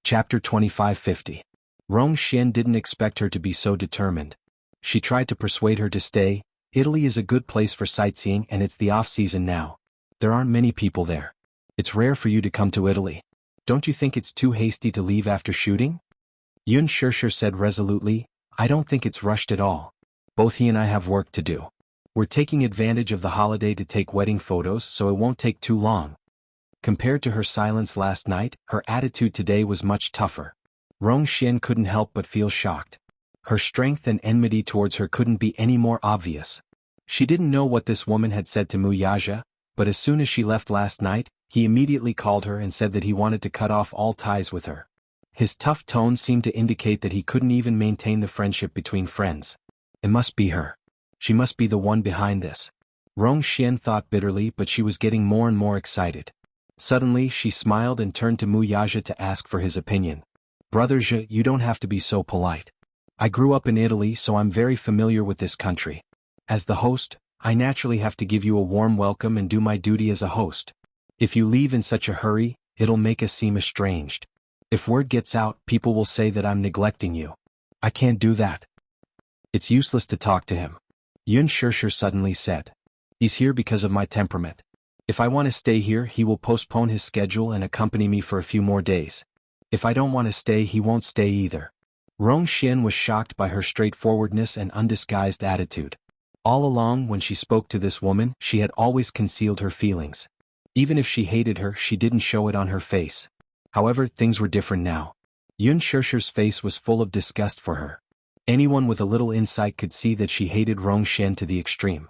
Chapter 2550. Rong Xian didn't expect her to be so determined. She tried to persuade her to stay. Italy is a good place for sightseeing and it's the off-season now. There aren't many people there. It's rare for you to come to Italy. Don't you think it's too hasty to leave after shooting? Yun Shirshir said resolutely, I don't think it's rushed at all. Both he and I have work to do. We're taking advantage of the holiday to take wedding photos so it won't take too long. Compared to her silence last night, her attitude today was much tougher. Rong Xian couldn't help but feel shocked. Her strength and enmity towards her couldn't be any more obvious. She didn't know what this woman had said to Wuxia, but as soon as she left last night, he immediately called her and said that he wanted to cut off all ties with her. His tough tone seemed to indicate that he couldn't even maintain the friendship between friends. It must be her. She must be the one behind this. Rong Xian thought bitterly, but she was getting more and more excited. Suddenly she smiled and turned to Wuxia to ask for his opinion. Brother Zhe, you don't have to be so polite. I grew up in Italy, so I'm very familiar with this country. As the host, I naturally have to give you a warm welcome and do my duty as a host. If you leave in such a hurry, it'll make us seem estranged. If word gets out, people will say that I'm neglecting you. I can't do that. It's useless to talk to him. Yun Shirshir suddenly said. He's here because of my temperament. If I want to stay here, he will postpone his schedule and accompany me for a few more days. If I don't want to stay, he won't stay either. Rong Xian was shocked by her straightforwardness and undisguised attitude. All along when she spoke to this woman, she had always concealed her feelings. Even if she hated her, she didn't show it on her face. However, things were different now. Yun Shirshir's face was full of disgust for her. Anyone with a little insight could see that she hated Rong Xian to the extreme.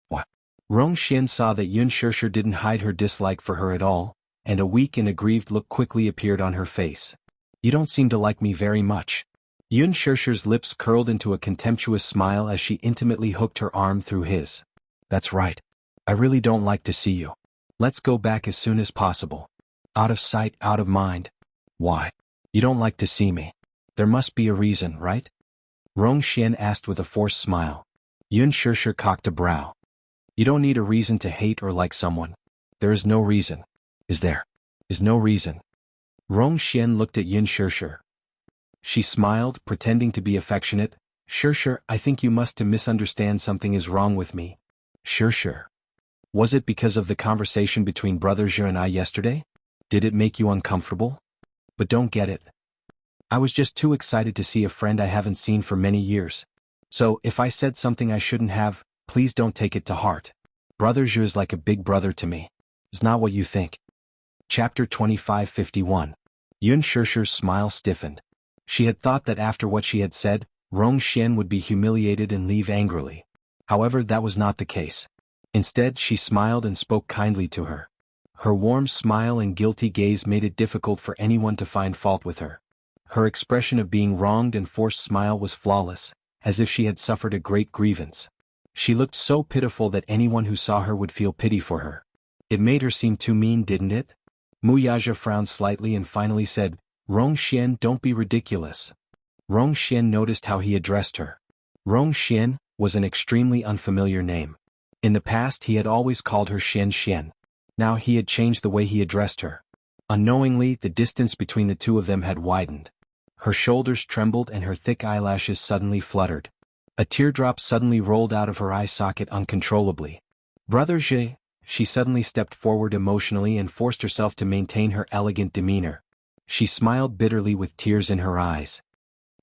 What? Rong Xian saw that Yun Shirshir didn't hide her dislike for her at all, and a weak and aggrieved look quickly appeared on her face. You don't seem to like me very much. Yun Shirshir's lips curled into a contemptuous smile as she intimately hooked her arm through his. That's right. I really don't like to see you. Let's go back as soon as possible. Out of sight, out of mind. Why? You don't like to see me. There must be a reason, right? Rong Xian asked with a forced smile. Yun Shirshir cocked a brow. You don't need a reason to hate or like someone. There is no reason. Is there? Is no reason. Rong Xian looked at Yun Shirshir. She smiled, pretending to be affectionate. Shirshir, I think you must misunderstand something is wrong with me. Shirshir. Was it because of the conversation between Brother Zhe and I yesterday? Did it make you uncomfortable? But don't get it. I was just too excited to see a friend I haven't seen for many years. So, if I said something I shouldn't have, please don't take it to heart. Brother Zhe is like a big brother to me. It's not what you think. Chapter 2551. Yun Shirshir's smile stiffened. She had thought that after what she had said, Rong Xian would be humiliated and leave angrily. However, that was not the case. Instead, she smiled and spoke kindly to her. Her warm smile and guilty gaze made it difficult for anyone to find fault with her. Her expression of being wronged and forced smile was flawless, as if she had suffered a great grievance. She looked so pitiful that anyone who saw her would feel pity for her. It made her seem too mean, didn't it? Wuxia frowned slightly and finally said, Rong Xian, don't be ridiculous. Rong Xian noticed how he addressed her. Rong Xian was an extremely unfamiliar name. In the past he had always called her Xian Xian. Now he had changed the way he addressed her. Unknowingly, the distance between the two of them had widened. Her shoulders trembled and her thick eyelashes suddenly fluttered. A teardrop suddenly rolled out of her eye socket uncontrollably. Brother Zhe, she suddenly stepped forward emotionally and forced herself to maintain her elegant demeanor. She smiled bitterly with tears in her eyes.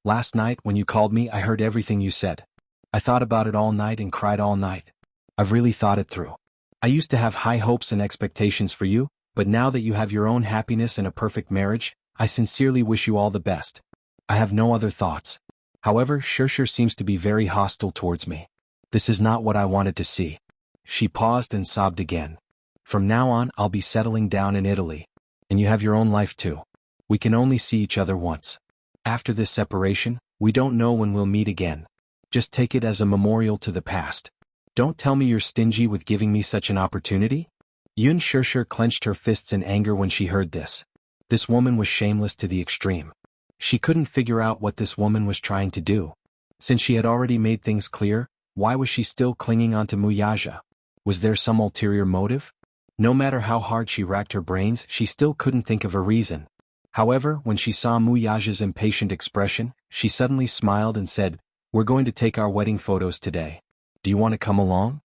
Last night when you called me, I heard everything you said. I thought about it all night and cried all night. I've really thought it through. I used to have high hopes and expectations for you, but now that you have your own happiness and a perfect marriage, I sincerely wish you all the best. I have no other thoughts. However, Shirshir seems to be very hostile towards me. This is not what I wanted to see. She paused and sobbed again. From now on, I'll be settling down in Italy. And you have your own life too. We can only see each other once. After this separation, we don't know when we'll meet again. Just take it as a memorial to the past. Don't tell me you're stingy with giving me such an opportunity. Yun Shirshir clenched her fists in anger when she heard this. This woman was shameless to the extreme. She couldn't figure out what this woman was trying to do. Since she had already made things clear, why was she still clinging on to Wuxia? Was there some ulterior motive? No matter how hard she racked her brains, she still couldn't think of a reason. However, when she saw Mu Yaja's impatient expression, she suddenly smiled and said, "We're going to take our wedding photos today. Do you want to come along?"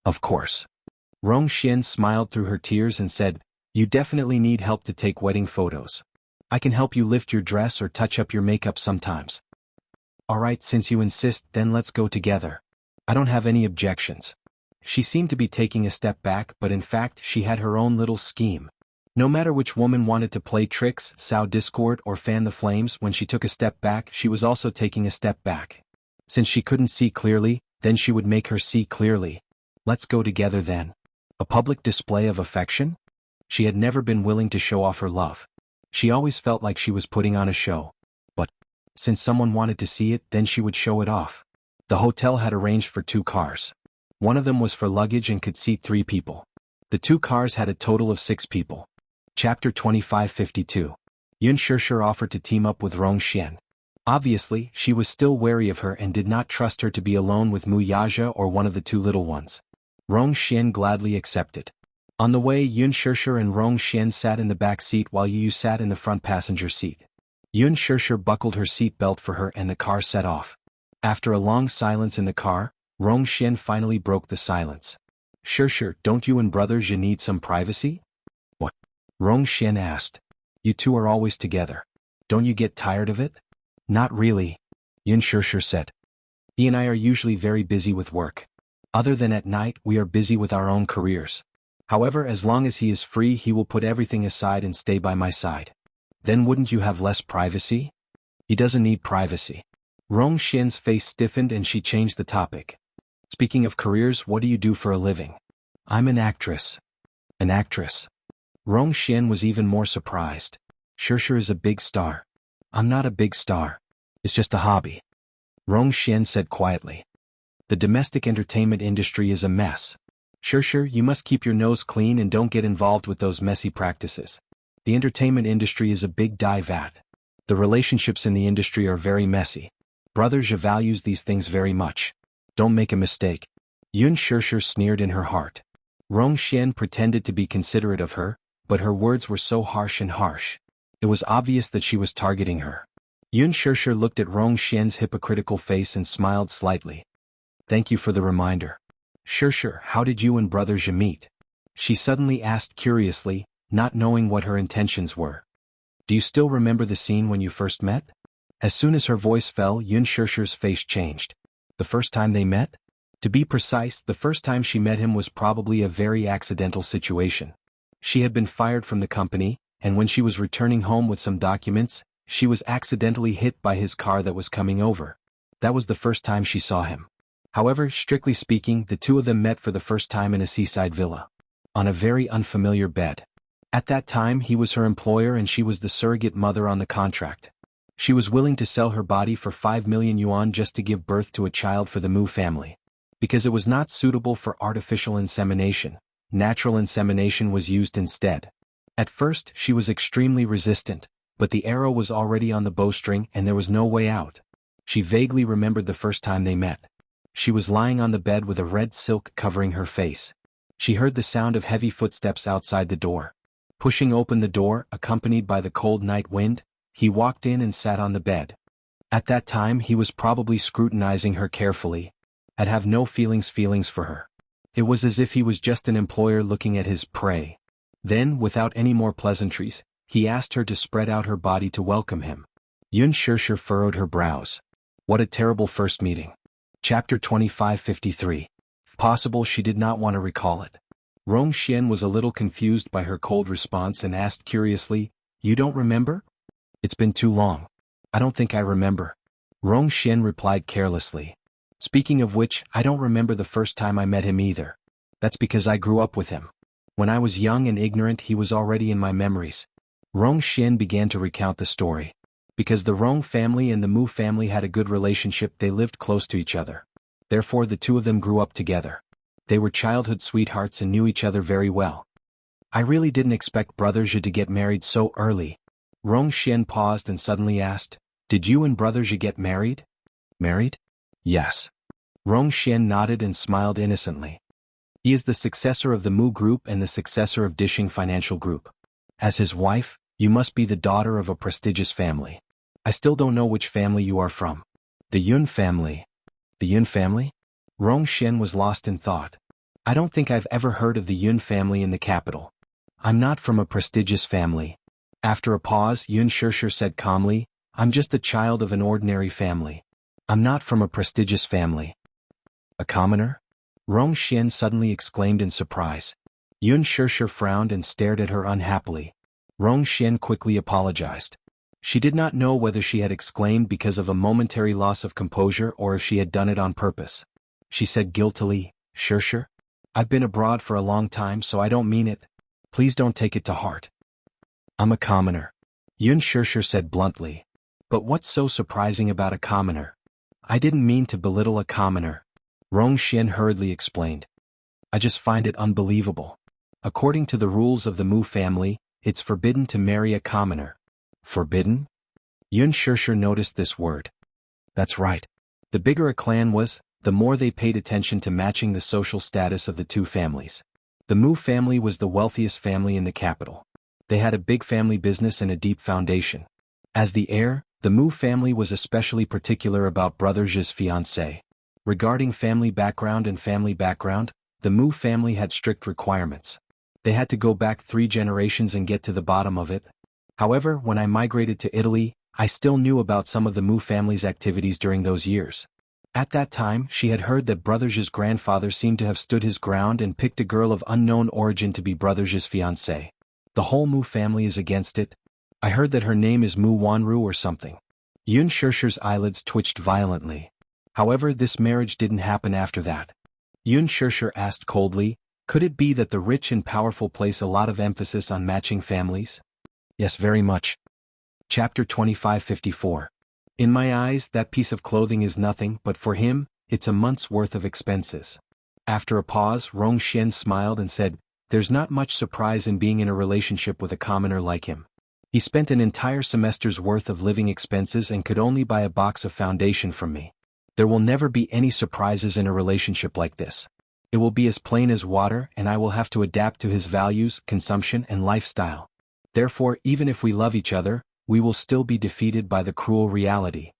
"Of course." Rong Xian smiled through her tears and said, "You definitely need help to take wedding photos. I can help you lift your dress or touch up your makeup sometimes." "Alright, since you insist, then let's go together. I don't have any objections." She seemed to be taking a step back, but in fact she had her own little scheme. No matter which woman wanted to play tricks, sow discord, or fan the flames, when she took a step back, she was also taking a step back. Since she couldn't see clearly, then she would make her see clearly. "Let's go together then." A public display of affection? She had never been willing to show off her love. She always felt like she was putting on a show. But since someone wanted to see it, then she would show it off. The hotel had arranged for 2 cars. One of them was for luggage and could seat 3 people. The 2 cars had a total of 6 people. Chapter 2552. Yun Shishir offered to team up with Rong Xian. Obviously, she was still wary of her and did not trust her to be alone with Mu Yaja or one of the 2 little ones. Rong Xian gladly accepted. On the way, Yun Shishir and Rong Xian sat in the back seat while Yu sat in the front passenger seat. Yun Shishir buckled her seat belt for her and the car set off. After a long silence in the car, Rong Xian finally broke the silence. "Shishir, don't you and brother Zhe need some privacy?" "What?" Rong Xian asked. "You 2 are always together. Don't you get tired of it?" "Not really," Yun Shishir said. "He and I are usually very busy with work. Other than at night, we are busy with our own careers. However, as long as he is free, he will put everything aside and stay by my side." "Then wouldn't you have less privacy?" "He doesn't need privacy." Rong Xian's face stiffened and she changed the topic. "Speaking of careers, what do you do for a living?" "I'm an actress." "An actress?" Rong Xian was even more surprised. "Shishir is a big star." "I'm not a big star. It's just a hobby," Rong Xian said quietly. "The domestic entertainment industry is a mess. Shishir, you must keep your nose clean and don't get involved with those messy practices. The entertainment industry is a big dye vat. The relationships in the industry are very messy. Brother Zhe values these things very much. Don't make a mistake." Yun Shishir sneered in her heart. Rong Xian pretended to be considerate of her, but her words were so harsh. It was obvious that she was targeting her. Yun Shishir looked at Rong Xian's hypocritical face and smiled slightly. "Thank you for the reminder. Shishir, how did you and brother Zhe meet?" She suddenly asked curiously, not knowing what her intentions were. "Do you still remember the scene when you first met?" As soon as her voice fell, Yun Shishir's face changed. "The first time they met?" To be precise, the first time she met him was probably a very accidental situation. She had been fired from the company, and when she was returning home with some documents, she was accidentally hit by his car that was coming over. That was the first time she saw him. However, strictly speaking, the 2 of them met for the first time in a seaside villa. On a very unfamiliar bed. At that time, he was her employer and she was the surrogate mother on the contract. She was willing to sell her body for 5 million yuan just to give birth to a child for the Mu family. Because it was not suitable for artificial insemination, natural insemination was used instead. At first, she was extremely resistant, but the arrow was already on the bowstring and there was no way out. She vaguely remembered the first time they met. She was lying on the bed with a red silk covering her face. She heard the sound of heavy footsteps outside the door. Pushing open the door, accompanied by the cold night wind, he walked in and sat on the bed. At that time he was probably scrutinizing her carefully. I'd have no feelings for her. It was as if he was just an employer looking at his prey. Then, without any more pleasantries, he asked her to spread out her body to welcome him. Yun Shishir furrowed her brows. What a terrible first meeting. Chapter 2553. If possible, she did not want to recall it. Rong Xian was a little confused by her cold response and asked curiously, "You don't remember?" "It's been too long. I don't think I remember," Rong Xian replied carelessly. "Speaking of which, I don't remember the first time I met him either. That's because I grew up with him. When I was young and ignorant, he was already in my memories." Rong Xian began to recount the story. Because the Rong family and the Mu family had a good relationship, they lived close to each other. Therefore the 2 of them grew up together. They were childhood sweethearts and knew each other very well. "I really didn't expect brother Zhe to get married so early." Rong Xian paused and suddenly asked, "Did you and brother Zhe get married?" "Married? Yes." Rong Xian nodded and smiled innocently. "He is the successor of the Mu Group and the successor of Dishing Financial Group. As his wife, You must be the daughter of a prestigious family. I still don't know which family you are from. The Yun family. The Yun family? Rong Xian was lost in thought. I don't think I've ever heard of the Yun family in the capital. I'm not from a prestigious family. After a pause, Yun Shirshir said calmly, I'm just a child of an ordinary family. I'm not from a prestigious family. A commoner? Rong Xian suddenly exclaimed in surprise. Yun Shirshir frowned and stared at her unhappily. Rong Xian quickly apologized. She did not know whether she had exclaimed because of a momentary loss of composure or if she had done it on purpose. She said guiltily, Shirshir? I've been abroad for a long time, so I don't mean it. Please don't take it to heart. I'm a commoner. Yun Shirshir said bluntly. But what's so surprising about a commoner? I didn't mean to belittle a commoner. Rong Xian hurriedly explained. I just find it unbelievable. According to the rules of the Mu family, it's forbidden to marry a commoner. Forbidden? Yun Shirshir noticed this word. That's right. The bigger a clan was, the more they paid attention to matching the social status of the two families. The Mu family was the wealthiest family in the capital. They had a big family business and a deep foundation. As the heir, the Mu family was especially particular about Brother Zhi's fiancée. Regarding family background, the Mu family had strict requirements. They had to go back 3 generations and get to the bottom of it. However, when I migrated to Italy, I still knew about some of the Mu family's activities during those years. At that time, she had heard that Brother Zhi's grandfather seemed to have stood his ground and picked a girl of unknown origin to be Brother Zhi's fiancée. The whole Mu family is against it. I heard that her name is Mu Wanru or something. Yun Shirshir's eyelids twitched violently. However, this marriage didn't happen after that. Yun Shirshir asked coldly, could it be that the rich and powerful place a lot of emphasis on matching families? Yes, very much. Chapter 2554. In my eyes, that piece of clothing is nothing, but for him, it's a month's worth of expenses. After a pause, Rong Xian smiled and said, there's not much surprise in being in a relationship with a commoner like him. He spent an entire semester's worth of living expenses and could only buy a box of foundation from me. There will never be any surprises in a relationship like this. It will be as plain as water, and I will have to adapt to his values, consumption, and lifestyle. Therefore, even if we love each other, we will still be defeated by the cruel reality.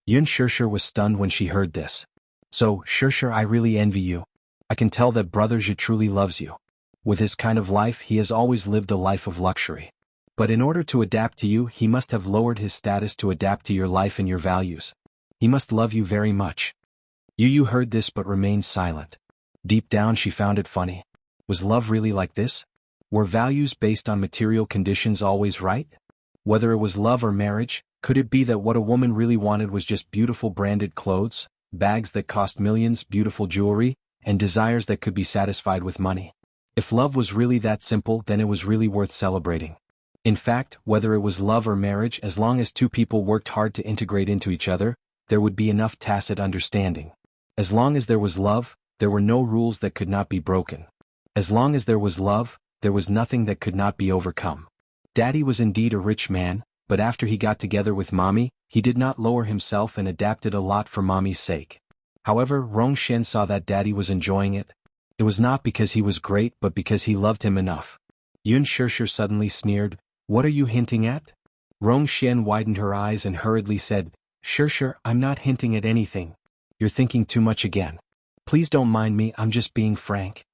Yun Shirshir was stunned when she heard this. So, Shirshir, I really envy you. I can tell that Brother Zhi truly loves you. With his kind of life, he has always lived a life of luxury. But in order to adapt to you, he must have lowered his status to adapt to your life and your values. He must love you very much. Yu heard this but remained silent. Deep down she found it funny. Was love really like this? Were values based on material conditions always right? Whether it was love or marriage, could it be that what a woman really wanted was just beautiful branded clothes, bags that cost millions, beautiful jewelry, and desires that could be satisfied with money? If love was really that simple, then it was really worth celebrating. In fact, whether it was love or marriage, as long as two people worked hard to integrate into each other, there would be enough tacit understanding. As long as there was love, there were no rules that could not be broken. As long as there was love, there was nothing that could not be overcome. Daddy was indeed a rich man, but after he got together with Mommy, he did not lower himself and adapted a lot for Mommy's sake. However, Rong Xian saw that Daddy was enjoying it. It was not because he was great but because he loved him enough. Yun Shirshir suddenly sneered, what are you hinting at? Rong Xian widened her eyes and hurriedly said, Shirshir, I'm not hinting at anything. You're thinking too much again. Please don't mind me, I'm just being frank.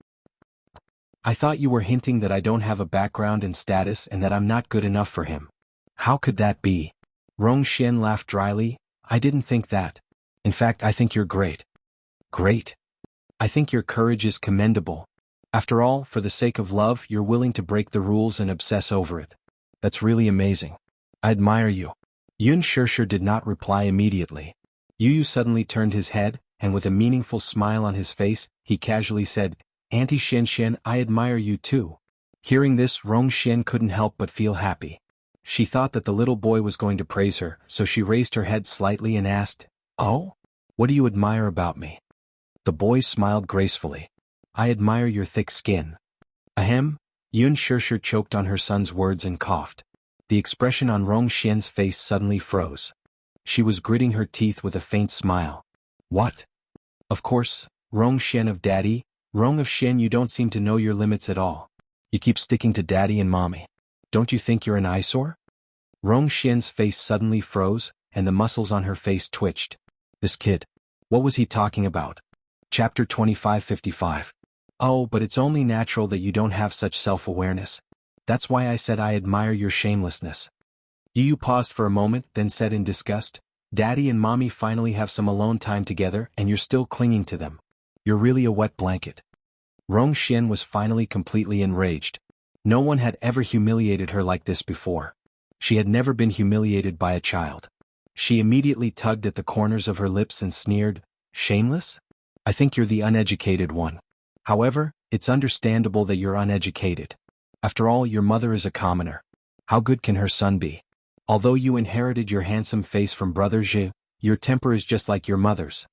I thought you were hinting that I don't have a background and status and that I'm not good enough for him. How could that be? Rong Xian laughed dryly, I didn't think that. In fact, I think you're great. Great? I think your courage is commendable. After all, for the sake of love, you're willing to break the rules and obsess over it. That's really amazing. I admire you. Yun Shirshir did not reply immediately. Yu suddenly turned his head, and with a meaningful smile on his face, he casually said, Auntie Xian, I admire you too. Hearing this, Rong Xian couldn't help but feel happy. She thought that the little boy was going to praise her, so she raised her head slightly and asked, Oh? What do you admire about me? The boy smiled gracefully. I admire your thick skin. Ahem. Yun Shirshir choked on her son's words and coughed. The expression on Rong Xian's face suddenly froze. She was gritting her teeth with a faint smile. What? Of course, Rong Xian of Daddy. Rong of Xian, you don't seem to know your limits at all. You keep sticking to Daddy and Mommy. Don't you think you're an eyesore? Rong Xian's face suddenly froze, and the muscles on her face twitched. This kid. What was he talking about? Chapter 2555. Oh, but it's only natural that you don't have such self-awareness. That's why I said I admire your shamelessness. Yu paused for a moment, then said in disgust, Daddy and Mommy finally have some alone time together and you're still clinging to them. You're really a wet blanket. Rong Xian was finally completely enraged. No one had ever humiliated her like this before. She had never been humiliated by a child. She immediately tugged at the corners of her lips and sneered, Shameless? I think you're the uneducated one. However, it's understandable that you're uneducated. After all, your mother is a commoner. How good can her son be? Although you inherited your handsome face from Brother Zhi, your temper is just like your mother's.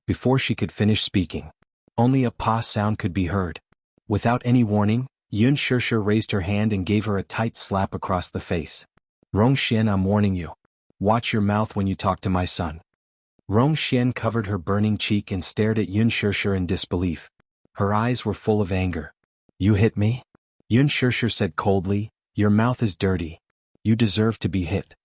Before she could finish speaking, only a pa sound could be heard. Without any warning, Yun Shishir raised her hand and gave her a tight slap across the face. Rong Xian, I'm warning you. Watch your mouth when you talk to my son. Rong Xian covered her burning cheek and stared at Yun Shishir in disbelief. Her eyes were full of anger. You hit me? Yun Shishir said coldly, Your mouth is dirty. You deserve to be hit.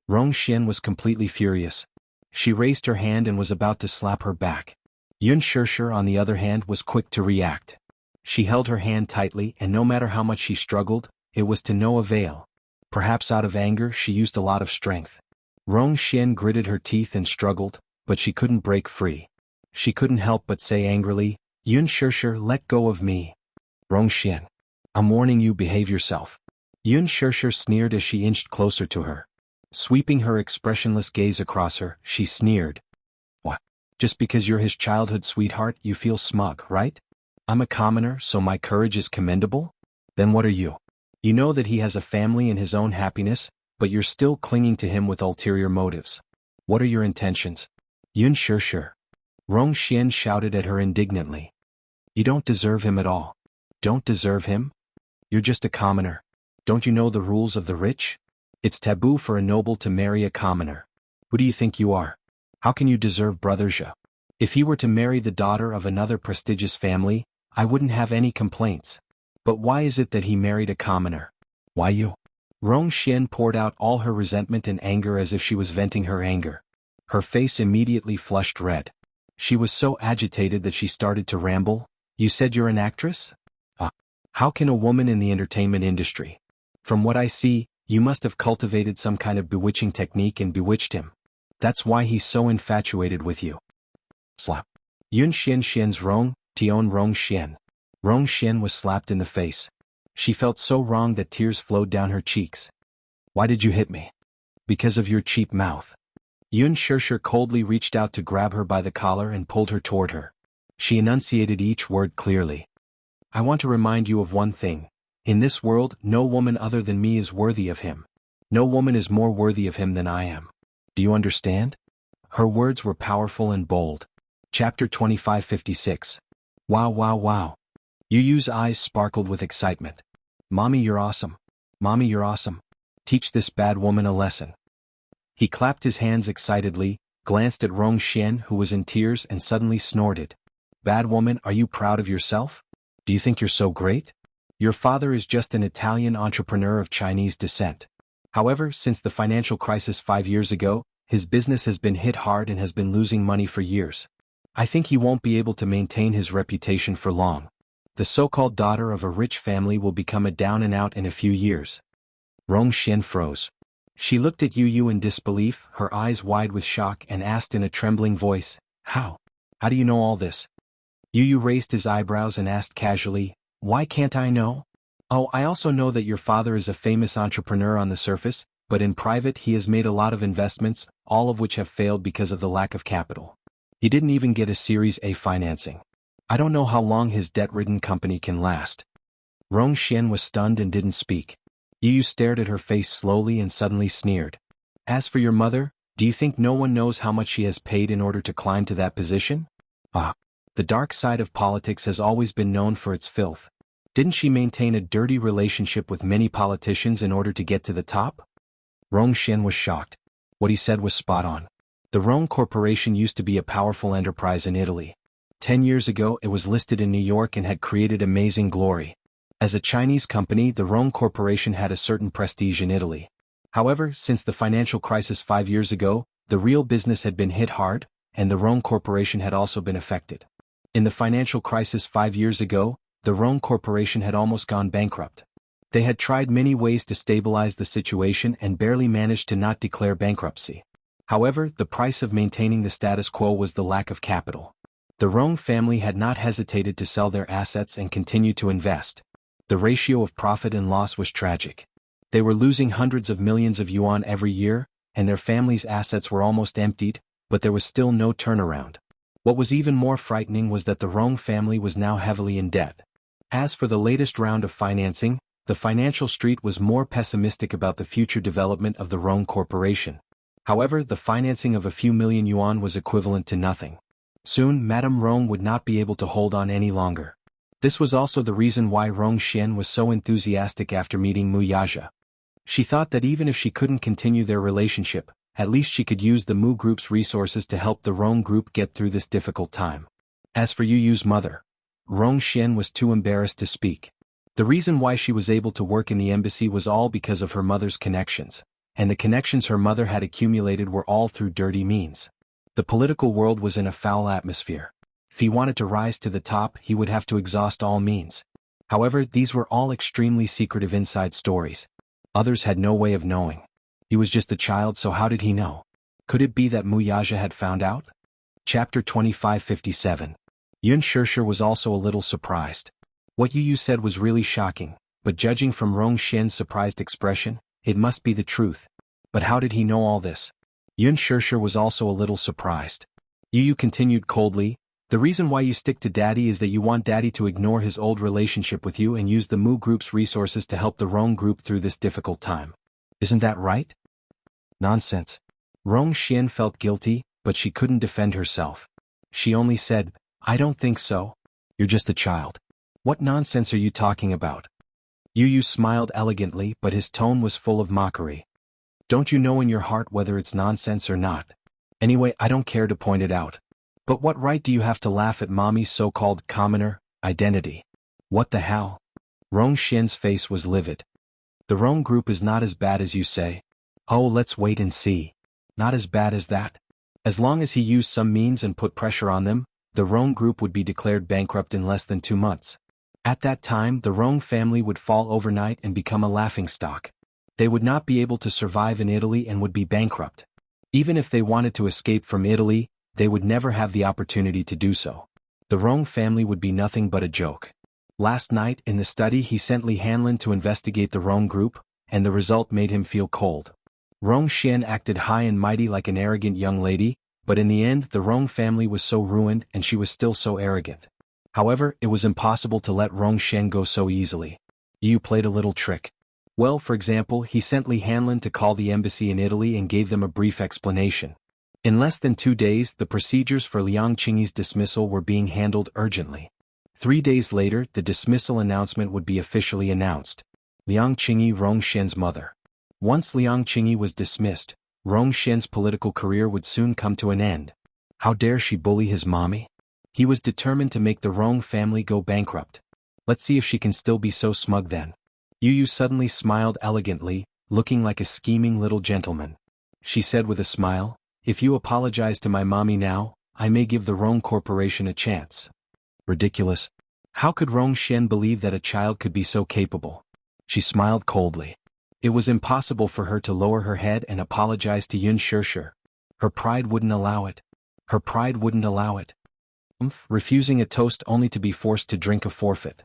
Rong Xian was completely furious. She raised her hand and was about to slap her back. Yun Shishir, on the other hand, was quick to react. She held her hand tightly, and no matter how much she struggled, it was to no avail. Perhaps out of anger, she used a lot of strength. Rong Xian gritted her teeth and struggled, but she couldn't break free. She couldn't help but say angrily, Yun Shishir, let go of me. Rong Xian. I'm warning you, behave yourself. Yun Shishir sneered as she inched closer to her. Sweeping her expressionless gaze across her, she sneered. What? Just because you're his childhood sweetheart, you feel smug, right? I'm a commoner, so my courage is commendable? Then what are you? You know that he has a family and his own happiness, but you're still clinging to him with ulterior motives. What are your intentions? Yun Shishir. Rong Xian shouted at her indignantly. You don't deserve him at all. Don't deserve him? You're just a commoner. Don't you know the rules of the rich? It's taboo for a noble to marry a commoner. Who do you think you are? How can you deserve Brother Zhe? If he were to marry the daughter of another prestigious family, I wouldn't have any complaints. But why is it that he married a commoner? Why you? Rong Xian poured out all her resentment and anger as if she was venting her anger. Her face immediately flushed red. She was so agitated that she started to ramble. You said you're an actress? How can a woman in the entertainment industry? From what I see, you must have cultivated some kind of bewitching technique and bewitched him. That's why he's so infatuated with you. Slap. Yun Xian's Rong, Tion Rong Xian. Rong Xian was slapped in the face. She felt so wrong that tears flowed down her cheeks. Why did you hit me? Because of your cheap mouth. Yun Shishir coldly reached out to grab her by the collar and pulled her toward her. She enunciated each word clearly. I want to remind you of one thing. In this world, no woman other than me is worthy of him. No woman is more worthy of him than I am. Do you understand? Her words were powerful and bold. Chapter 2556. Wow, wow, wow. Yu Yu's eyes sparkled with excitement. Mommy, you're awesome. Mommy, you're awesome. Teach this bad woman a lesson. He clapped his hands excitedly, glanced at Rong Xian, who was in tears, and suddenly snorted. Bad woman, are you proud of yourself? Do you think you're so great? Your father is just an Italian entrepreneur of Chinese descent. However, since the financial crisis 5 years ago, his business has been hit hard and has been losing money for years. I think he won't be able to maintain his reputation for long. The so-called daughter of a rich family will become a down-and-out in a few years. Rong Xian froze. She looked at Yu Yu in disbelief, her eyes wide with shock, and asked in a trembling voice, How? How do you know all this? Yu Yu raised his eyebrows and asked casually, Why can't I know? Oh, I also know that your father is a famous entrepreneur on the surface, but in private he has made a lot of investments, all of which have failed because of the lack of capital. He didn't even get a Series A financing. I don't know how long his debt-ridden company can last. Rong Xian was stunned and didn't speak. Yu Yu stared at her face slowly and suddenly sneered. As for your mother, do you think no one knows how much she has paid in order to climb to that position? The dark side of politics has always been known for its filth. Didn't she maintain a dirty relationship with many politicians in order to get to the top? Rong Xian was shocked. What he said was spot on. The Rong Corporation used to be a powerful enterprise in Italy. 10 years ago it was listed in New York and had created amazing glory. As a Chinese company, the Rome Corporation had a certain prestige in Italy. However, since the financial crisis 5 years ago, the real business had been hit hard, and the Rome Corporation had also been affected. In the financial crisis 5 years ago, the Rome Corporation had almost gone bankrupt. They had tried many ways to stabilize the situation and barely managed to not declare bankruptcy. However, the price of maintaining the status quo was the lack of capital. The Rome family had not hesitated to sell their assets and continue to invest. The ratio of profit and loss was tragic. They were losing hundreds of millions of yuan every year, and their family's assets were almost emptied, but there was still no turnaround. What was even more frightening was that the Rome family was now heavily in debt. As for the latest round of financing, the financial street was more pessimistic about the future development of the Rome Corporation. However, the financing of a few million yuan was equivalent to nothing. Soon, Madame Rome would not be able to hold on any longer. This was also the reason why Rong Xian was so enthusiastic after meeting Mu Yaja. She thought that even if she couldn't continue their relationship, at least she could use the Mu Group's resources to help the Rong Group get through this difficult time. As for Yu Yu's mother, Rong Xian was too embarrassed to speak. The reason why she was able to work in the embassy was all because of her mother's connections, and the connections her mother had accumulated were all through dirty means. The political world was in a foul atmosphere. If he wanted to rise to the top, he would have to exhaust all means. However, these were all extremely secretive inside stories. Others had no way of knowing. He was just a child, so how did he know? Could it be that Mu Yaja had found out? Chapter 2557. Yun Shirshir was also a little surprised. What Yu Yu said was really shocking, but judging from Rong Xian's surprised expression, it must be the truth. But how did he know all this? Yun Shirshir was also a little surprised. Yu Yu continued coldly, "The reason why you stick to Daddy is that you want Daddy to ignore his old relationship with you and use the Mu Group's resources to help the Rong Group through this difficult time. Isn't that right?" Nonsense. Rong Xian felt guilty, but she couldn't defend herself. She only said, "I don't think so. You're just a child. What nonsense are you talking about?" Yu Yu smiled elegantly, but his tone was full of mockery. "Don't you know in your heart whether it's nonsense or not? Anyway, I don't care to point it out. But what right do you have to laugh at Mommy's so-called commoner identity? What the hell?" Rong Xian's face was livid. "The Rong Group is not as bad as you say." "Oh, let's wait and see. Not as bad as that. As long as he used some means and put pressure on them, the Rong Group would be declared bankrupt in less than 2 months. At that time, the Rong family would fall overnight and become a laughingstock. They would not be able to survive in Italy and would be bankrupt. Even if they wanted to escape from Italy, they would never have the opportunity to do so. The Rong family would be nothing but a joke." Last night, in the study, he sent Li Hanlin to investigate the Rong Group, and the result made him feel cold. Rong Xian acted high and mighty like an arrogant young lady, but in the end the Rong family was so ruined and she was still so arrogant. However, it was impossible to let Rong Xian go so easily. Yu played a little trick. Well, for example, he sent Li Hanlin to call the embassy in Italy and gave them a brief explanation. In less than 2 days, the procedures for Liang Qingyi's dismissal were being handled urgently. 3 days later, the dismissal announcement would be officially announced. Liang Qingyi, Rong Xian's mother. Once Liang Qingyi was dismissed, Rong Xian's political career would soon come to an end. How dare she bully his mommy? He was determined to make the Rong family go bankrupt. Let's see if she can still be so smug then. Yu Yu suddenly smiled elegantly, looking like a scheming little gentleman. She said with a smile, "If you apologize to my mommy now, I may give the Rong Corporation a chance." Ridiculous. How could Rong Xian believe that a child could be so capable? She smiled coldly. It was impossible for her to lower her head and apologize to Yun Shirshir. Her pride wouldn't allow it. Her pride wouldn't allow it. Refusing a toast only to be forced to drink a forfeit.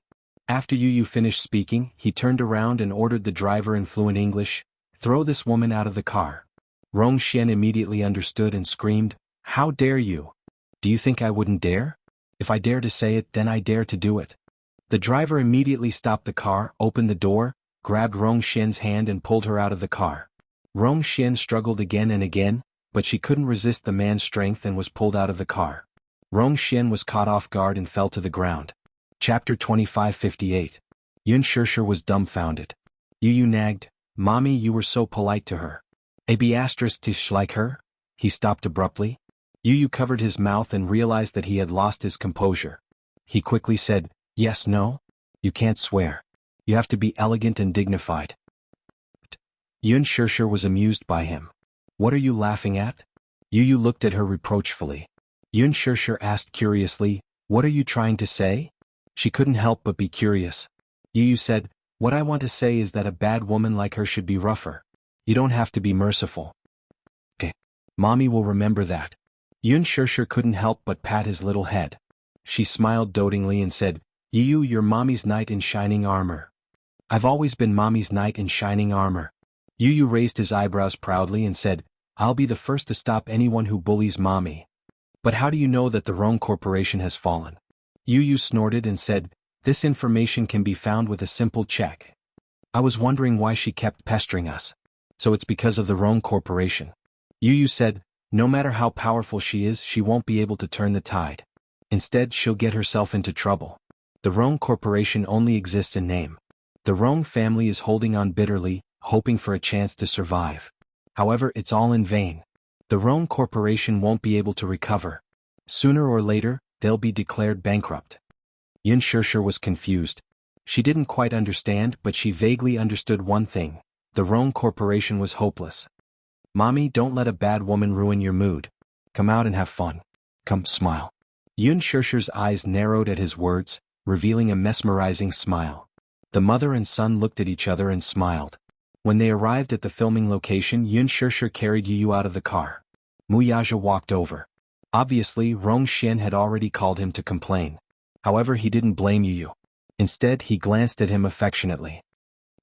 After Yu Yu finished speaking, he turned around and ordered the driver in fluent English, "Throw this woman out of the car." Rong Xian immediately understood and screamed, "How dare you? Do you think I wouldn't dare? If I dare to say it, then I dare to do it." The driver immediately stopped the car, opened the door, grabbed Rong Xian's hand and pulled her out of the car. Rong Xian struggled again and again, but she couldn't resist the man's strength and was pulled out of the car. Rong Xian was caught off guard and fell to the ground. Chapter 2558. Yun Shirshir was dumbfounded. Yu Yu nagged, "Mommy, you were so polite to her. Tish like her?" He stopped abruptly. Yu Yu covered his mouth and realized that he had lost his composure. He quickly said, "Yes, no? You can't swear." You have to be elegant and dignified. Yun Shirshir was amused by him. What are you laughing at? Yu looked at her reproachfully. Yun Shirshir asked curiously, what are you trying to say? She couldn't help but be curious. Yu said, what I want to say is that a bad woman like her should be rougher. You don't have to be merciful. Okay. Mommy will remember that. Yun Shirshir couldn't help but pat his little head. She smiled dotingly and said, Yu, you're Mommy's knight in shining armor. I've always been Mommy's knight in shining armor. Yu raised his eyebrows proudly and said, I'll be the first to stop anyone who bullies Mommy. But how do you know that the Rome Corporation has fallen? Yu snorted and said, this information can be found with a simple check. I was wondering why she kept pestering us. So it's because of the Rome Corporation. Yu said, no matter how powerful she is, she won't be able to turn the tide. Instead, she'll get herself into trouble. The Rome Corporation only exists in name. The Rome family is holding on bitterly, hoping for a chance to survive. However, it's all in vain. The Rome Corporation won't be able to recover. Sooner or later, they'll be declared bankrupt. Yun Shirshir was confused. She didn't quite understand, but she vaguely understood one thing. The Rome Corporation was hopeless. Mommy, don't let a bad woman ruin your mood. Come out and have fun. Come, smile. Yun Shirshir's eyes narrowed at his words, revealing a mesmerizing smile. The mother and son looked at each other and smiled. When they arrived at the filming location, Yun Shirshir carried Yu out of the car. Mu Yaja walked over. Obviously, Rong Xian had already called him to complain. However, he didn't blame Yu. Instead, he glanced at him affectionately.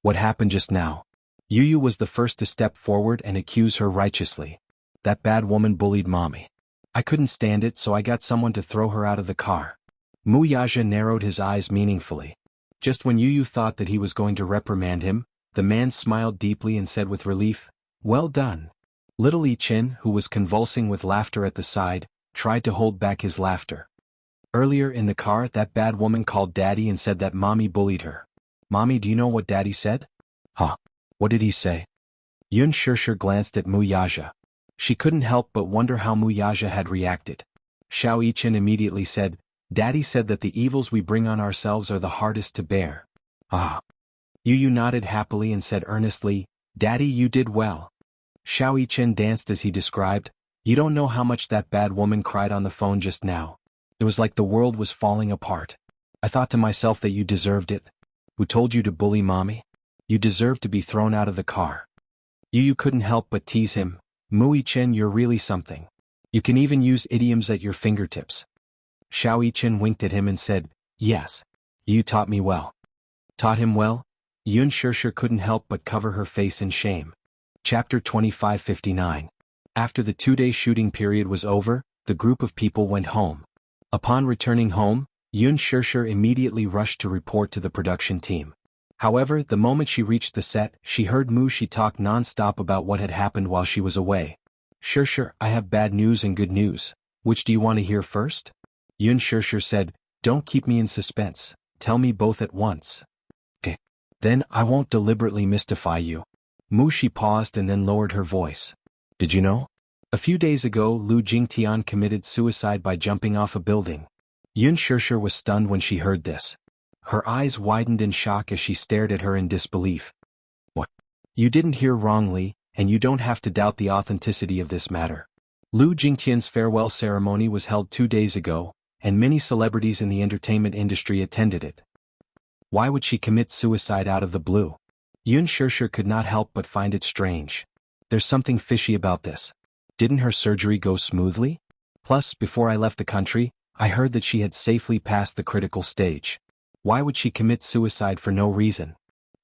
What happened just now? Yu was the first to step forward and accuse her righteously. That bad woman bullied Mommy. I couldn't stand it, so I got someone to throw her out of the car. Mu Yaja narrowed his eyes meaningfully. Just when Yu thought that he was going to reprimand him, the man smiled deeply and said with relief, well done. Little I-Chin, who was convulsing with laughter at the side, tried to hold back his laughter. Earlier in the car, that bad woman called Daddy and said that Mommy bullied her. Mommy, do you know what Daddy said? Huh? What did he say? Yun Shirshir glanced at Mu Yaja. She couldn't help but wonder how Mu Yaja had reacted. Xiao I-Chin immediately said, Daddy said that the evils we bring on ourselves are the hardest to bear. Ah. Yu nodded happily and said earnestly, Daddy, you did well. Xiao I-Chin danced as he described, you don't know how much that bad woman cried on the phone just now. It was like the world was falling apart. I thought to myself that you deserved it. Who told you to bully Mommy? You deserve to be thrown out of the car. Yu couldn't help but tease him, Mu I-Chin, you're really something. You can even use idioms at your fingertips. Xiao I-Chin winked at him and said, yes. You taught me well. Taught him well? Yun Shirshir couldn't help but cover her face in shame. Chapter 2559. After the 2-day shooting period was over, the group of people went home. Upon returning home, Yun Shirshir immediately rushed to report to the production team. However, the moment she reached the set, she heard Mu Shi talk non-stop about what had happened while she was away. Shirshir, I have bad news and good news. Which do you want to hear first? Yun Shirshir said, don't keep me in suspense. Tell me both at once. Okay. Then I won't deliberately mystify you. Mu Shi paused and then lowered her voice. Did you know? A few days ago, Lu Jingtian committed suicide by jumping off a building. Yun Shirshir was stunned when she heard this. Her eyes widened in shock as she stared at her in disbelief. What? You didn't hear wrongly, and you don't have to doubt the authenticity of this matter. Lu Jingtian's farewell ceremony was held 2 days ago, and many celebrities in the entertainment industry attended it. Why would she commit suicide out of the blue? Yun Shirshir could not help but find it strange. There's something fishy about this. Didn't her surgery go smoothly? Plus, before I left the country, I heard that she had safely passed the critical stage. Why would she commit suicide for no reason?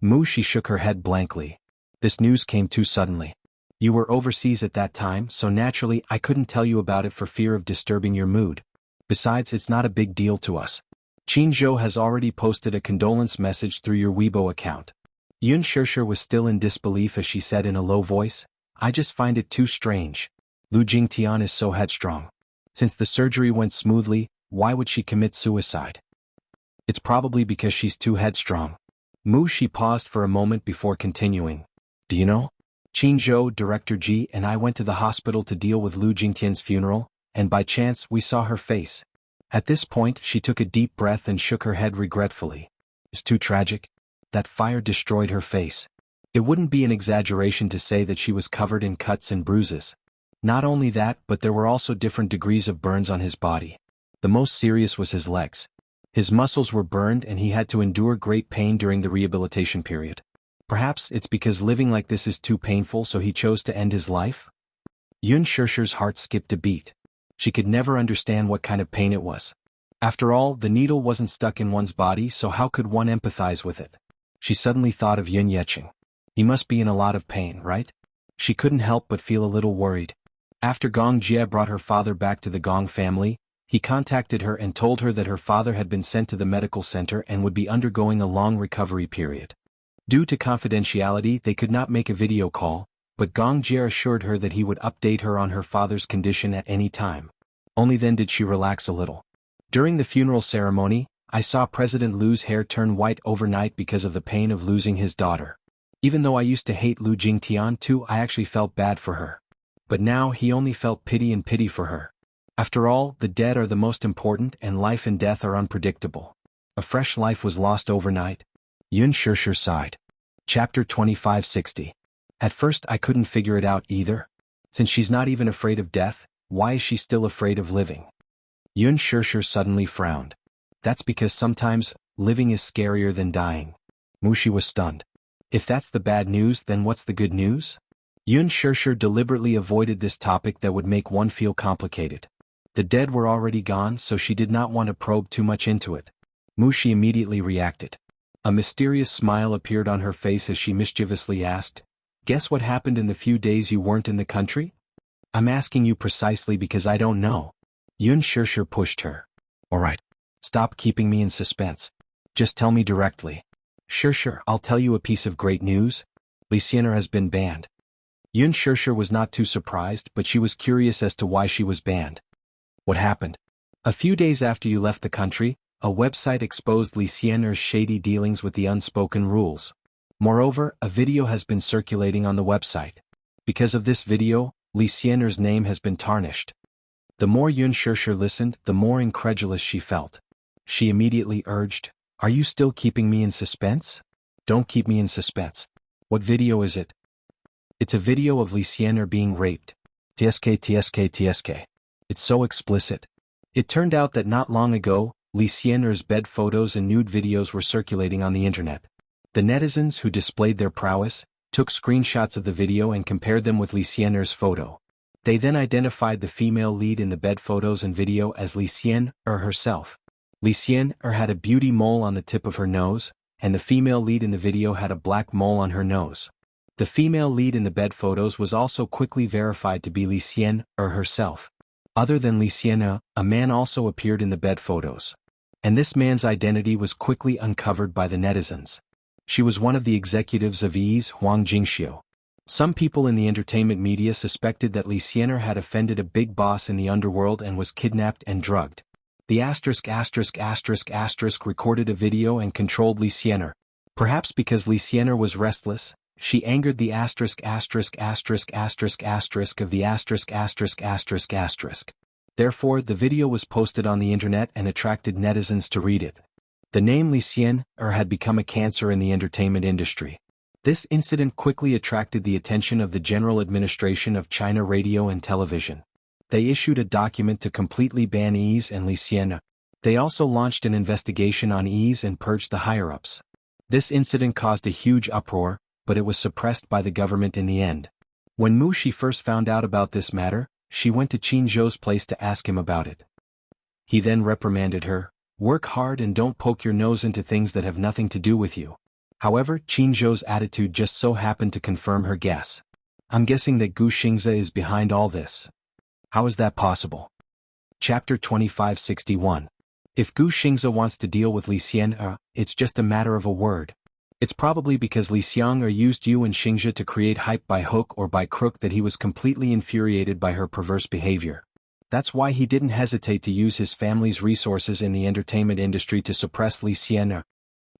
Mu Shi shook her head blankly. This news came too suddenly. You were overseas at that time, so naturally I couldn't tell you about it for fear of disturbing your mood. Besides, it's not a big deal to us. Qin Zhou has already posted a condolence message through your Weibo account. Yun Shirshir was still in disbelief as she said in a low voice, I just find it too strange. Lu Jingtian is so headstrong. Since the surgery went smoothly, why would she commit suicide? It's probably because she's too headstrong. Mu Shi paused for a moment before continuing. Do you know? Qin Zhou, Director Ji, and I went to the hospital to deal with Lu Jingtian's funeral, and by chance we saw her face. At this point, she took a deep breath and shook her head regretfully. It's too tragic. That fire destroyed her face. It wouldn't be an exaggeration to say that she was covered in cuts and bruises. Not only that, but there were also different degrees of burns on his body. The most serious was his legs. His muscles were burned and he had to endure great pain during the rehabilitation period. Perhaps it's because living like this is too painful, so he chose to end his life? Yun Shishir's heart skipped a beat. She could never understand what kind of pain it was. After all, the needle wasn't stuck in one's body, so how could one empathize with it? She suddenly thought of Yun Yecheng. He must be in a lot of pain, right? She couldn't help but feel a little worried. After Gong Jie brought her father back to the Gong family, he contacted her and told her that her father had been sent to the medical center and would be undergoing a long recovery period. Due to confidentiality, they could not make a video call, but Gong Jie assured her that he would update her on her father's condition at any time. Only then did she relax a little. During the funeral ceremony, I saw President Lu's hair turn white overnight because of the pain of losing his daughter. Even though I used to hate Lu Jingtian too, I actually felt bad for her. But now he only felt pity for her. After all, the dead are the most important and life and death are unpredictable. A fresh life was lost overnight. Yun Shishir sighed. Chapter 2560. At first I couldn't figure it out either. Since she's not even afraid of death, why is she still afraid of living? Yun Shishir suddenly frowned. That's because sometimes, living is scarier than dying. Mushi was stunned. If that's the bad news, then what's the good news? Yun Shishir deliberately avoided this topic that would make one feel complicated. The dead were already gone, so she did not want to probe too much into it. Mushi immediately reacted. A mysterious smile appeared on her face as she mischievously asked, "Guess what happened in the few days you weren't in the country?" "I'm asking you precisely because I don't know." Yun Shishir pushed her. "Alright. Stop keeping me in suspense. Just tell me directly." "Shishir, I'll tell you a piece of great news. Li Xianer has been banned." Yun Shishir was not too surprised, but she was curious as to why she was banned. "What happened?" "A few days after you left the country, a website exposed Li Xianer's shady dealings with the unspoken rules. Moreover, a video has been circulating on the website. Because of this video, Li Xianer's name has been tarnished." The more Yun Shishir listened, the more incredulous she felt. She immediately urged, "Are you still keeping me in suspense?" "Don't keep me in suspense. What video is it?" "It's a video of Li Xianer being raped." TSK. It's so explicit. It turned out that not long ago, Li Xianer's bed photos and nude videos were circulating on the internet. The netizens who displayed their prowess took screenshots of the video and compared them with Li Xianer's photo. They then identified the female lead in the bed photos and video as Li Xianer herself. Li Xianer had a beauty mole on the tip of her nose, and the female lead in the video had a black mole on her nose. The female lead in the bed photos was also quickly verified to be Li Xianer herself. Other than Li Xianer, a man also appeared in the bed photos. And this man's identity was quickly uncovered by the netizens. She was one of the executives of Ease Huang Jingxiu. Some people in the entertainment media suspected that Li Xianer had offended a big boss in the underworld and was kidnapped and drugged. The **** recorded a video and controlled Li Xianer. Perhaps because Li Xianer was restless, she angered the **** of the ****. Therefore, the video was posted on the internet and attracted netizens to read it. The name Li Xianer had become a cancer in the entertainment industry. This incident quickly attracted the attention of the General Administration of China Radio and Television. They issued a document to completely ban Ease and Li Xianer. They also launched an investigation on Ease and purged the higher-ups. This incident caused a huge uproar, but it was suppressed by the government in the end. When Mu Shi first found out about this matter, she went to Qin Zhou's place to ask him about it. He then reprimanded her, "Work hard and don't poke your nose into things that have nothing to do with you." However, Qin Zhou's attitude just so happened to confirm her guess. "I'm guessing that Gu Xingze is behind all this." "How is that possible?" Chapter 2561. If Gu Xingze wants to deal with Li Xianer, it's just a matter of a word. It's probably because Li Xianer used you and Xingze to create hype by hook or by crook that he was completely infuriated by her perverse behavior. That's why he didn't hesitate to use his family's resources in the entertainment industry to suppress Li Xianer.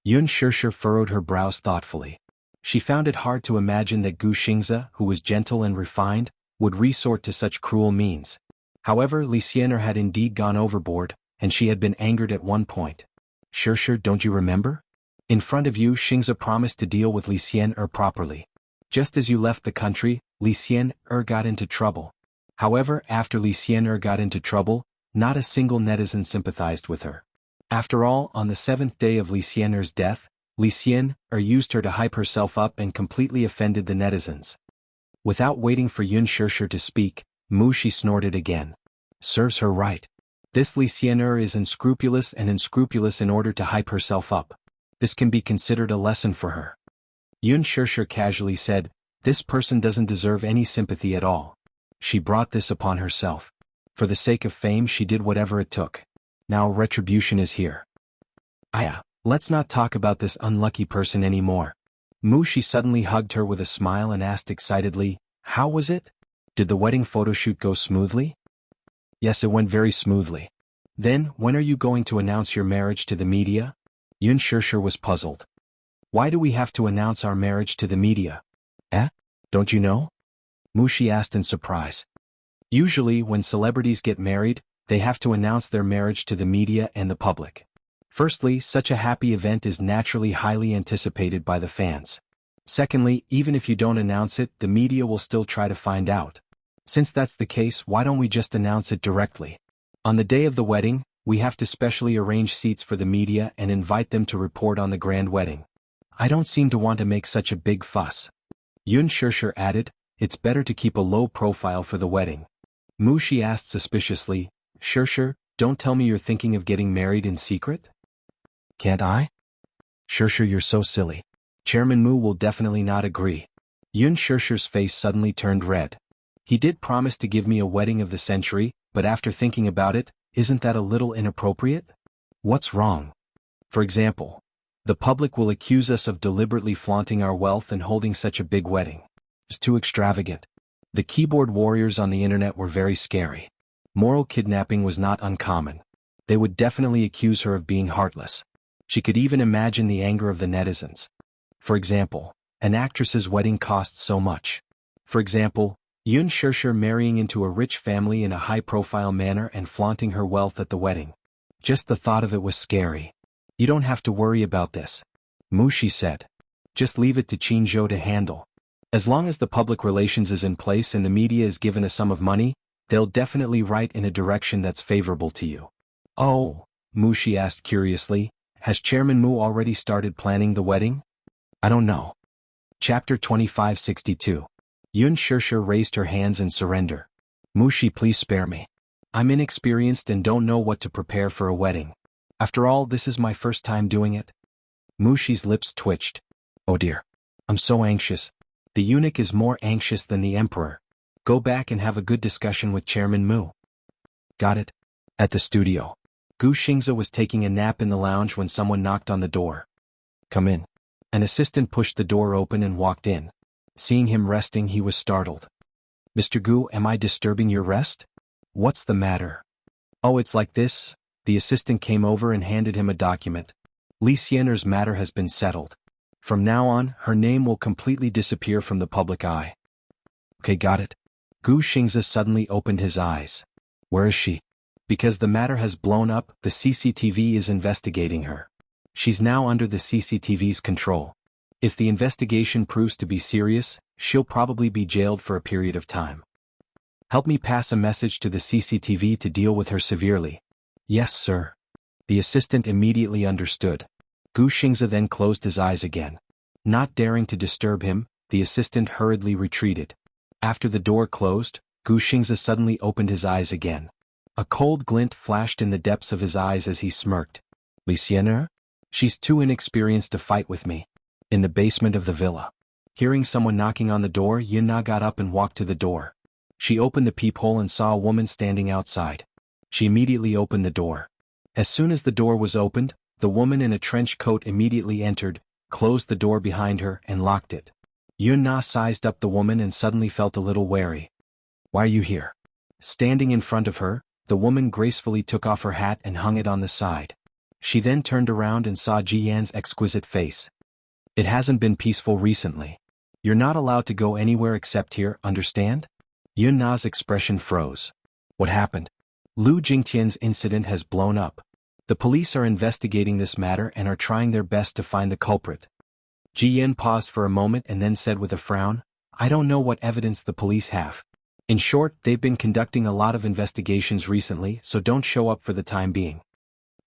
Yun Shishir furrowed her brows thoughtfully. She found it hard to imagine that Gu Xingze, who was gentle and refined, would resort to such cruel means. However, Li Xianer had indeed gone overboard, and she had been angered at one point. "Shishir, don't you remember? In front of you, Xingze promised to deal with Li Xian properly. Just as you left the country, Li Xian got into trouble. However, after Li Xian got into trouble, not a single netizen sympathized with her. After all, on the 7th day of Li Xian's death, Li Xian used her to hype herself up and completely offended the netizens. Without waiting for Yun Shishir to speak, Mu Shi snorted again. Serves her right. This Li Xian is unscrupulous in order to hype herself up. This can be considered a lesson for her. Yun Shishir casually said, this person doesn't deserve any sympathy at all. She brought this upon herself. For the sake of fame, she did whatever it took. Now retribution is here. Let's not talk about this unlucky person anymore. Mu Shi suddenly hugged her with a smile and asked excitedly, how was it? Did the wedding photoshoot go smoothly? Yes, it went very smoothly. Then, when are you going to announce your marriage to the media? Yun Shishir was puzzled. Why do we have to announce our marriage to the media? Don't you know? Mu Shi asked in surprise. Usually, when celebrities get married, they have to announce their marriage to the media and the public. Firstly, such a happy event is naturally highly anticipated by the fans. Secondly, even if you don't announce it, the media will still try to find out. Since that's the case, why don't we just announce it directly? On the day of the wedding, we have to specially arrange seats for the media and invite them to report on the grand wedding. I don't seem to want to make such a big fuss. Yun Shishir added, it's better to keep a low profile for the wedding. Mu Shi asked suspiciously, Shishir, don't tell me you're thinking of getting married in secret? Can't I? Shishir, you're so silly. Chairman Mu will definitely not agree. Yun Shishir's face suddenly turned red. He did promise to give me a wedding of the century, but after thinking about it, isn't that a little inappropriate? What's wrong? For example, the public will accuse us of deliberately flaunting our wealth and holding such a big wedding. It's too extravagant. The keyboard warriors on the internet were very scary. Moral kidnapping was not uncommon. They would definitely accuse her of being heartless. She could even imagine the anger of the netizens. For example, an actress's wedding costs so much. For example, Yun Shishir marrying into a rich family in a high-profile manner and flaunting her wealth at the wedding. Just the thought of it was scary. You don't have to worry about this, Mu Shi said. Just leave it to Qin Zhou to handle. As long as the public relations is in place and the media is given a sum of money, they'll definitely write in a direction that's favorable to you. Oh, Mu Shi asked curiously, has Chairman Mu already started planning the wedding? I don't know. Chapter 2562. Yun Shishir raised her hands in surrender. Mu Shi, please spare me. I'm inexperienced and don't know what to prepare for a wedding. After all, this is my first time doing it. Mu Shi's lips twitched. Oh dear. I'm so anxious. The eunuch is more anxious than the emperor. Go back and have a good discussion with Chairman Mu. Got it. At the studio. Gu Xingze was taking a nap in the lounge when someone knocked on the door. Come in. An assistant pushed the door open and walked in. Seeing him resting, he was startled. Mr. Gu, am I disturbing your rest? What's the matter? Oh, it's like this. The assistant came over and handed him a document. Li Xian's matter has been settled. From now on, her name will completely disappear from the public eye. Okay, got it. Gu Xingze suddenly opened his eyes. Where is she? Because the matter has blown up, the CCTV is investigating her. She's now under the CCTV's control. If the investigation proves to be serious, she'll probably be jailed for a period of time. Help me pass a message to the CCTV to deal with her severely. Yes, sir. The assistant immediately understood. Gu Xingze then closed his eyes again. Not daring to disturb him, the assistant hurriedly retreated. After the door closed, Gu Xingze suddenly opened his eyes again. A cold glint flashed in the depths of his eyes as he smirked. Li Xian? She's too inexperienced to fight with me. In the basement of the villa. Hearing someone knocking on the door, Yin Na got up and walked to the door. She opened the peephole and saw a woman standing outside. She immediately opened the door. As soon as the door was opened, the woman in a trench coat immediately entered, closed the door behind her and locked it. Yun Na sized up the woman and suddenly felt a little wary. Why are you here? Standing in front of her, the woman gracefully took off her hat and hung it on the side. She then turned around and saw Ji Yan's exquisite face. It hasn't been peaceful recently. You're not allowed to go anywhere except here, understand? Yun Na's expression froze. What happened? Lu Jingtian's incident has blown up. The police are investigating this matter and are trying their best to find the culprit. Ji Yen paused for a moment and then said with a frown, I don't know what evidence the police have. In short, they've been conducting a lot of investigations recently, so don't show up for the time being.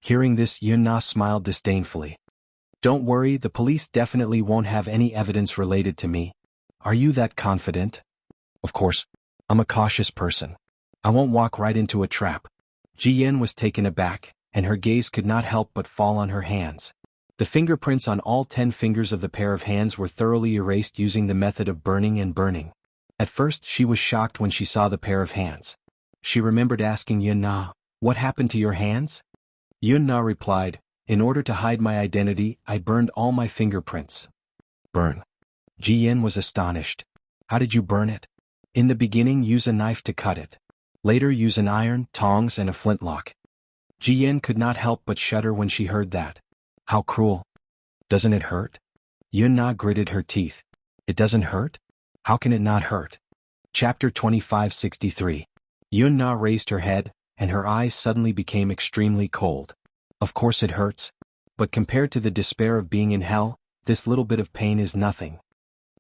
Hearing this, Yun Na smiled disdainfully. Don't worry, the police definitely won't have any evidence related to me. Are you that confident? Of course. I'm a cautious person. I won't walk right into a trap. Ji Yen was taken aback, and her gaze could not help but fall on her hands. The fingerprints on all 10 fingers of the pair of hands were thoroughly erased using the method of burning and burning. At first, she was shocked when she saw the pair of hands. She remembered asking Yun Na, what happened to your hands? Yun Na replied, in order to hide my identity, I burned all my fingerprints. Burn. Ji Yen was astonished. How did you burn it? In the beginning, use a knife to cut it. Later, use an iron, tongs and a flintlock. Ji Yen could not help but shudder when she heard that. How cruel. Doesn't it hurt? Yun Na gritted her teeth. It doesn't hurt? How can it not hurt? Chapter 2563. Yun Na raised her head, and her eyes suddenly became extremely cold. Of course it hurts. But compared to the despair of being in hell, this little bit of pain is nothing.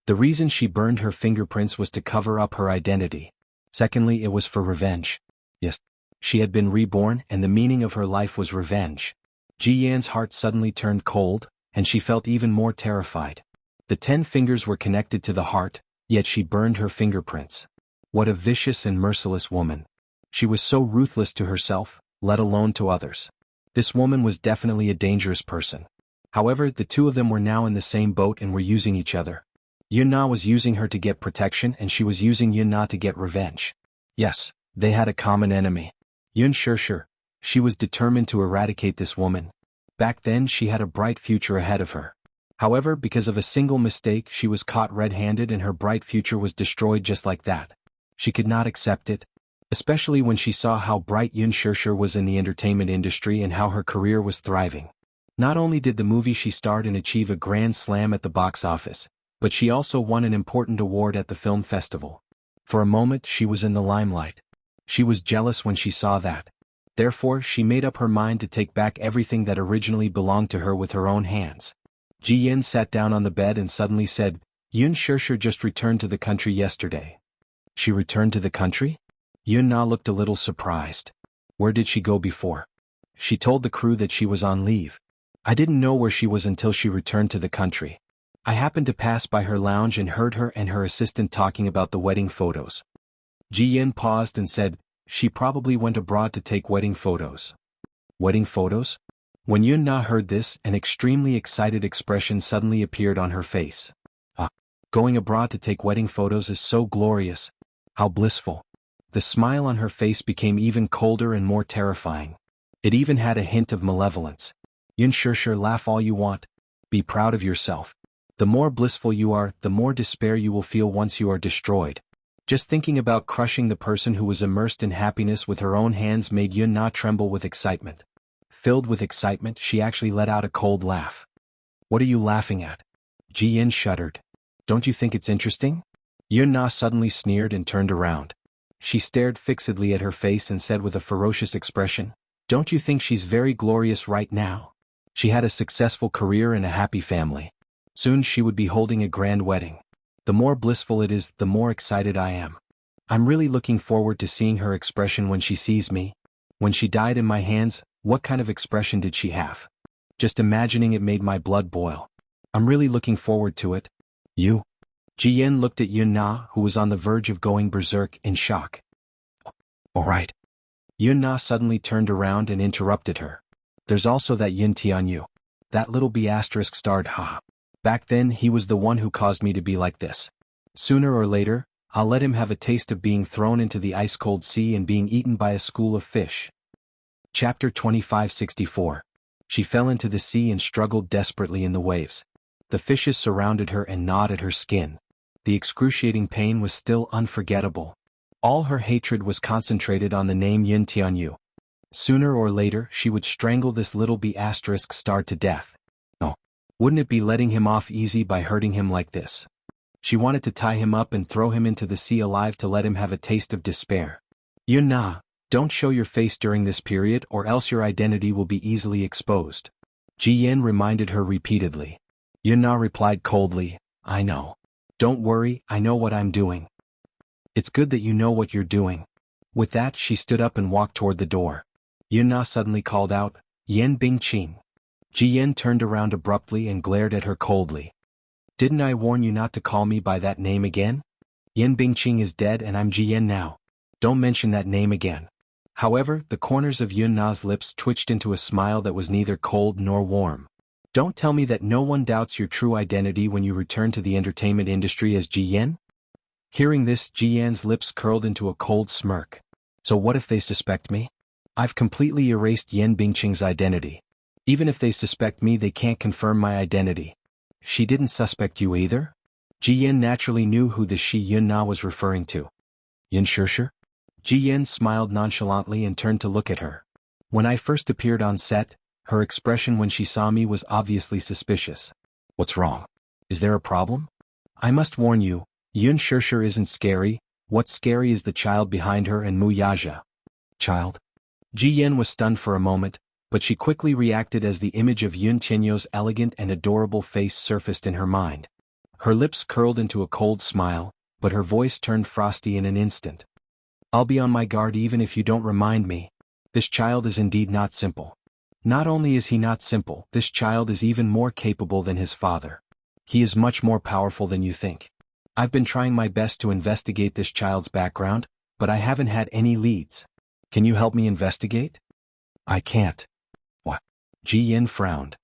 The reason she burned her fingerprints was to cover up her identity. Secondly, it was for revenge. Yes. She had been reborn, and the meaning of her life was revenge. Ji Yan's heart suddenly turned cold, and she felt even more terrified. The 10 fingers were connected to the heart, yet she burned her fingerprints. What a vicious and merciless woman. She was so ruthless to herself, let alone to others. This woman was definitely a dangerous person. However, the two of them were now in the same boat and were using each other. Yun Na was using her to get protection and she was using Yun Na to get revenge. Yes, they had a common enemy. Yun Shishir. She was determined to eradicate this woman. Back then she had a bright future ahead of her. However, because of a single mistake she was caught red-handed and her bright future was destroyed just like that. She could not accept it, especially when she saw how bright Yun Shishir was in the entertainment industry and how her career was thriving. Not only did the movie she starred in achieve a grand slam at the box office, but she also won an important award at the film festival. For a moment she was in the limelight. She was jealous when she saw that. Therefore, she made up her mind to take back everything that originally belonged to her with her own hands. Ji Yen sat down on the bed and suddenly said, Yun Shishir just returned to the country yesterday. She returned to the country? Yun Na looked a little surprised. Where did she go before? She told the crew that she was on leave. I didn't know where she was until she returned to the country. I happened to pass by her lounge and heard her and her assistant talking about the wedding photos. Ji Yen paused and said, she probably went abroad to take wedding photos. Wedding photos? When Yun Na heard this, an extremely excited expression suddenly appeared on her face. Ah, going abroad to take wedding photos is so glorious. How blissful. The smile on her face became even colder and more terrifying. It even had a hint of malevolence. Yun Shishir, laugh all you want. Be proud of yourself. The more blissful you are, the more despair you will feel once you are destroyed. Just thinking about crushing the person who was immersed in happiness with her own hands made Yun Na tremble with excitement. Filled with excitement, she actually let out a cold laugh. What are you laughing at? Ji Yen shuddered. Don't you think it's interesting? Yun Na suddenly sneered and turned around. She stared fixedly at her face and said with a ferocious expression, don't you think she's very glorious right now? She had a successful career and a happy family. Soon she would be holding a grand wedding. The more blissful it is, the more excited I am. I'm really looking forward to seeing her expression when she sees me. When she died in my hands, what kind of expression did she have? Just imagining it made my blood boil. I'm really looking forward to it. You? Ji Yen looked at Yun Na, who was on the verge of going berserk in shock. All right. Yun Na suddenly turned around and interrupted her. There's also that Yin Tianyu. That little B** starred Ha. Back then he was the one who caused me to be like this. Sooner or later, I'll let him have a taste of being thrown into the ice-cold sea and being eaten by a school of fish. Chapter 2564. She fell into the sea and struggled desperately in the waves. The fishes surrounded her and gnawed at her skin. The excruciating pain was still unforgettable. All her hatred was concentrated on the name Yin Tianyu. Sooner or later she would strangle this little B** star to death. Oh, wouldn't it be letting him off easy by hurting him like this? She wanted to tie him up and throw him into the sea alive to let him have a taste of despair. Yun Na, Don't show your face during this period or else your identity will be easily exposed. Ji Yen reminded her repeatedly. Yun Na replied coldly, I know. Don't worry, I know what I'm doing. It's good that you know what you're doing. With that she stood up and walked toward the door. Yun Na suddenly called out, Yen Bingqing. Ji Yen turned around abruptly and glared at her coldly. Didn't I warn you not to call me by that name again? Yen Bingqing is dead and I'm Ji Yen now. Don't mention that name again. However, the corners of Yun Na's lips twitched into a smile that was neither cold nor warm. Don't tell me that no one doubts your true identity when you return to the entertainment industry as Ji Yen? Hearing this, Ji Yen's lips curled into a cold smirk. So what if they suspect me? I've completely erased Yen Bingqing's identity. Even if they suspect me, they can't confirm my identity. She didn't suspect you either? Ji Yen naturally knew who the she Yun Na was referring to. Yin Shishir? Ji Yen smiled nonchalantly and turned to look at her. When I first appeared on set, her expression when she saw me was obviously suspicious. What's wrong? Is there a problem? I must warn you, Yun Shishir isn't scary. What's scary is the child behind her and Mu Yaja. Child? Ji Yen was stunned for a moment, but she quickly reacted as the image of Yun Tianyo's elegant and adorable face surfaced in her mind. Her lips curled into a cold smile, but her voice turned frosty in an instant. I'll be on my guard even if you don't remind me. This child is indeed not simple. Not only is he not simple, this child is even more capable than his father. He is much more powerful than you think. I've been trying my best to investigate this child's background, but I haven't had any leads. Can you help me investigate? I can't. What? Ji Yen frowned.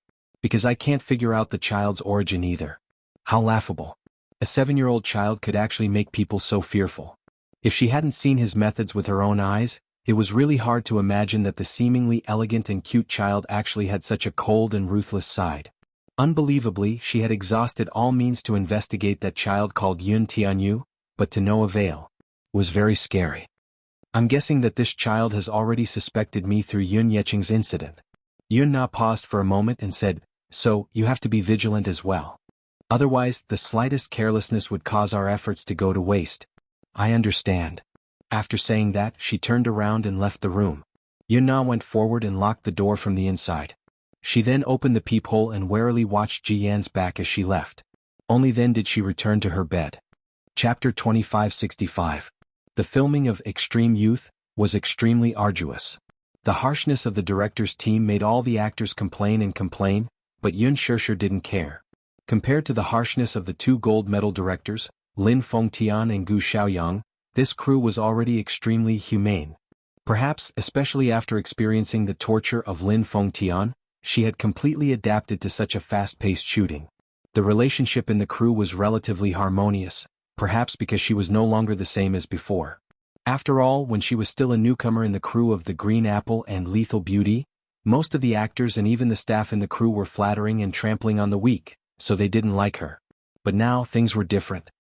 Because I can't figure out the child's origin either. How laughable. A 7-year-old child could actually make people so fearful. If she hadn't seen his methods with her own eyes, it was really hard to imagine that the seemingly elegant and cute child actually had such a cold and ruthless side. Unbelievably, she had exhausted all means to investigate that child called Yun Tianyu, but to no avail. It was very scary. I'm guessing that this child has already suspected me through Yun Yeqing's incident. Yun Na paused for a moment and said, so, you have to be vigilant as well. Otherwise, the slightest carelessness would cause our efforts to go to waste. I understand. After saying that, she turned around and left the room. Yun Na went forward and locked the door from the inside. She then opened the peephole and warily watched Ji Yan's back as she left. Only then did she return to her bed. Chapter 2565. The filming of Extreme Youth was extremely arduous. The harshness of the director's team made all the actors complain and complain, but Yun Shishir didn't care. Compared to the harshness of the 2 gold medal directors, Lin Fengtian and Gu Xiaoyang, this crew was already extremely humane. Perhaps, especially after experiencing the torture of Lin Fengtian, she had completely adapted to such a fast-paced shooting. The relationship in the crew was relatively harmonious, perhaps because she was no longer the same as before. After all, when she was still a newcomer in the crew of the Green Apple and Lethal Beauty, most of the actors and even the staff in the crew were flattering and trampling on the weak, so they didn't like her. But now things were different.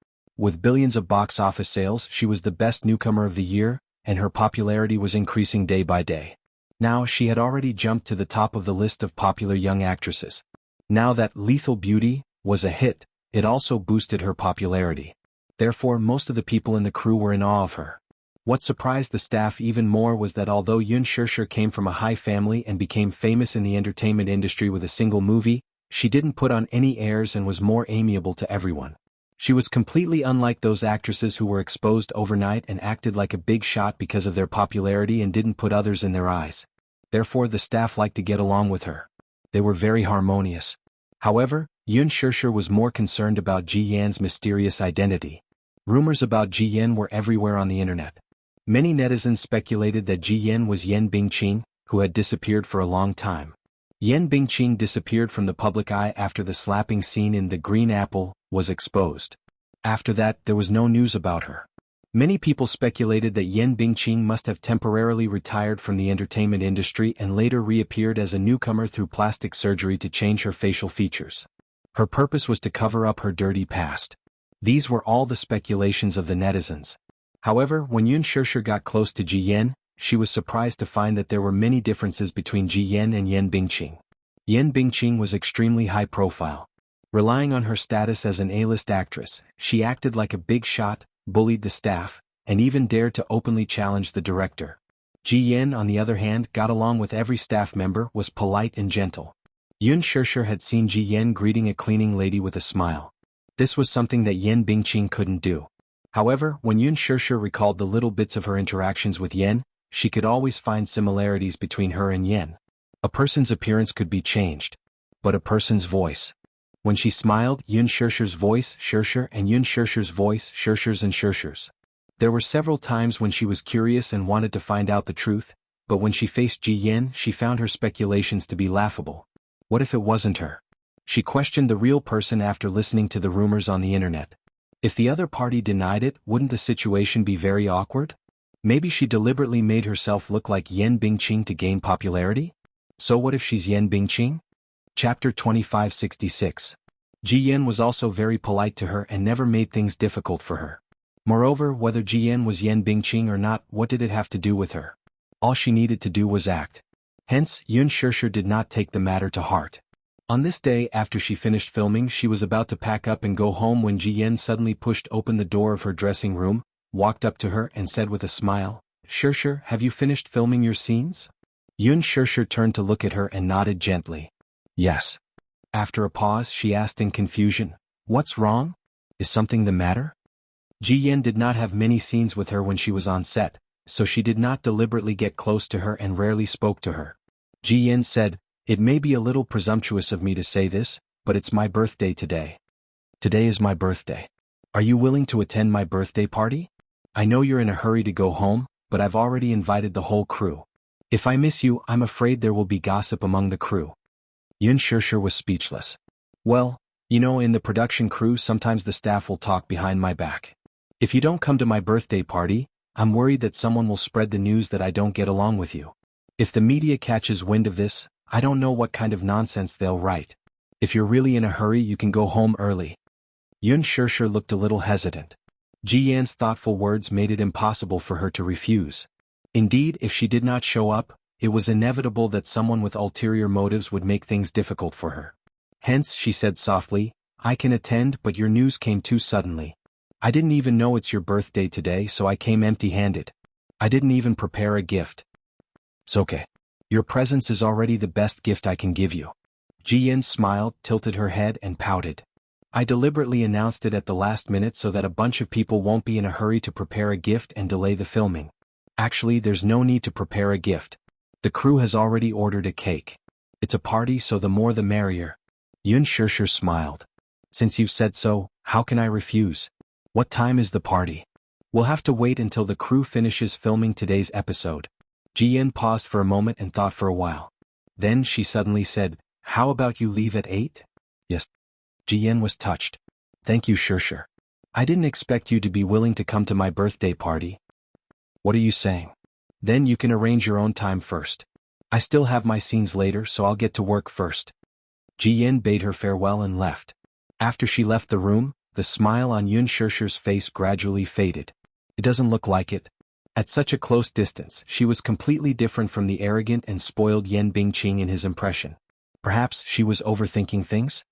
With billions of box office sales, she was the best newcomer of the year, and her popularity was increasing day by day. Now she had already jumped to the top of the list of popular young actresses. Now that Lethal Beauty was a hit, it also boosted her popularity. Therefore, most of the people in the crew were in awe of her. What surprised the staff even more was that although Yun Shishir came from a high family and became famous in the entertainment industry with a single movie, she didn't put on any airs and was more amiable to everyone. She was completely unlike those actresses who were exposed overnight and acted like a big shot because of their popularity and didn't put others in their eyes. Therefore, the staff liked to get along with her. They were very harmonious. However, Yun Shishir was more concerned about Ji Yan's mysterious identity. Rumors about Ji Yan were everywhere on the internet. Many netizens speculated that Ji Yan was Yen Bingqing, who had disappeared for a long time. Yen Bingqing disappeared from the public eye after the slapping scene in The Green Apple was exposed. After that, there was no news about her. Many people speculated that Yen Bingqing must have temporarily retired from the entertainment industry and later reappeared as a newcomer through plastic surgery to change her facial features. Her purpose was to cover up her dirty past. These were all the speculations of the netizens. However, when Yun Shishir got close to Ji Yan, she was surprised to find that there were many differences between Ji Yan and Yen Bingqing. Yen Bingqing was extremely high profile. Relying on her status as an A-list actress, she acted like a big shot, bullied the staff, and even dared to openly challenge the director. Ji Yen, on the other hand, got along with every staff member, was polite and gentle. Yun Shishir had seen Ji Yen greeting a cleaning lady with a smile. This was something that Yen Bingqing couldn't do. However, when Yun Shishir recalled the little bits of her interactions with Yen, she could always find similarities between her and Yen. A person's appearance could be changed, but a person's voice. When she smiled, Yun Shishir's voice, Shishir, and Yun Shishir's voice, Shishir's and Shishir's. There were several times when she was curious and wanted to find out the truth, but when she faced Ji Yen, she found her speculations to be laughable. What if it wasn't her? She questioned the real person after listening to the rumors on the internet. If the other party denied it, wouldn't the situation be very awkward? Maybe she deliberately made herself look like Yen Bingqing to gain popularity? So what if she's Yen Bingqing? Chapter 2566. Ji Yen was also very polite to her and never made things difficult for her. Moreover, whether Ji Yen was Yen Bingqing or not, what did it have to do with her? All she needed to do was act. Hence, Yun Shishir did not take the matter to heart. On this day, after she finished filming, she was about to pack up and go home when Ji Yen suddenly pushed open the door of her dressing room, walked up to her and said with a smile, "Shishir, have you finished filming your scenes?" Yun Shishir turned to look at her and nodded gently. "Yes." After a pause, she asked in confusion, "What's wrong? Is something the matter?" Ji Yen did not have many scenes with her when she was on set, so she did not deliberately get close to her and rarely spoke to her. Ji Yen said, "It may be a little presumptuous of me to say this, but it's my birthday today. Today is my birthday. Are you willing to attend my birthday party? I know you're in a hurry to go home, but I've already invited the whole crew. If I miss you, I'm afraid there will be gossip among the crew." Yun Shishir was speechless. "Well, in the production crew sometimes the staff will talk behind my back. If you don't come to my birthday party, I'm worried that someone will spread the news that I don't get along with you. If the media catches wind of this, I don't know what kind of nonsense they'll write. If you're really in a hurry, you can go home early." Yun Shishir looked a little hesitant. Ji Yan's thoughtful words made it impossible for her to refuse. Indeed, if she did not show up, it was inevitable that someone with ulterior motives would make things difficult for her. Hence, she said softly, "I can attend, but your news came too suddenly. I didn't even know it's your birthday today, so I came empty-handed. I didn't even prepare a gift." "It's okay. Your presence is already the best gift I can give you." Ji Yen smiled, tilted her head and pouted. "I deliberately announced it at the last minute so that a bunch of people won't be in a hurry to prepare a gift and delay the filming. Actually, there's no need to prepare a gift. The crew has already ordered a cake. It's a party, so the more the merrier." Yun Shishir smiled. "Since you've said so, how can I refuse? What time is the party?" "We'll have to wait until the crew finishes filming today's episode." Ji Yen paused for a moment and thought for a while. Then she suddenly said, "How about you leave at 8? "Yes." Ji Yen was touched. "Thank you, Shishir. I didn't expect you to be willing to come to my birthday party." "What are you saying?" "Then you can arrange your own time first. I still have my scenes later, so I'll get to work first." Ji Yen bade her farewell and left. After she left the room, the smile on Yun Shishir's face gradually faded. It doesn't look like it. At such a close distance, she was completely different from the arrogant and spoiled Yen Bingqing in his impression. Perhaps she was overthinking things?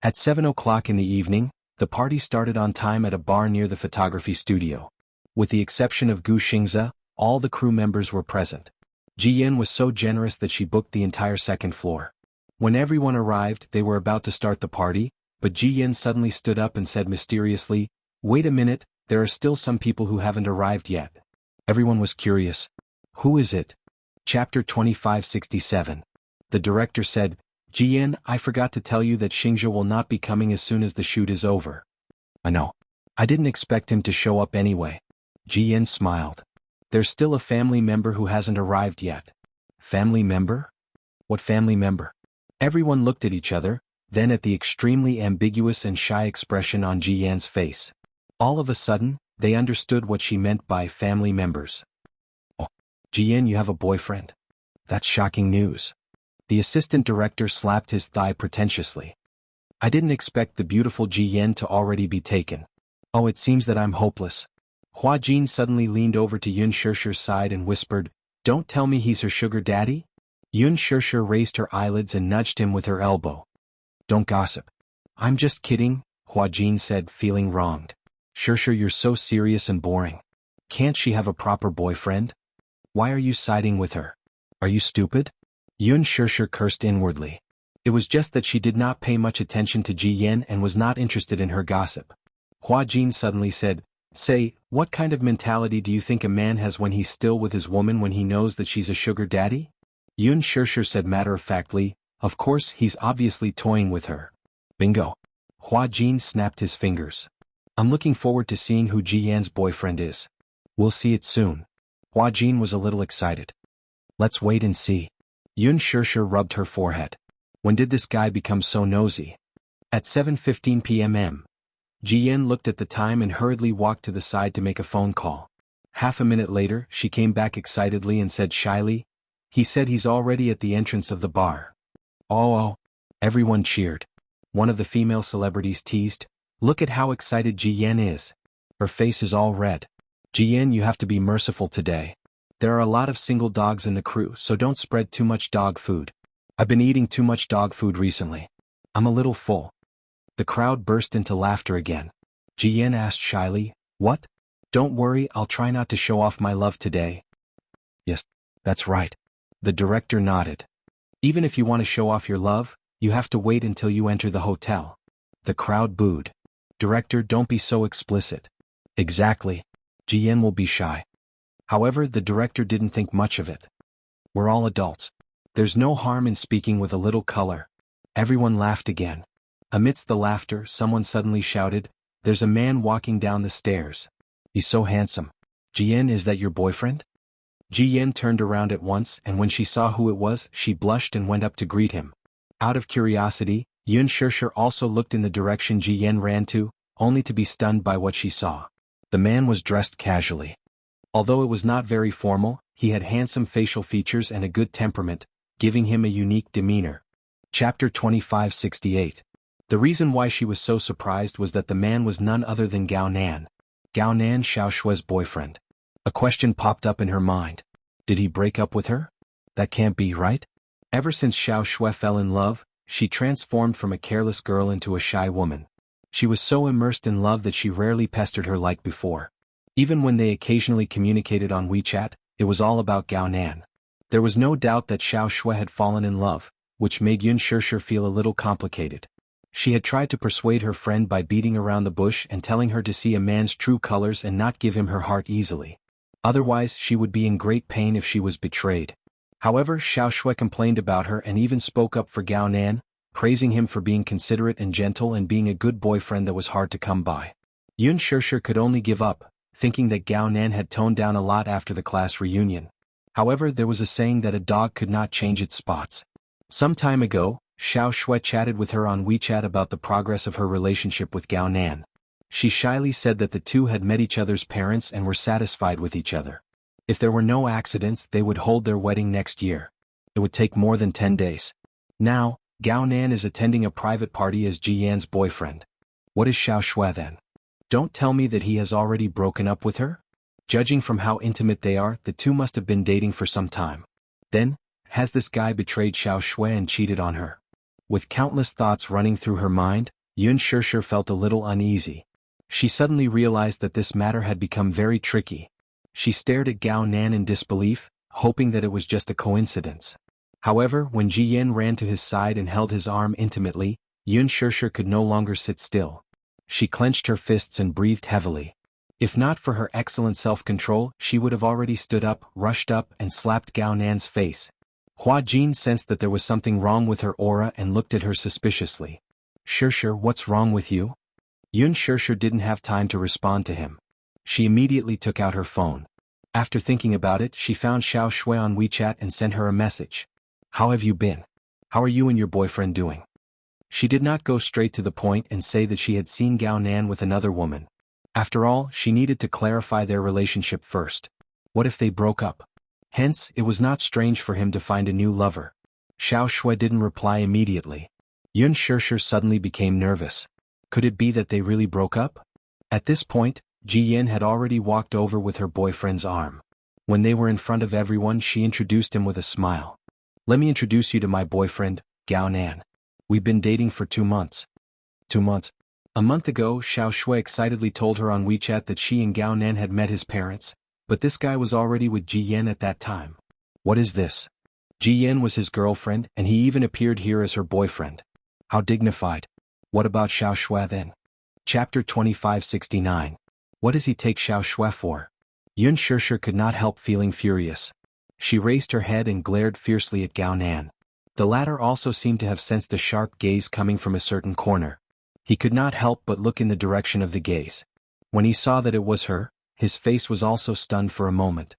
At 7 o'clock in the evening, the party started on time at a bar near the photography studio. With the exception of Gu Xingze, all the crew members were present. Ji Yen was so generous that she booked the entire second floor. When everyone arrived, they were about to start the party, but Ji Yen suddenly stood up and said mysteriously, "Wait a minute, there are still some people who haven't arrived yet." Everyone was curious. "Who is it?" Chapter 2567. The director said, "Ji Yen, I forgot to tell you that Xingzhe will not be coming as soon as the shoot is over." "I know. I didn't expect him to show up anyway." Ji Yen smiled. "There's still a family member who hasn't arrived yet." "Family member? What family member?" Everyone looked at each other, then at the extremely ambiguous and shy expression on Ji Yan's face. All of a sudden, they understood what she meant by family members. "Oh, Ji Yen, you have a boyfriend? That's shocking news." The assistant director slapped his thigh pretentiously. "I didn't expect the beautiful Ji Yen to already be taken. Oh, it seems that I'm hopeless." Hua Jin suddenly leaned over to Yun Shishir's side and whispered, "Don't tell me he's her sugar daddy?" Yun Shishir raised her eyelids and nudged him with her elbow. "Don't gossip." "I'm just kidding," Hua Jin said, feeling wronged. "Shishir, you're so serious and boring. Can't she have a proper boyfriend?" Why are you siding with her? Are you stupid? Yun Shirshir cursed inwardly. It was just that she did not pay much attention to Ji Yen and was not interested in her gossip. Hua Jin suddenly said, "Say, what kind of mentality do you think a man has when he's still with his woman when he knows that she's a sugar daddy?" Yun Shirshir said matter-of-factly, "Of course he's obviously toying with her." Bingo. Hua Jin snapped his fingers. "I'm looking forward to seeing who Ji Yan's boyfriend is. We'll see it soon." Hua Jin was a little excited. "Let's wait and see." Yun Shirshir rubbed her forehead. When did this guy become so nosy? At 7:15 p.m. Ji Yan looked at the time and hurriedly walked to the side to make a phone call. Half a minute later, she came back excitedly and said shyly, "He said he's already at the entrance of the bar." Oh. Everyone cheered. One of the female celebrities teased, "Look at how excited Ji Yan is. Her face is all red. Ji Yan, you have to be merciful today. There are a lot of single dogs in the crew, so don't spread too much dog food. I've been eating too much dog food recently. I'm a little full." The crowd burst into laughter again. Ji Yan asked shyly, "What? Don't worry, I'll try not to show off my love today." "Yes, that's right." The director nodded. "Even if you want to show off your love, you have to wait until you enter the hotel." The crowd booed. "Director, don't be so explicit." "Exactly. Ji Yan will be shy." However, the director didn't think much of it. "We're all adults. There's no harm in speaking with a little color." Everyone laughed again. Amidst the laughter, someone suddenly shouted, "There's a man walking down the stairs. He's so handsome. Ji Yan, is that your boyfriend?" Ji Yan turned around at once, and when she saw who it was, she blushed and went up to greet him. Out of curiosity, Yun Shirshir also looked in the direction Ji Yan ran to, only to be stunned by what she saw. The man was dressed casually. Although it was not very formal, he had handsome facial features and a good temperament, giving him a unique demeanor. Chapter 2568. The reason why she was so surprised was that the man was none other than Gao Nan. Gao Nan, Xiao Shue's boyfriend. A question popped up in her mind. Did he break up with her? That can't be right. Ever since Xiao Shui fell in love, she transformed from a careless girl into a shy woman. She was so immersed in love that she rarely pestered her like before. Even when they occasionally communicated on WeChat, it was all about Gao Nan. There was no doubt that Xiao Shui had fallen in love, which made Yun Shirshir feel a little complicated. She had tried to persuade her friend by beating around the bush and telling her to see a man's true colors and not give him her heart easily. Otherwise, she would be in great pain if she was betrayed. However, Xiao Shui complained about her and even spoke up for Gao Nan, praising him for being considerate and gentle and being a good boyfriend that was hard to come by. Yun Shirshir could only give up, thinking that Gao Nan had toned down a lot after the class reunion. However, there was a saying that a dog could not change its spots. Some time ago, Xiao Shui chatted with her on WeChat about the progress of her relationship with Gao Nan. She shyly said that the two had met each other's parents and were satisfied with each other. If there were no accidents, they would hold their wedding next year. It would take more than 10 days. Now, Gao Nan is attending a private party as Ji Yan's boyfriend. What is Xiao Shui then? Don't tell me that he has already broken up with her? Judging from how intimate they are, the two must have been dating for some time. Then, has this guy betrayed Xiao Shui and cheated on her? With countless thoughts running through her mind, Yun Shirshir felt a little uneasy. She suddenly realized that this matter had become very tricky. She stared at Gao Nan in disbelief, hoping that it was just a coincidence. However, when Ji Yan ran to his side and held his arm intimately, Yun Shirshir could no longer sit still. She clenched her fists and breathed heavily. If not for her excellent self-control, she would have already stood up, rushed up, and slapped Gao Nan's face. Hua Jin sensed that there was something wrong with her aura and looked at her suspiciously. "Shirshir, what's wrong with you?" Yun Shirshir didn't have time to respond to him. She immediately took out her phone. After thinking about it, she found Xiao Shui on WeChat and sent her a message. "How have you been? How are you and your boyfriend doing?" She did not go straight to the point and say that she had seen Gao Nan with another woman. After all, she needed to clarify their relationship first. What if they broke up? Hence, it was not strange for him to find a new lover. Xiao Shui didn't reply immediately. Yun Shirshir suddenly became nervous. Could it be that they really broke up? At this point, Ji Yan had already walked over with her boyfriend's arm. When they were in front of everyone, she introduced him with a smile. "Let me introduce you to my boyfriend, Gao Nan. We've been dating for 2 months. 2 months. A month ago, Xiao Shui excitedly told her on WeChat that she and Gao Nan had met his parents, But this guy was already with Ji Yan at that time. What is this? Ji Yan was his girlfriend, and he even appeared here as her boyfriend. How dignified. What about Xiao Shui then? Chapter 2569. What does he take Xiao Shui for? Yun Shishir could not help feeling furious. She raised her head and glared fiercely at Gao Nan. The latter also seemed to have sensed a sharp gaze coming from a certain corner. He could not help but look in the direction of the gaze. When he saw that it was her, his face was also stunned for a moment.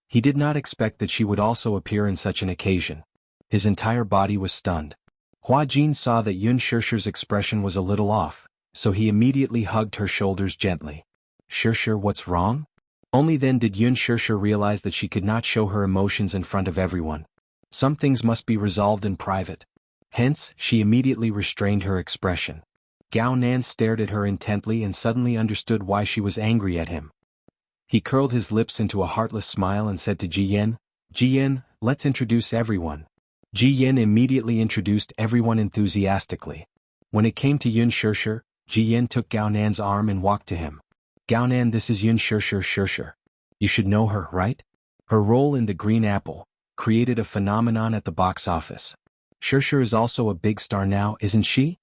He did not expect that she would also appear in such an occasion. His entire body was stunned. Hua Jin saw that Yun Shishir's expression was a little off, so he immediately hugged her shoulders gently. Shishir, what's wrong? Only then did Yun Shishir realize that she could not show her emotions in front of everyone. Some things must be resolved in private. Hence, she immediately restrained her expression. Gao Nan stared at her intently and suddenly understood why she was angry at him. He curled his lips into a heartless smile and said to Ji Yan, let's introduce everyone. Ji Yan immediately introduced everyone enthusiastically. When it came to Yun Shishir, Ji Yan took Gao Nan's arm and walked to him. Gao Nan, this is Yun Shishir. You should know her, right? Her role in The Green Apple created a phenomenon at the box office. Shishir is also a big star now, isn't she?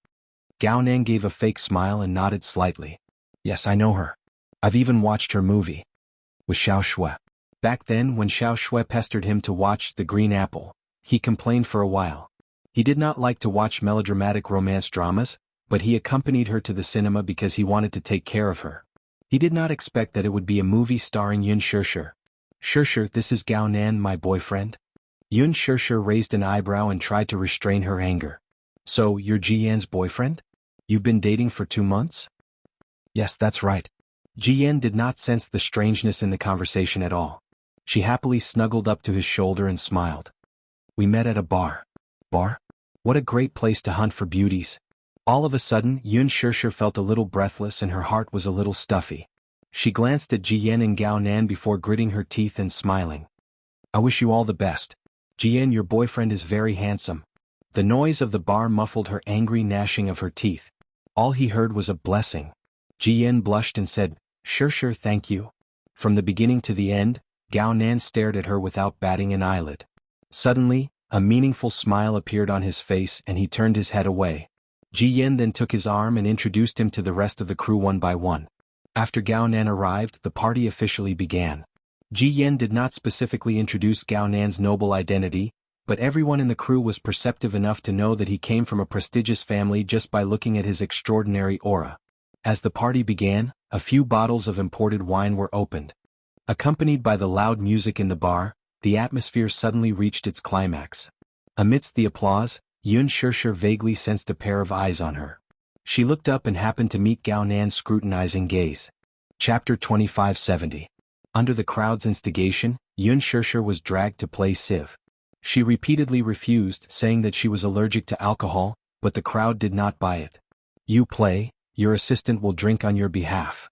Gao Nan gave a fake smile and nodded slightly. Yes, I know her. I've even watched her movie. With Xiao Shui. Back then, when Xiao Shui pestered him to watch The Green Apple, he complained for a while. He did not like to watch melodramatic romance dramas, but he accompanied her to the cinema because he wanted to take care of her. He did not expect that it would be a movie starring Yun Shishir. Shishir, this is Gao Nan, my boyfriend? Yun Shishir raised an eyebrow and tried to restrain her anger. So, you're Ji Yan's boyfriend? You've been dating for 2 months? Yes, that's right. Ji Yan did not sense the strangeness in the conversation at all. She happily snuggled up to his shoulder and smiled. We met at a bar. Bar? What a great place to hunt for beauties. All of a sudden, Yun Shishir felt a little breathless and her heart was a little stuffy. She glanced at Ji Yan and Gao Nan before gritting her teeth and smiling. I wish you all the best. Ji Yan, your boyfriend is very handsome. The noise of the bar muffled her angry gnashing of her teeth. All he heard was a blessing. Ji Yan blushed and said, Shishir, thank you. From the beginning to the end, Gao Nan stared at her without batting an eyelid. Suddenly, a meaningful smile appeared on his face and he turned his head away. Ji Yan then took his arm and introduced him to the rest of the crew one by one. After Gao Nan arrived, the party officially began. Ji Yan did not specifically introduce Gao Nan's noble identity, but everyone in the crew was perceptive enough to know that he came from a prestigious family just by looking at his extraordinary aura. As the party began, a few bottles of imported wine were opened. Accompanied by the loud music in the bar, the atmosphere suddenly reached its climax. Amidst the applause, Yun Shishir vaguely sensed a pair of eyes on her. She looked up and happened to meet Gao Nan's scrutinizing gaze. Chapter 2570. Under the crowd's instigation, Yun Shishir was dragged to play Civ. She repeatedly refused, saying that she was allergic to alcohol, but the crowd did not buy it. You play, your assistant will drink on your behalf.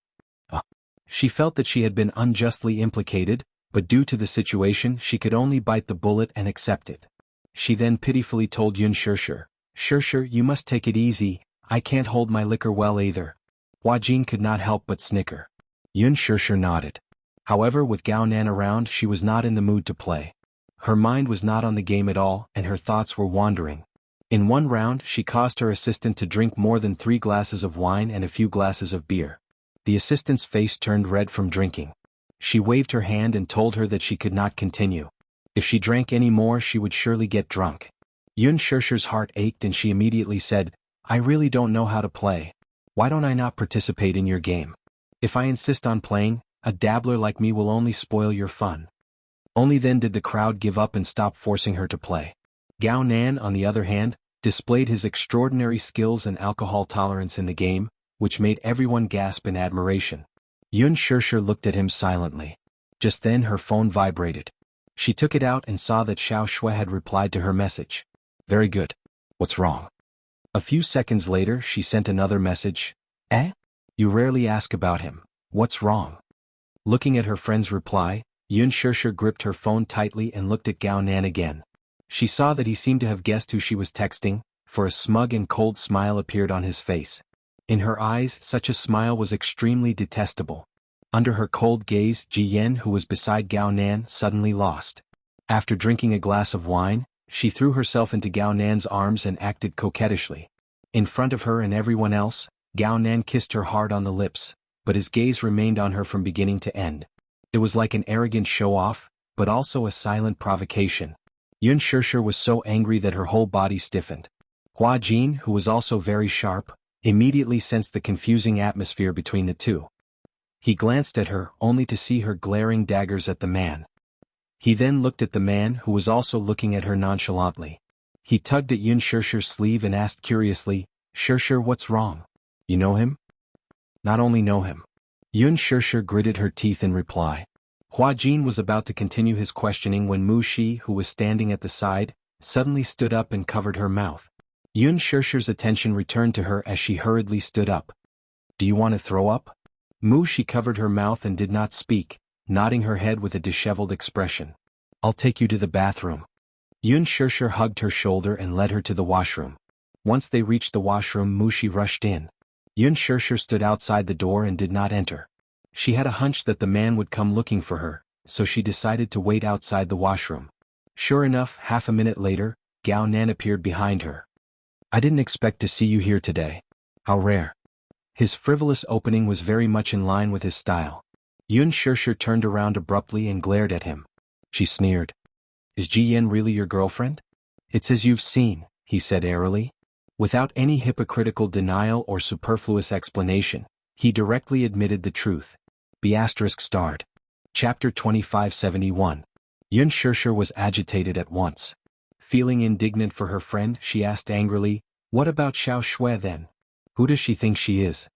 She felt that she had been unjustly implicated, but due to the situation she could only bite the bullet and accept it. She then pitifully told Yun Shishir, Shishir, you must take it easy, I can't hold my liquor well either. Hua Jin could not help but snicker. Yun Shishir nodded. However, with Gao Nan around, she was not in the mood to play. Her mind was not on the game at all and her thoughts were wandering. In one round, she caused her assistant to drink more than 3 glasses of wine and a few glasses of beer. The assistant's face turned red from drinking. She waved her hand and told her that she could not continue. If she drank any more she would surely get drunk. Yun Shishir's heart ached and she immediately said, I really don't know how to play. Why don't I not participate in your game? If I insist on playing, a dabbler like me will only spoil your fun. Only then did the crowd give up and stop forcing her to play. Gao Nan, on the other hand, displayed his extraordinary skills and alcohol tolerance in the game, which made everyone gasp in admiration. Yun Shishir looked at him silently. Just then her phone vibrated. She took it out and saw that Xiao Shui had replied to her message. Very good. What's wrong? A few seconds later she sent another message. You rarely ask about him. What's wrong? Looking at her friend's reply, Yun Shishir gripped her phone tightly and looked at Gao Nan again. She saw that he seemed to have guessed who she was texting, for a smug and cold smile appeared on his face. In her eyes, such a smile was extremely detestable. Under her cold gaze, Ji Yen, who was beside Gao Nan, suddenly lost. After drinking a glass of wine, she threw herself into Gao Nan's arms and acted coquettishly. In front of her and everyone else, Gao Nan kissed her hard on the lips, but his gaze remained on her from beginning to end. It was like an arrogant show-off, but also a silent provocation. Yun Shishir was so angry that her whole body stiffened. Hua Jin, who was also very sharp, immediately sensed the confusing atmosphere between the two. He glanced at her, only to see her glaring daggers at the man. He then looked at the man, who was also looking at her nonchalantly. He tugged at Yun Shishir's sleeve and asked curiously, "Shishir, what's wrong? You know him?" "Not only know him." Yun Shishir gritted her teeth in reply. Hua Jin was about to continue his questioning when Mu Shi, who was standing at the side, suddenly stood up and covered her mouth. Yun Shishir's attention returned to her as she hurriedly stood up. "Do you want to throw up?" Mu Shi covered her mouth and did not speak, nodding her head with a disheveled expression. "I'll take you to the bathroom." Yun Shishir hugged her shoulder and led her to the washroom. Once they reached the washroom, Mu Shi rushed in. Yun Shishir stood outside the door and did not enter. She had a hunch that the man would come looking for her, so she decided to wait outside the washroom. Sure enough, half a minute later, Gao Nan appeared behind her. "I didn't expect to see you here today. How rare." His frivolous opening was very much in line with his style. Yun Shishir turned around abruptly and glared at him. She sneered. "Is Ji Yen really your girlfriend?" "It's as you've seen," he said airily. Without any hypocritical denial or superfluous explanation, he directly admitted the truth. ****. Chapter 2571. Yun Shishir was agitated at once. Feeling indignant for her friend, she asked angrily, "What about Xiao Shui then? Who does she think she is?"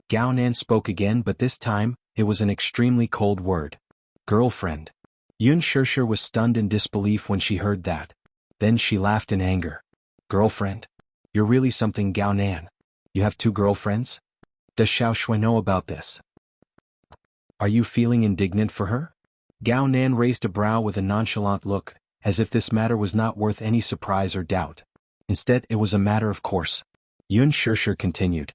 Gao Nan spoke again, but this time, it was an extremely cold word. "Girlfriend." Yun Shishir was stunned in disbelief when she heard that. Then she laughed in anger. "Girlfriend? You're really something, Gao Nan. You have 2 girlfriends? Does Xiao Shui know about this? Are you feeling indignant for her?" Gao Nan raised a brow with a nonchalant look, as if this matter was not worth any surprise or doubt. Instead, it was a matter of course. Yun Shishir continued.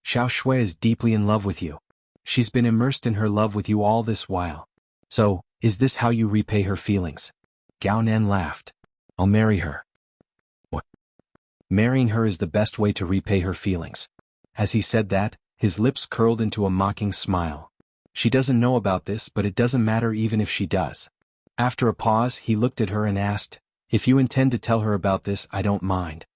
"Xiao Shui is deeply in love with you. She's been immersed in her love with you all this while. So, is this how you repay her feelings?" Gao Nan laughed. "I'll marry her." "What? Marrying her is the best way to repay her feelings." As he said that, his lips curled into a mocking smile. "She doesn't know about this, but it doesn't matter even if she does." After a pause, he looked at her and asked, "If you intend to tell her about this, I don't mind.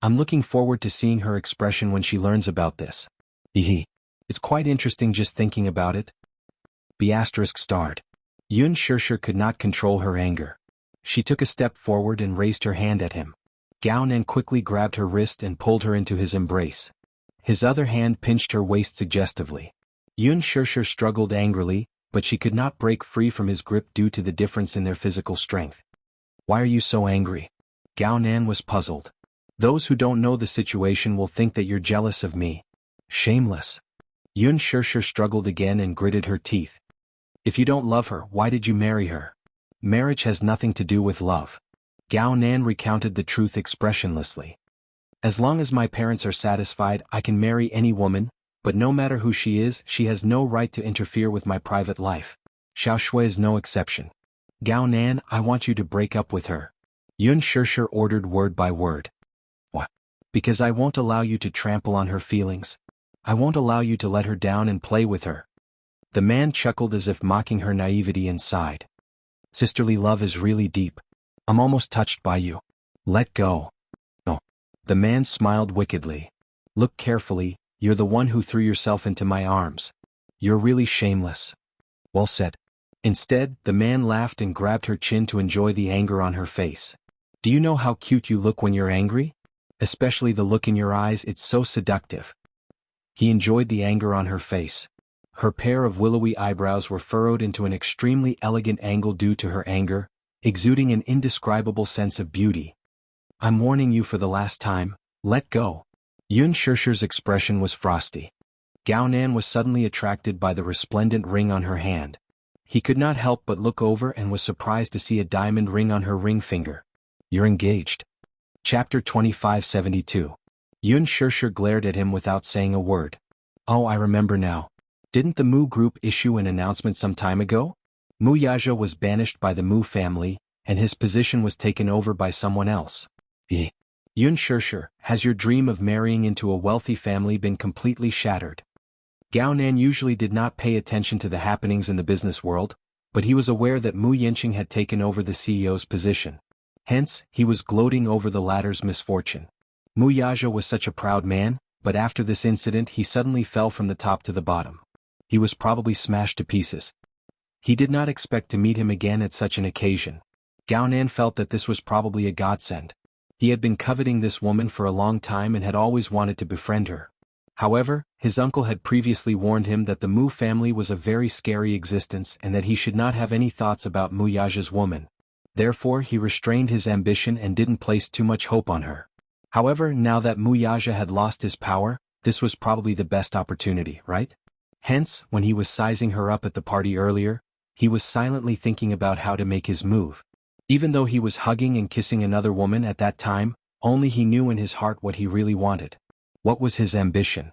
I'm looking forward to seeing her expression when she learns about this. It's quite interesting just thinking about it." ****. Yun Shishir could not control her anger. She took a step forward and raised her hand at him. Gao Nan quickly grabbed her wrist and pulled her into his embrace. His other hand pinched her waist suggestively. Yun Shishir struggled angrily, but she could not break free from his grip due to the difference in their physical strength. "Why are you so angry?" Gao Nan was puzzled. "Those who don't know the situation will think that you're jealous of me." "Shameless." Yun Shishir struggled again and gritted her teeth. "If you don't love her, why did you marry her? Marriage has nothing to do with love." Gao Nan recounted the truth expressionlessly. "As long as my parents are satisfied, I can marry any woman, but no matter who she is, she has no right to interfere with my private life. Xiao Shui is no exception. Gao Nan, I want you to break up with her." Yun Shishir ordered word by word. "What?" "Because I won't allow you to trample on her feelings. I won't allow you to let her down and play with her." The man chuckled as if mocking her naivety and sighed. "Sisterly love is really deep. I'm almost touched by you. Let go." "No." The man smiled wickedly. "Look carefully, you're the one who threw yourself into my arms. You're really shameless." "Well said." Instead, the man laughed and grabbed her chin to enjoy the anger on her face. "Do you know how cute you look when you're angry? Especially the look in your eyes, it's so seductive." He enjoyed the anger on her face. Her pair of willowy eyebrows were furrowed into an extremely elegant angle due to her anger, exuding an indescribable sense of beauty. "I'm warning you for the last time, let go." Yun Shishir's expression was frosty. Gao Nan was suddenly attracted by the resplendent ring on her hand. He could not help but look over and was surprised to see a diamond ring on her ring finger. "You're engaged." Chapter 2572. Yun Shishir glared at him without saying a word. "Oh, I remember now. Didn't the Mu group issue an announcement some time ago? Mu Yaja was banished by the Mu family, and his position was taken over by someone else. Yun Shirshir, has your dream of marrying into a wealthy family been completely shattered? Gao Nan usually did not pay attention to the happenings in the business world, but he was aware that Mu Yanqing had taken over the CEO's position. Hence, he was gloating over the latter's misfortune. Mu Yaja was such a proud man, but after this incident he suddenly fell from the top to the bottom. He was probably smashed to pieces. He did not expect to meet him again at such an occasion. Gao Nan felt that this was probably a godsend. He had been coveting this woman for a long time and had always wanted to befriend her. However, his uncle had previously warned him that the Mu family was a very scary existence and that he should not have any thoughts about Mu Yaja's woman. Therefore he restrained his ambition and didn't place too much hope on her. However, now that Mu Yaja had lost his power, this was probably the best opportunity, right? Hence, when he was sizing her up at the party earlier, he was silently thinking about how to make his move. Even though he was hugging and kissing another woman at that time, only he knew in his heart what he really wanted. What was his ambition?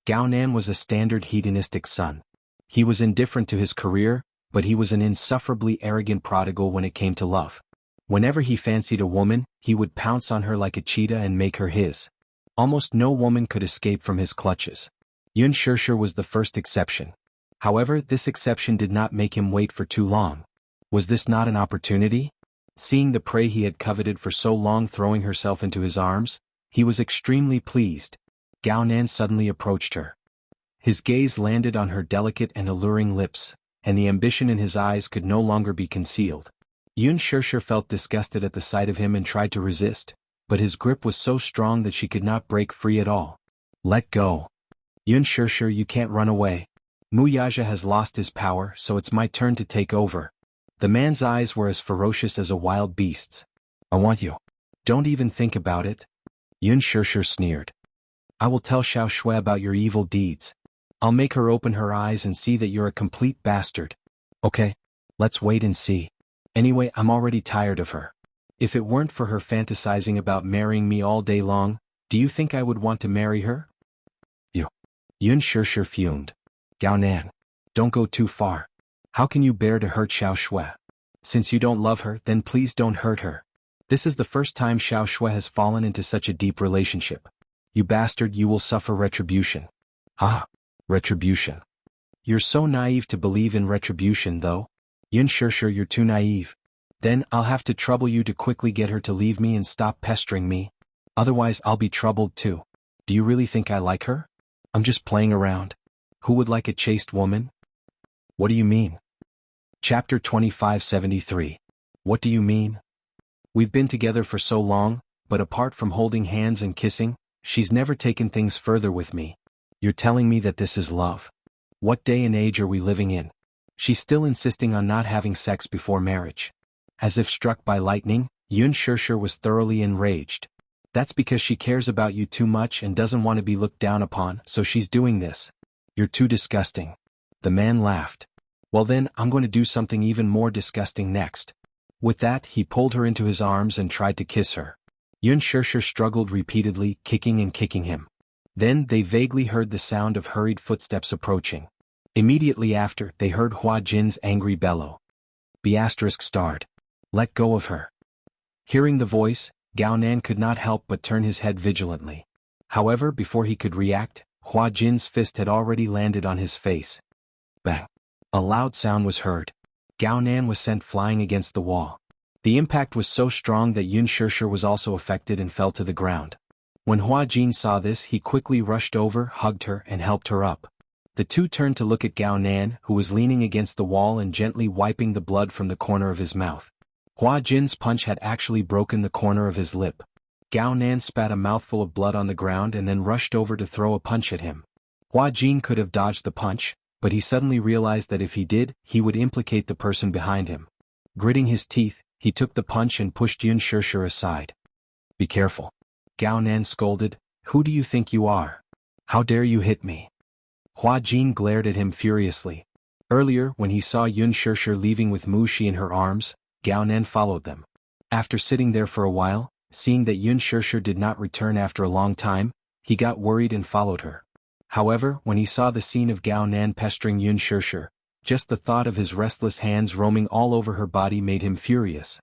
Gao Nan was a standard hedonistic son. He was indifferent to his career, but he was an insufferably arrogant prodigal when it came to love. Whenever he fancied a woman, he would pounce on her like a cheetah and make her his. Almost no woman could escape from his clutches. Yun Shirshir was the first exception. However, this exception did not make him wait for too long. Was this not an opportunity? Seeing the prey he had coveted for so long throwing herself into his arms, he was extremely pleased. Gao Nan suddenly approached her. His gaze landed on her delicate and alluring lips, and the ambition in his eyes could no longer be concealed. Yun Shirshir felt disgusted at the sight of him and tried to resist, but his grip was so strong that she could not break free at all. Let go. Yun Shirshir, you can't run away. Mu Yaja has lost his power, so it's my turn to take over. The man's eyes were as ferocious as a wild beast's. I want you. Don't even think about it. Yun Shirshir sneered. I will tell Xiao Shui about your evil deeds. I'll make her open her eyes and see that you're a complete bastard. Okay, let's wait and see. Anyway, I'm already tired of her. If it weren't for her fantasizing about marrying me all day long, do you think I would want to marry her? Yun Shirshir fumed. Gao Nan, don't go too far. How can you bear to hurt Xiao Shui? Since you don't love her, then please don't hurt her. This is the first time Xiao Shui has fallen into such a deep relationship. You bastard, you will suffer retribution. Ah, retribution. You're so naive to believe in retribution though. Yun Shirshir, you're too naive. Then I'll have to trouble you to quickly get her to leave me and stop pestering me. Otherwise I'll be troubled too. Do you really think I like her? I'm just playing around. Who would like a chaste woman? What do you mean? Chapter 2573. What do you mean? We've been together for so long, but apart from holding hands and kissing, she's never taken things further with me. You're telling me that this is love? What day and age are we living in? She's still insisting on not having sex before marriage. As if struck by lightning, Yun Shirshir was thoroughly enraged. That's because she cares about you too much and doesn't want to be looked down upon, so she's doing this. You're too disgusting. The man laughed. Well then, I'm going to do something even more disgusting next. With that, he pulled her into his arms and tried to kiss her. Yun Shirshir struggled repeatedly, kicking and kicking him. Then they vaguely heard the sound of hurried footsteps approaching. Immediately after, they heard Hua Jin's angry bellow. Be ****. Let go of her. Hearing the voice, Gao Nan could not help but turn his head vigilantly. However, before he could react, Hua Jin's fist had already landed on his face. Bang! A loud sound was heard. Gao Nan was sent flying against the wall. The impact was so strong that Yun Shirshir was also affected and fell to the ground. When Hua Jin saw this, he quickly rushed over, hugged her, and helped her up. The two turned to look at Gao Nan, who was leaning against the wall and gently wiping the blood from the corner of his mouth. Hua Jin's punch had actually broken the corner of his lip. Gao Nan spat a mouthful of blood on the ground and then rushed over to throw a punch at him. Hua Jin could have dodged the punch, but he suddenly realized that if he did, he would implicate the person behind him. Gritting his teeth, he took the punch and pushed Yun Shirshir aside. Be careful. Gao Nan scolded, Who do you think you are? How dare you hit me? Hua Jin glared at him furiously. Earlier, when he saw Yun Shirshir leaving with Mu Shi in her arms, Gao Nan followed them. After sitting there for a while, seeing that Yun Shirshir did not return after a long time, he got worried and followed her. However, when he saw the scene of Gao Nan pestering Yun Shirshir, just the thought of his restless hands roaming all over her body made him furious.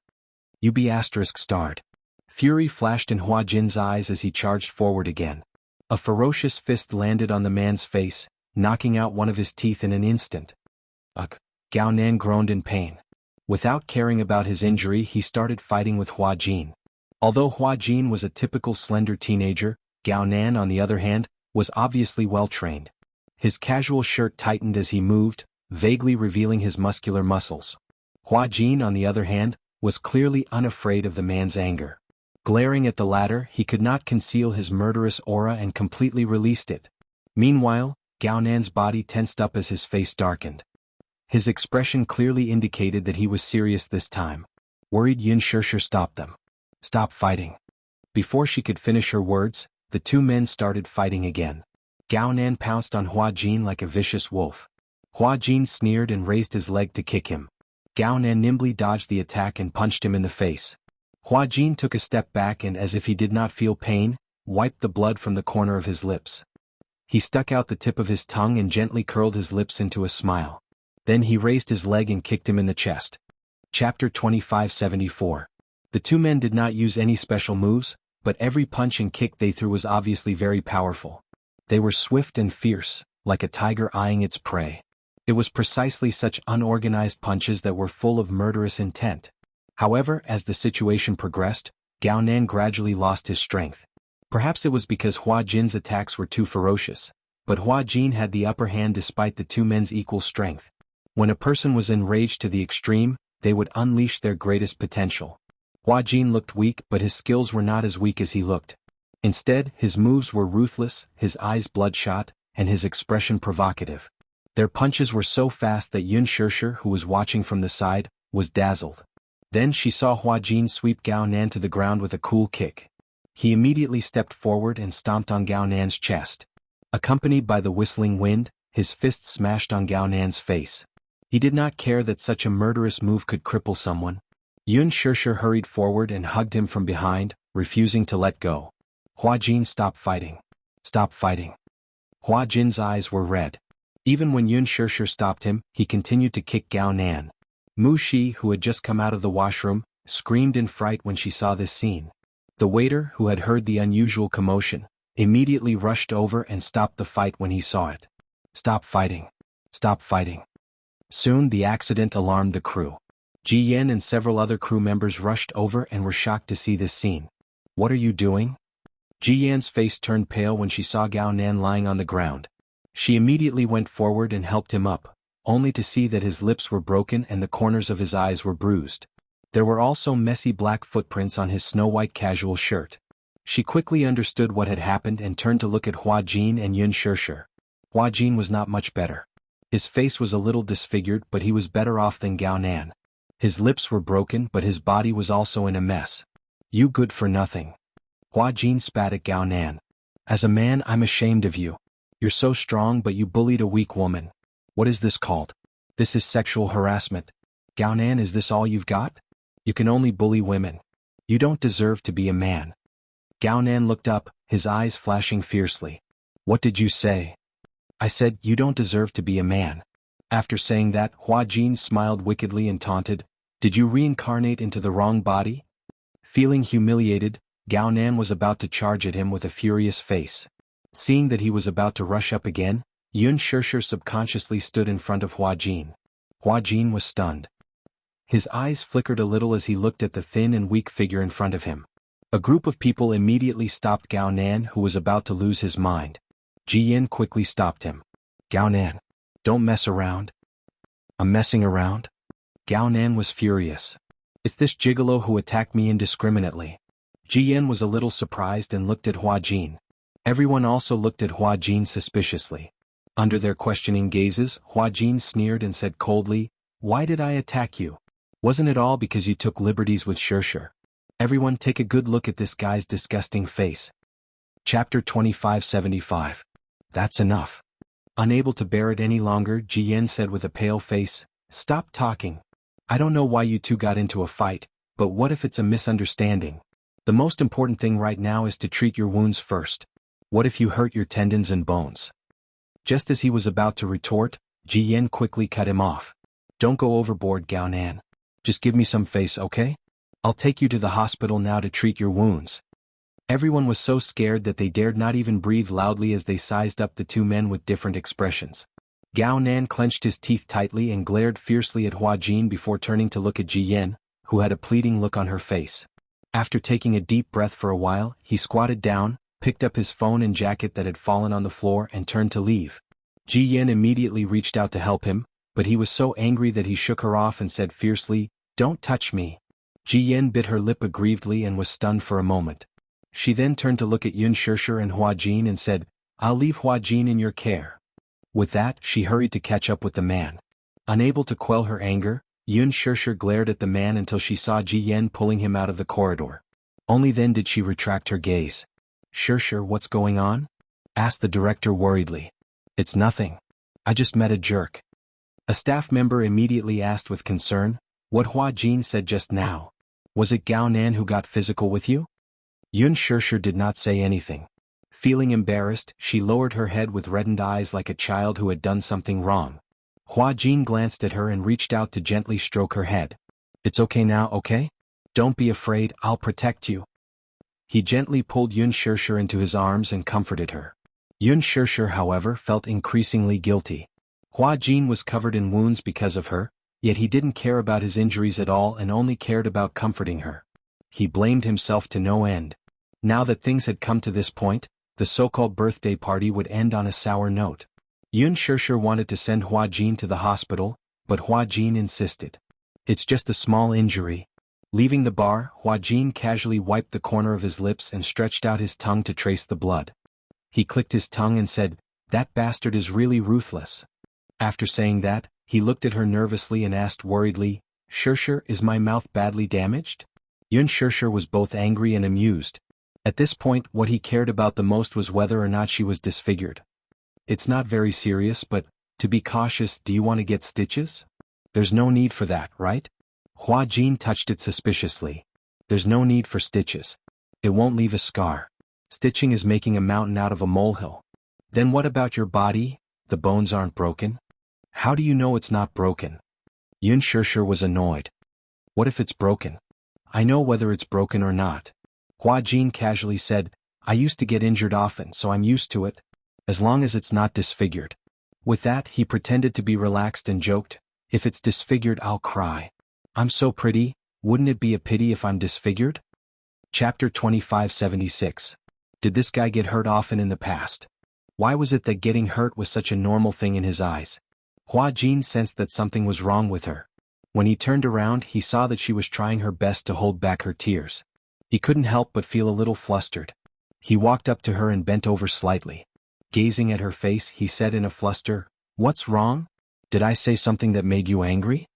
****. Fury flashed in Hua Jin's eyes as he charged forward again. A ferocious fist landed on the man's face, knocking out one of his teeth in an instant. Ugh! Gao Nan groaned in pain. Without caring about his injury, he started fighting with Hua Jin. Although Hua Jin was a typical slender teenager, Gao Nan, on the other hand, was obviously well-trained. His casual shirt tightened as he moved, vaguely revealing his muscular muscles. Hua Jin, on the other hand, was clearly unafraid of the man's anger. Glaring at the latter, he could not conceal his murderous aura and completely released it. Meanwhile, Gao Nan's body tensed up as his face darkened. His expression clearly indicated that he was serious this time. Worried, Yun Shirshir stopped them. "Stop fighting." Before she could finish her words, the two men started fighting again. Gao Nan pounced on Hua Jin like a vicious wolf. Hua Jin sneered and raised his leg to kick him. Gao Nan nimbly dodged the attack and punched him in the face. Hua Jin took a step back and, as if he did not feel pain, wiped the blood from the corner of his lips. He stuck out the tip of his tongue and gently curled his lips into a smile. Then he raised his leg and kicked him in the chest. Chapter 2574. The two men did not use any special moves, but every punch and kick they threw was obviously very powerful. They were swift and fierce, like a tiger eyeing its prey. It was precisely such unorganized punches that were full of murderous intent. However, as the situation progressed, Gao Nan gradually lost his strength. Perhaps it was because Hua Jin's attacks were too ferocious, but Hua Jin had the upper hand despite the two men's equal strength. When a person was enraged to the extreme, they would unleash their greatest potential. Hua Jin looked weak, but his skills were not as weak as he looked. Instead, his moves were ruthless, his eyes bloodshot, and his expression provocative. Their punches were so fast that Yun Shirshir, who was watching from the side, was dazzled. Then she saw Hua Jin sweep Gao Nan to the ground with a cool kick. He immediately stepped forward and stomped on Gao Nan's chest. Accompanied by the whistling wind, his fist smashed on Gao Nan's face. He did not care that such a murderous move could cripple someone. Yun Shirshir hurried forward and hugged him from behind, refusing to let go. Hua Jin, stop fighting. Stop fighting. Hua Jin's eyes were red. Even when Yun Shirshir stopped him, he continued to kick Gao Nan. Mu Shi, who had just come out of the washroom, screamed in fright when she saw this scene. The waiter, who had heard the unusual commotion, immediately rushed over and stopped the fight when he saw it. Stop fighting. Stop fighting. Soon the accident alarmed the crew. Ji Yan and several other crew members rushed over and were shocked to see this scene. What are you doing? Ji Yan's face turned pale when she saw Gao Nan lying on the ground. She immediately went forward and helped him up, only to see that his lips were broken and the corners of his eyes were bruised. There were also messy black footprints on his snow-white casual shirt. She quickly understood what had happened and turned to look at Hua Jin and Yun Shirshir. Hua Jin was not much better. His face was a little disfigured, but he was better off than Gao Nan. His lips were broken, but his body was also in a mess. You good for nothing. Hua Jin spat at Gao Nan. As a man, I'm ashamed of you. You're so strong, but you bullied a weak woman. What is this called? This is sexual harassment. Gao Nan, is this all you've got? You can only bully women. You don't deserve to be a man. Gao Nan looked up, his eyes flashing fiercely. What did you say? I said, you don't deserve to be a man. After saying that, Hua Jin smiled wickedly and taunted, did you reincarnate into the wrong body? Feeling humiliated, Gao Nan was about to charge at him with a furious face. Seeing that he was about to rush up again, Yun Shirshir subconsciously stood in front of Hua Jin. Hua Jin was stunned. His eyes flickered a little as he looked at the thin and weak figure in front of him. A group of people immediately stopped Gao Nan, who was about to lose his mind. Ji Yan quickly stopped him. Gao Nan, don't mess around. I'm messing around? Gao Nan was furious. It's this gigolo who attacked me indiscriminately. Ji Yan was a little surprised and looked at Hua Jin. Everyone also looked at Hua Jin suspiciously. Under their questioning gazes, Hua Jin sneered and said coldly, why did I attack you? Wasn't it all because you took liberties with Shirshir? Everyone take a good look at this guy's disgusting face. Chapter 2575. That's enough. Unable to bear it any longer, Ji Yan said with a pale face, stop talking. I don't know why you two got into a fight, but what if it's a misunderstanding? The most important thing right now is to treat your wounds first. What if you hurt your tendons and bones? Just as he was about to retort, Ji Yen quickly cut him off. Don't go overboard, Gao Nan. Just give me some face, okay? I'll take you to the hospital now to treat your wounds. Everyone was so scared that they dared not even breathe loudly as they sized up the two men with different expressions. Gao Nan clenched his teeth tightly and glared fiercely at Hua Jin before turning to look at Ji Yen, who had a pleading look on her face. After taking a deep breath for a while, he squatted down, picked up his phone and jacket that had fallen on the floor and turned to leave. Ji Yen immediately reached out to help him, but he was so angry that he shook her off and said fiercely, "Don't touch me." Ji Yen bit her lip aggrievedly and was stunned for a moment. She then turned to look at Yun Shirshir and Hua Jin and said, "I'll leave Hua Jin in your care." With that, she hurried to catch up with the man. Unable to quell her anger, Yun Shirshir glared at the man until she saw Ji Yen pulling him out of the corridor. Only then did she retract her gaze. "Shirshir, what's going on?" asked the director worriedly. "It's nothing. I just met a jerk." A staff member immediately asked with concern, "What Hua Jin said just now. Was it Gao Nan who got physical with you?" Yun Shirshir did not say anything. Feeling embarrassed, she lowered her head with reddened eyes like a child who had done something wrong. Hua Jin glanced at her and reached out to gently stroke her head. "It's okay now, okay? Don't be afraid, I'll protect you." He gently pulled Yun Shirshir into his arms and comforted her. Yun Shirshir, however, felt increasingly guilty. Hua Jin was covered in wounds because of her, yet he didn't care about his injuries at all and only cared about comforting her. He blamed himself to no end. Now that things had come to this point, the so-called birthday party would end on a sour note. Yun Shirshir wanted to send Hua Jin to the hospital, but Hua Jin insisted. "It's just a small injury." Leaving the bar, Hua Jin casually wiped the corner of his lips and stretched out his tongue to trace the blood. He clicked his tongue and said, "That bastard is really ruthless." After saying that, he looked at her nervously and asked worriedly, "Shirshir, is my mouth badly damaged?" Yun Shirshir was both angry and amused. At this point, what he cared about the most was whether or not she was disfigured. "It's not very serious, but, to be cautious, do you want to get stitches?" "There's no need for that, right?" Hua Jin touched it suspiciously. "There's no need for stitches. It won't leave a scar. Stitching is making a mountain out of a molehill." "Then what about your body? The bones aren't broken?" "How do you know it's not broken?" Yun Shirshir was annoyed. "What if it's broken?" "I know whether it's broken or not." Hua Jin casually said, "I used to get injured often, so I'm used to it. As long as it's not disfigured." With that, he pretended to be relaxed and joked, "If it's disfigured, I'll cry. I'm so pretty, wouldn't it be a pity if I'm disfigured?" Chapter 2576. Did this guy get hurt often in the past? Why was it that getting hurt was such a normal thing in his eyes? Hua Jin sensed that something was wrong with her. When he turned around, he saw that she was trying her best to hold back her tears. He couldn't help but feel a little flustered. He walked up to her and bent over slightly. Gazing at her face, he said in a fluster, "What's wrong? Did I say something that made you angry?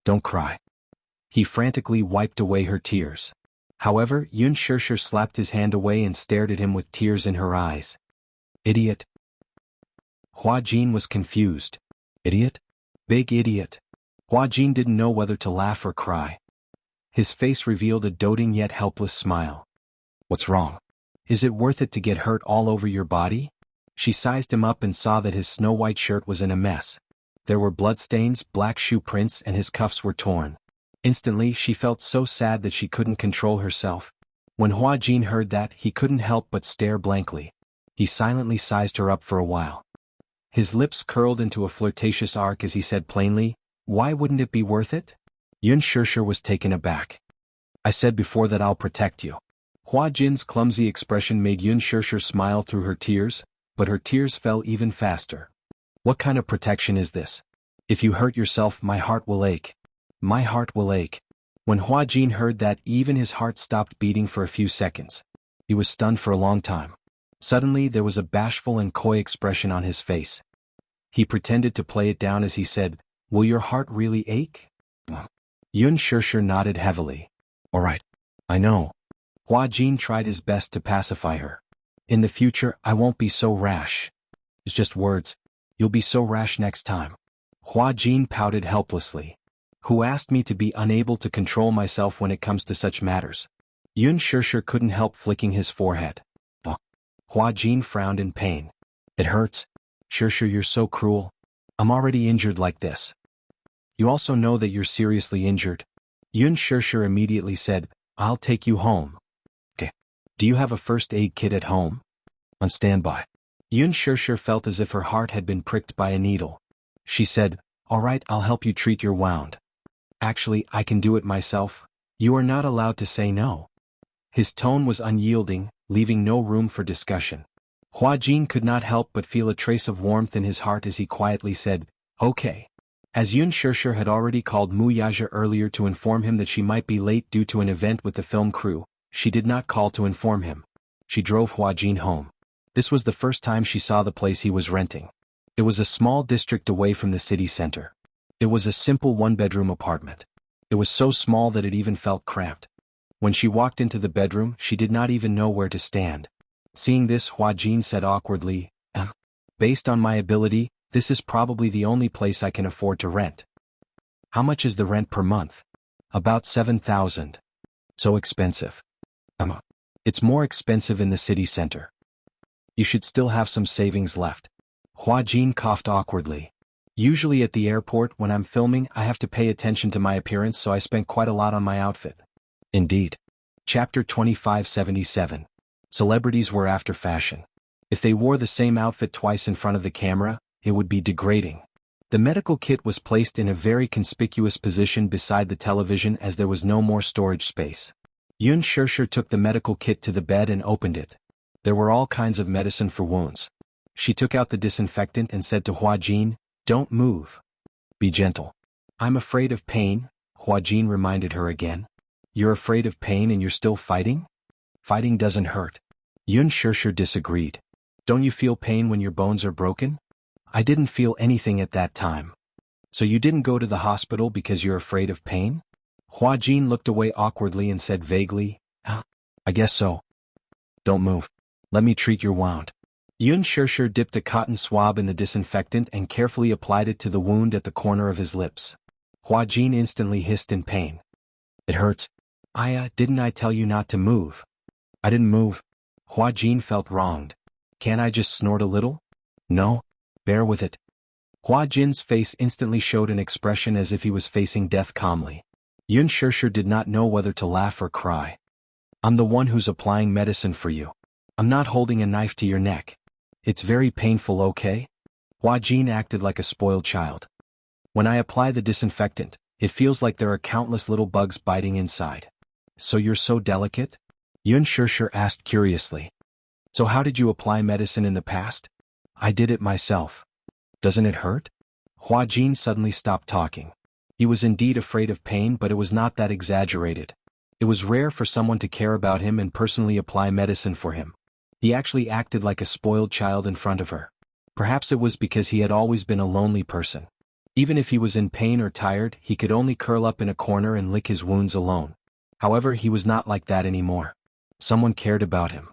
Don't cry." He frantically wiped away her tears. However, Yun Shirshir slapped his hand away and stared at him with tears in her eyes. "Idiot." Hua Jin was confused. "Idiot? Big idiot." Hua Jin didn't know whether to laugh or cry. His face revealed a doting yet helpless smile. "What's wrong? Is it worth it to get hurt all over your body?" She sized him up and saw that his snow-white shirt was in a mess. There were bloodstains, black shoe prints, and his cuffs were torn. Instantly, she felt so sad that she couldn't control herself. When Hua Jin heard that, he couldn't help but stare blankly. He silently sized her up for a while. His lips curled into a flirtatious arc as he said plainly, "Why wouldn't it be worth it?" Yun Shirshir was taken aback. "I said before that I'll protect you." Hua Jin's clumsy expression made Yun Shirshir smile through her tears, but her tears fell even faster. "What kind of protection is this? If you hurt yourself, my heart will ache. My heart will ache." When Hua Jin heard that, even his heart stopped beating for a few seconds. He was stunned for a long time. Suddenly, there was a bashful and coy expression on his face. He pretended to play it down as he said, "Will your heart really ache?" Yun Shirshir nodded heavily. "All right. I know." Hua Jin tried his best to pacify her. "In the future, I won't be so rash. It's just words. You'll be so rash next time." Hua Jin pouted helplessly. "Who asked me to be unable to control myself when it comes to such matters?" Yun Shirshir couldn't help flicking his forehead. Hua Jin frowned in pain. "It hurts. Sure, you're so cruel. I'm already injured like this. You also know that you're seriously injured. Yun Sure immediately said, I'll take you home. Okay. Do you have a first aid kit at home? On standby. Yun Sure felt as if her heart had been pricked by a needle. She said, all right, I'll help you treat your wound. Actually, I can do it myself. You are not allowed to say no. His tone was unyielding, leaving no room for discussion. Hua Jin could not help but feel a trace of warmth in his heart as he quietly said, okay. As Yun Sure had already called Mu Yaja earlier to inform him that she might be late due to an event with the film crew, she did not call to inform him. She drove Hua Jin home. This was the first time she saw the place he was renting. It was a small district away from the city center. It was a simple one-bedroom apartment. It was so small that it even felt cramped. When she walked into the bedroom, she did not even know where to stand. Seeing this, Hua Jin said awkwardly, based on my ability, this is probably the only place I can afford to rent. How much is the rent per month? About 7,000. So expensive. It's more expensive in the city center. You should still have some savings left. Hua Jin coughed awkwardly. Usually at the airport when I'm filming I have to pay attention to my appearance, so I spent quite a lot on my outfit. Indeed. Chapter 2577. Celebrities were after fashion. If they wore the same outfit twice in front of the camera, it would be degrading. The medical kit was placed in a very conspicuous position beside the television as there was no more storage space. Yun Sure took the medical kit to the bed and opened it. There were all kinds of medicine for wounds. She took out the disinfectant and said to Hua Jin, don't move. Be gentle. I'm afraid of pain, Hua Jin reminded her again. You're afraid of pain and you're still fighting? Fighting doesn't hurt. Yun Sure disagreed. Don't you feel pain when your bones are broken? I didn't feel anything at that time. So you didn't go to the hospital because you're afraid of pain? Hua Jin looked away awkwardly and said vaguely, I guess so. Don't move. Let me treat your wound. Yun Sure dipped a cotton swab in the disinfectant and carefully applied it to the wound at the corner of his lips. Hua Jin instantly hissed in pain. It hurts. Didn't I tell you not to move? I didn't move. Hua Jin felt wronged. Can't I just snort a little? No. Bear with it. Hua Jin's face instantly showed an expression as if he was facing death calmly. Yun Sure did not know whether to laugh or cry. I'm the one who's applying medicine for you. I'm not holding a knife to your neck. It's very painful, okay? Hua Jin acted like a spoiled child. When I apply the disinfectant, it feels like there are countless little bugs biting inside. So you're so delicate? Yun Sure asked curiously. So how did you apply medicine in the past? I did it myself. Doesn't it hurt? Hua Jin suddenly stopped talking. He was indeed afraid of pain, but it was not that exaggerated. It was rare for someone to care about him and personally apply medicine for him. He actually acted like a spoiled child in front of her. Perhaps it was because he had always been a lonely person. Even if he was in pain or tired, he could only curl up in a corner and lick his wounds alone. However, he was not like that anymore. Someone cared about him.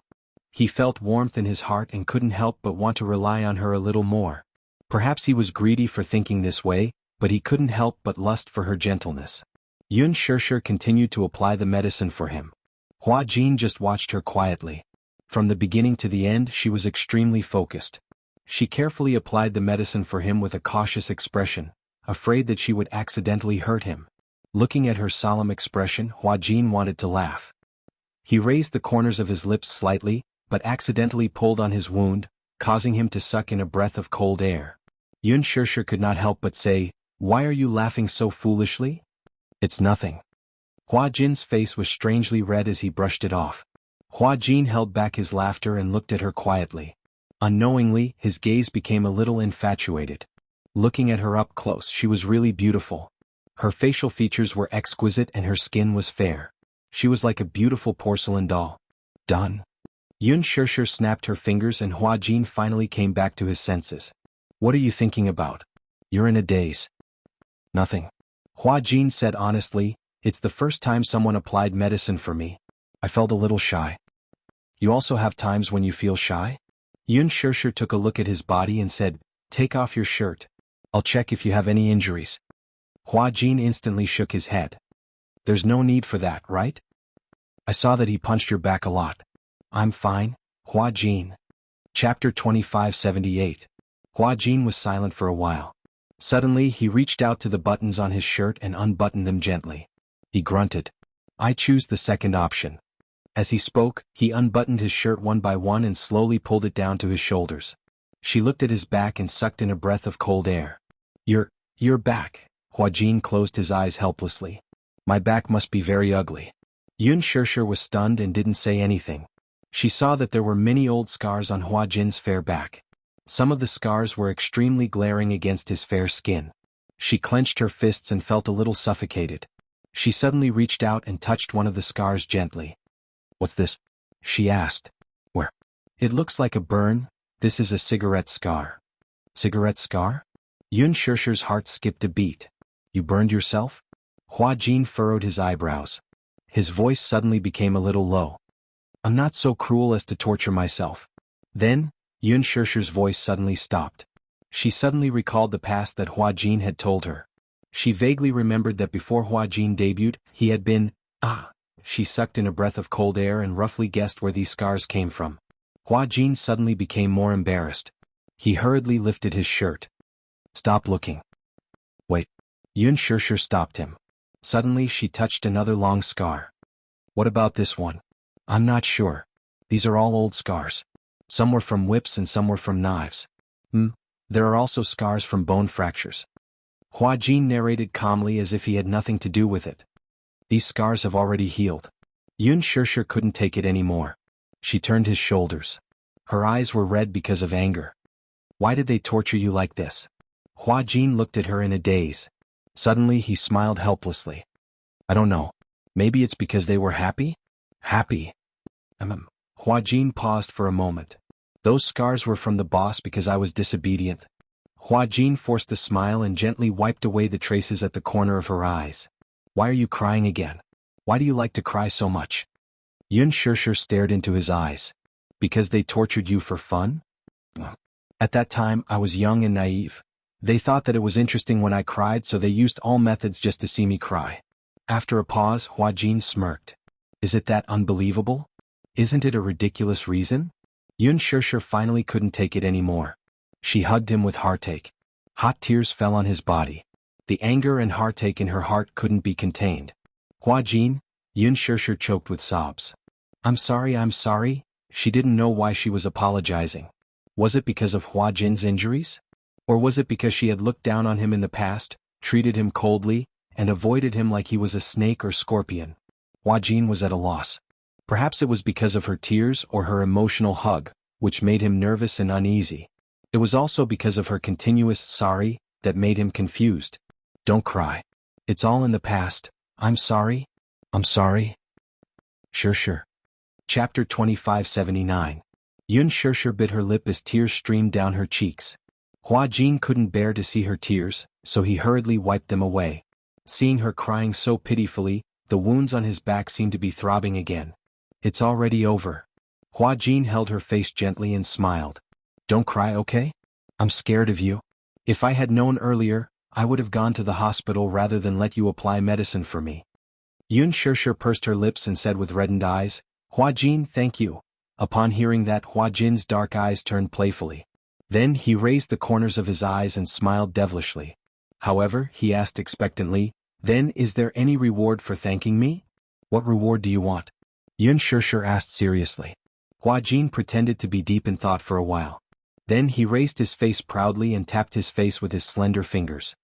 He felt warmth in his heart and couldn't help but want to rely on her a little more. Perhaps he was greedy for thinking this way, but he couldn't help but lust for her gentleness. Yun Sure continued to apply the medicine for him. Hua Jin just watched her quietly. From the beginning to the end, she was extremely focused. She carefully applied the medicine for him with a cautious expression, afraid that she would accidentally hurt him. Looking at her solemn expression, Hua Jin wanted to laugh. He raised the corners of his lips slightly, but accidentally pulled on his wound, causing him to suck in a breath of cold air. Yun Sure could not help but say, Why are you laughing so foolishly? It's nothing. Hua Jin's face was strangely red as he brushed it off. Hua Jin held back his laughter and looked at her quietly. Unknowingly, his gaze became a little infatuated. Looking at her up close, she was really beautiful. Her facial features were exquisite and her skin was fair. She was like a beautiful porcelain doll. Done. Yun Sure snapped her fingers and Hua Jin finally came back to his senses. What are you thinking about? You're in a daze. Nothing. Hua Jin said honestly, it's the first time someone applied medicine for me. I felt a little shy. You also have times when you feel shy? Yun Sure took a look at his body and said, Take off your shirt. I'll check if you have any injuries. Hua Jin instantly shook his head. There's no need for that, right? I saw that he punched your back a lot. I'm fine, Hua Jin. Chapter 2578. Hua Jin was silent for a while. Suddenly he reached out to the buttons on his shirt and unbuttoned them gently. He grunted. I choose the second option. As he spoke, he unbuttoned his shirt one by one and slowly pulled it down to his shoulders. She looked at his back and sucked in a breath of cold air. Your back. Hua Jin closed his eyes helplessly. My back must be very ugly. Yun Shirshir was stunned and didn't say anything. She saw that there were many old scars on Hua Jin's fair back. Some of the scars were extremely glaring against his fair skin. She clenched her fists and felt a little suffocated. She suddenly reached out and touched one of the scars gently. What's this? She asked. Where? It looks like a burn. This is a cigarette scar. Cigarette scar? Yun Shirshir's heart skipped a beat. You burned yourself? Hua Jin furrowed his eyebrows. His voice suddenly became a little low. I'm not so cruel as to torture myself. Then, Yun Shirshir's voice suddenly stopped. She suddenly recalled the past that Hua Jin had told her. She vaguely remembered that before Hua Jin debuted, he had been, She sucked in a breath of cold air and roughly guessed where these scars came from. Hua Jin suddenly became more embarrassed. He hurriedly lifted his shirt. Stop looking. Wait. Yun Shirshir stopped him. Suddenly she touched another long scar. What about this one? I'm not sure. These are all old scars. Some were from whips and some were from knives. There are also scars from bone fractures. Hua Jin narrated calmly as if he had nothing to do with it. These scars have already healed. Yun Shirshir couldn't take it anymore. She turned his shoulders. Her eyes were red because of anger. Why did they torture you like this? Hua Jin looked at her in a daze. Suddenly he smiled helplessly. I don't know. Maybe it's because they were happy? Happy. Hua Jin paused for a moment. Those scars were from the boss because I was disobedient. Hua Jin forced a smile and gently wiped away the traces at the corner of her eyes. Why are you crying again? Why do you like to cry so much? Yun Shirshir stared into his eyes. Because they tortured you for fun? At that time, I was young and naive. They thought that it was interesting when I cried, so they used all methods just to see me cry. After a pause, Hua Jin smirked. Is it that unbelievable? Isn't it a ridiculous reason? Yun Shirshir finally couldn't take it anymore. She hugged him with heartache. Hot tears fell on his body. The anger and heartache in her heart couldn't be contained. Hua Jin, Yun Shirshir choked with sobs. I'm sorry. She didn't know why she was apologizing. Was it because of Hua Jin's injuries? Or was it because she had looked down on him in the past, treated him coldly, and avoided him like he was a snake or scorpion? Hua Jin was at a loss. Perhaps it was because of her tears or her emotional hug, which made him nervous and uneasy. It was also because of her continuous sorry that made him confused. Don't cry. It's all in the past. I'm sorry. Sure. Chapter 2579. Yun Shirshir bit her lip as tears streamed down her cheeks. Hua Jin couldn't bear to see her tears, so he hurriedly wiped them away. Seeing her crying so pitifully, the wounds on his back seemed to be throbbing again. It's already over. Hua Jin held her face gently and smiled. Don't cry, okay? I'm scared of you. If I had known earlier, I would have gone to the hospital rather than let you apply medicine for me. Yun Shirshir pursed her lips and said with reddened eyes, Hua Jin, thank you. Upon hearing that, Hua Jin's dark eyes turned playfully. Then he raised the corners of his eyes and smiled devilishly. However, he asked expectantly, Then is there any reward for thanking me? What reward do you want? Yun Shirshir asked seriously. Hua Jin pretended to be deep in thought for a while. Then he raised his face proudly and tapped his face with his slender fingers.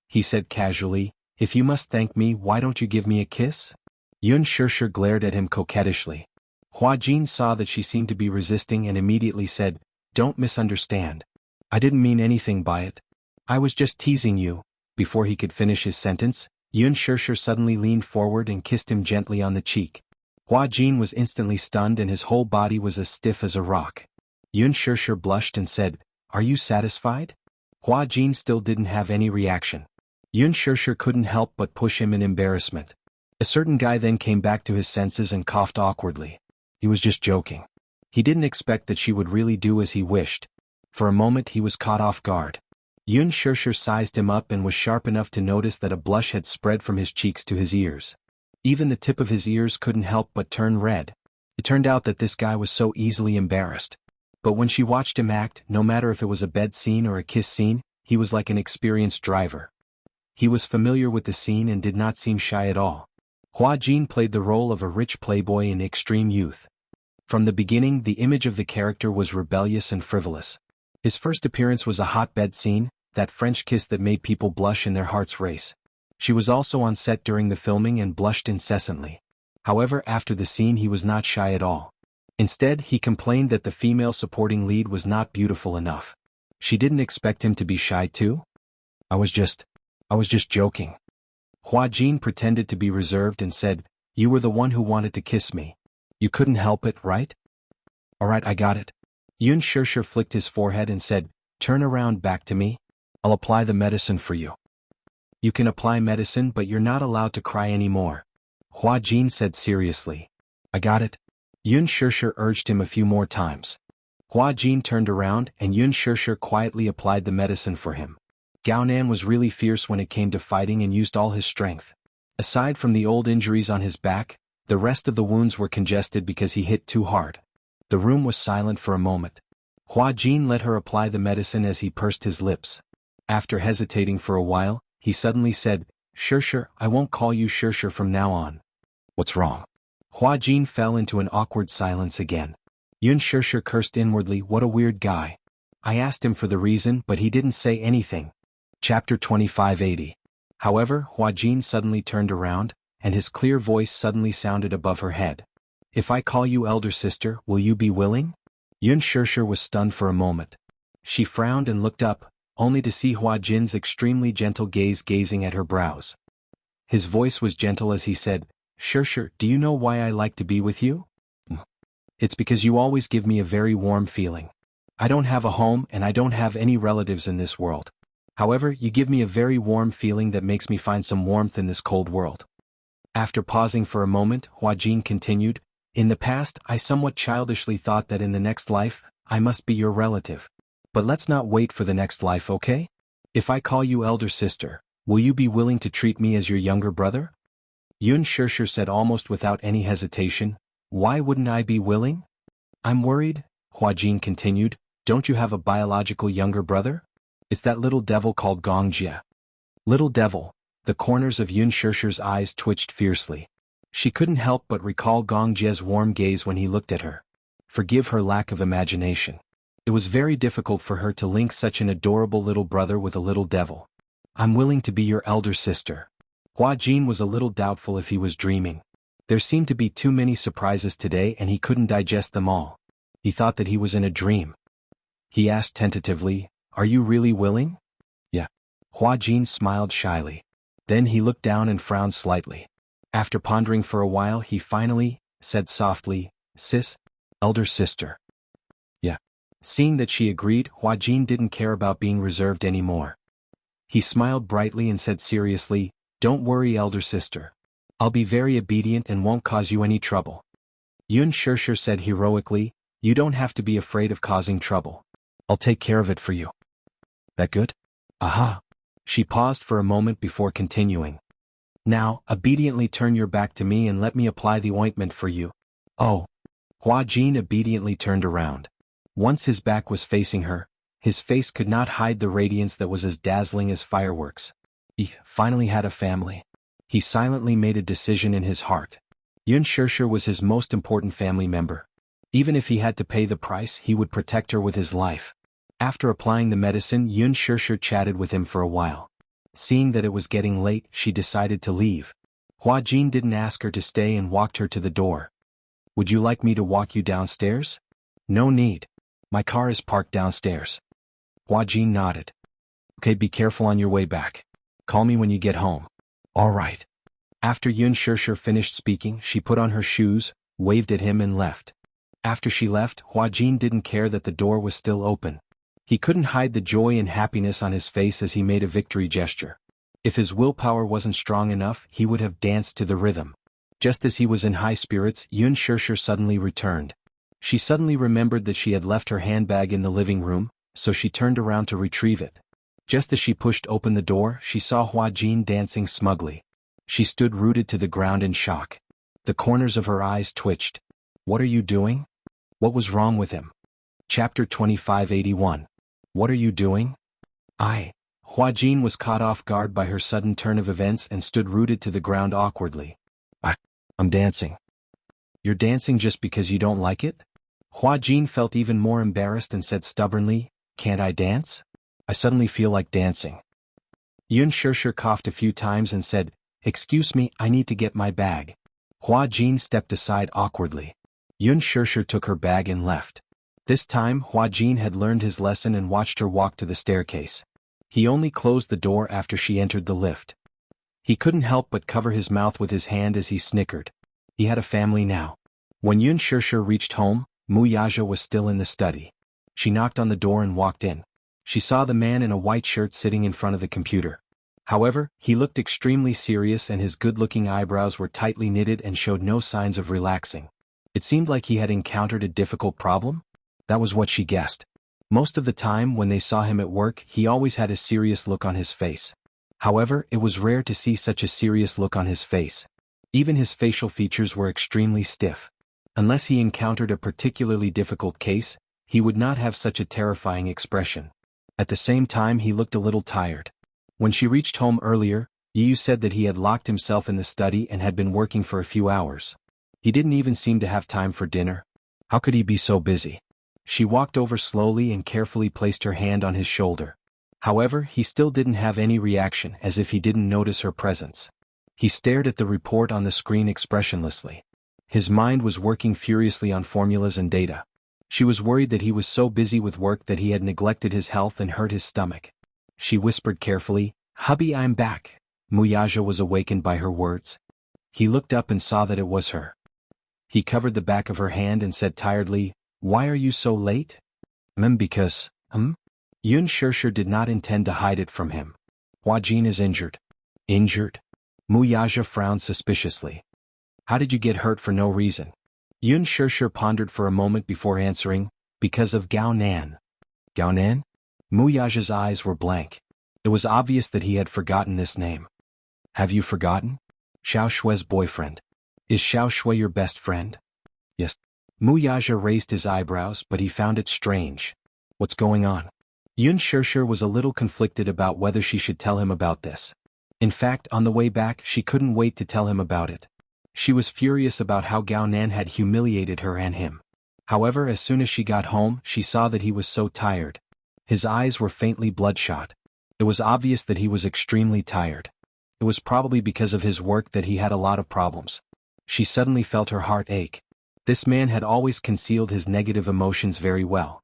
He said casually, If you must thank me, why don't you give me a kiss? Yun Shirshir glared at him coquettishly. Hua Jin saw that she seemed to be resisting and immediately said, Don't misunderstand. I didn't mean anything by it. I was just teasing you. Before he could finish his sentence, Yun Shirshir suddenly leaned forward and kissed him gently on the cheek. Hua Jin was instantly stunned and his whole body was as stiff as a rock. Yun Shirshir blushed and said, Are you satisfied? Hua Jin still didn't have any reaction. Yun Shirshir couldn't help but push him in embarrassment. A certain guy then came back to his senses and coughed awkwardly. He was just joking. He didn't expect that she would really do as he wished. For a moment he was caught off guard. Yun Shirshir sized him up and was sharp enough to notice that a blush had spread from his cheeks to his ears. Even the tip of his ears couldn't help but turn red. It turned out that this guy was so easily embarrassed. But when she watched him act, no matter if it was a bed scene or a kiss scene, he was like an experienced driver. He was familiar with the scene and did not seem shy at all. Hua Jin played the role of a rich playboy in extreme youth. From the beginning, the image of the character was rebellious and frivolous. His first appearance was a hot bed scene, that French kiss that made people blush and their hearts race. She was also on set during the filming and blushed incessantly. However, after the scene he was not shy at all. Instead, he complained that the female supporting lead was not beautiful enough. She didn't expect him to be shy too? I was just joking. Hua Jin pretended to be reserved and said, "You were the one who wanted to kiss me. You couldn't help it, right?" "Alright, I got it." Yun Shirshir flicked his forehead and said, "Turn around back to me. I'll apply the medicine for you." "You can apply medicine, but you're not allowed to cry anymore," Hua Jin said seriously. "I got it." Yun Shirshir urged him a few more times. Hua Jin turned around and Yun Shirshir quietly applied the medicine for him. Gao Nan was really fierce when it came to fighting and used all his strength. Aside from the old injuries on his back, the rest of the wounds were congested because he hit too hard. The room was silent for a moment. Hua Jin let her apply the medicine as he pursed his lips. After hesitating for a while, he suddenly said, "Shirshir, I won't call you Shirshir from now on." "What's wrong?" Hua Jin fell into an awkward silence again. Yun Shirshir cursed inwardly, "What a weird guy. I asked him for the reason, but he didn't say anything." Chapter 2580. However, Hua Jin suddenly turned around, and his clear voice suddenly sounded above her head. "If I call you elder sister, will you be willing?" Yun Shirshir was stunned for a moment. She frowned and looked up, only to see Hua Jin's extremely gentle gaze gazing at her brows. His voice was gentle as he said, "Shirshir, do you know why I like to be with you? It's because you always give me a very warm feeling. I don't have a home and I don't have any relatives in this world. However, you give me a very warm feeling that makes me find some warmth in this cold world." After pausing for a moment, Hua Jin continued, "In the past, I somewhat childishly thought that in the next life, I must be your relative. But let's not wait for the next life, okay? If I call you elder sister, will you be willing to treat me as your younger brother?" Yun Shirshir said almost without any hesitation, "Why wouldn't I be willing?" "I'm worried," Hua Jin continued, "don't you have a biological younger brother? It's that little devil called Gongjie." Little devil. The corners of Yun Shirshir's eyes twitched fiercely. She couldn't help but recall Gongjie's warm gaze when he looked at her. Forgive her lack of imagination. It was very difficult for her to link such an adorable little brother with a little devil. "I'm willing to be your elder sister." Hua Jin was a little doubtful if he was dreaming. There seemed to be too many surprises today and he couldn't digest them all. He thought that he was in a dream. He asked tentatively, "Are you really willing?" "Yeah." Hua Jin smiled shyly. Then he looked down and frowned slightly. After pondering for a while he finally said softly, "Sis? Elder sister." "Yeah." Seeing that she agreed, Hua Jin didn't care about being reserved anymore. He smiled brightly and said seriously, "Don't worry, elder sister. I'll be very obedient and won't cause you any trouble." Yun Shirshir said heroically, "You don't have to be afraid of causing trouble. I'll take care of it for you." "That good?" "Aha." She paused for a moment before continuing. "Now, obediently turn your back to me and let me apply the ointment for you." "Oh." Hua Jin obediently turned around. Once his back was facing her, his face could not hide the radiance that was as dazzling as fireworks. He finally had a family. He silently made a decision in his heart. Yun Shirshir was his most important family member. Even if he had to pay the price, he would protect her with his life. After applying the medicine, Yun Shirshir chatted with him for a while. Seeing that it was getting late, she decided to leave. Hua Jin didn't ask her to stay and walked her to the door. "Would you like me to walk you downstairs?" "No need. My car is parked downstairs." Hua Jin nodded. "Okay, be careful on your way back. Call me when you get home." "All right." After Yun Shirshir finished speaking, she put on her shoes, waved at him and left. After she left, Hua Jin didn't care that the door was still open. He couldn't hide the joy and happiness on his face as he made a victory gesture. If his willpower wasn't strong enough, he would have danced to the rhythm. Just as he was in high spirits, Yun Shirshir suddenly returned. She suddenly remembered that she had left her handbag in the living room, so she turned around to retrieve it. Just as she pushed open the door, she saw Hua Jin dancing smugly. She stood rooted to the ground in shock. The corners of her eyes twitched. "What are you doing? What was wrong with him?" Chapter 2581. What are you doing? Hua Jin was caught off guard by her sudden turn of events and stood rooted to the ground awkwardly. I'm dancing. You're dancing just because you don't like it? Hua Jin felt even more embarrassed and said stubbornly, Can't I dance? I suddenly feel like dancing. Yun Shishir coughed a few times and said, Excuse me, I need to get my bag. Hua Jin stepped aside awkwardly. Yun Shishir took her bag and left. This time Hua Jin had learned his lesson and watched her walk to the staircase. He only closed the door after she entered the lift. He couldn't help but cover his mouth with his hand as he snickered. He had a family now. When Yun Shishir reached home, Muyaja was still in the study. She knocked on the door and walked in. She saw the man in a white shirt sitting in front of the computer. However, he looked extremely serious and his good-looking eyebrows were tightly knitted and showed no signs of relaxing. It seemed like he had encountered a difficult problem? That was what she guessed. Most of the time when they saw him at work, he always had a serious look on his face. However, it was rare to see such a serious look on his face. Even his facial features were extremely stiff. Unless he encountered a particularly difficult case, he would not have such a terrifying expression. At the same time he looked a little tired. When she reached home earlier, Yu said that he had locked himself in the study and had been working for a few hours. He didn't even seem to have time for dinner. How could he be so busy? She walked over slowly and carefully placed her hand on his shoulder. However, he still didn't have any reaction, as if he didn't notice her presence. He stared at the report on the screen expressionlessly. His mind was working furiously on formulas and data. She was worried that he was so busy with work that he had neglected his health and hurt his stomach. She whispered carefully, Hubby, I'm back. Muyaja was awakened by her words. He looked up and saw that it was her. He covered the back of her hand and said tiredly, Why are you so late? Because, Yun Shishir did not intend to hide it from him. Hua Jin is injured. Injured? Muyaja frowned suspiciously. How did you get hurt for no reason? Yun Shishir pondered for a moment before answering, Because of Gao Nan. Gao Nan? Muyaja's eyes were blank. It was obvious that he had forgotten this name. Have you forgotten? Xiao Shui's boyfriend. Is Xiao Shui your best friend? Yes. Muyaja raised his eyebrows, but he found it strange. What's going on? Yun Shishir was a little conflicted about whether she should tell him about this. In fact, on the way back she couldn't wait to tell him about it. She was furious about how Gao Nan had humiliated her and him. However, as soon as she got home, she saw that he was so tired. His eyes were faintly bloodshot. It was obvious that he was extremely tired. It was probably because of his work that he had a lot of problems. She suddenly felt her heart ache. This man had always concealed his negative emotions very well.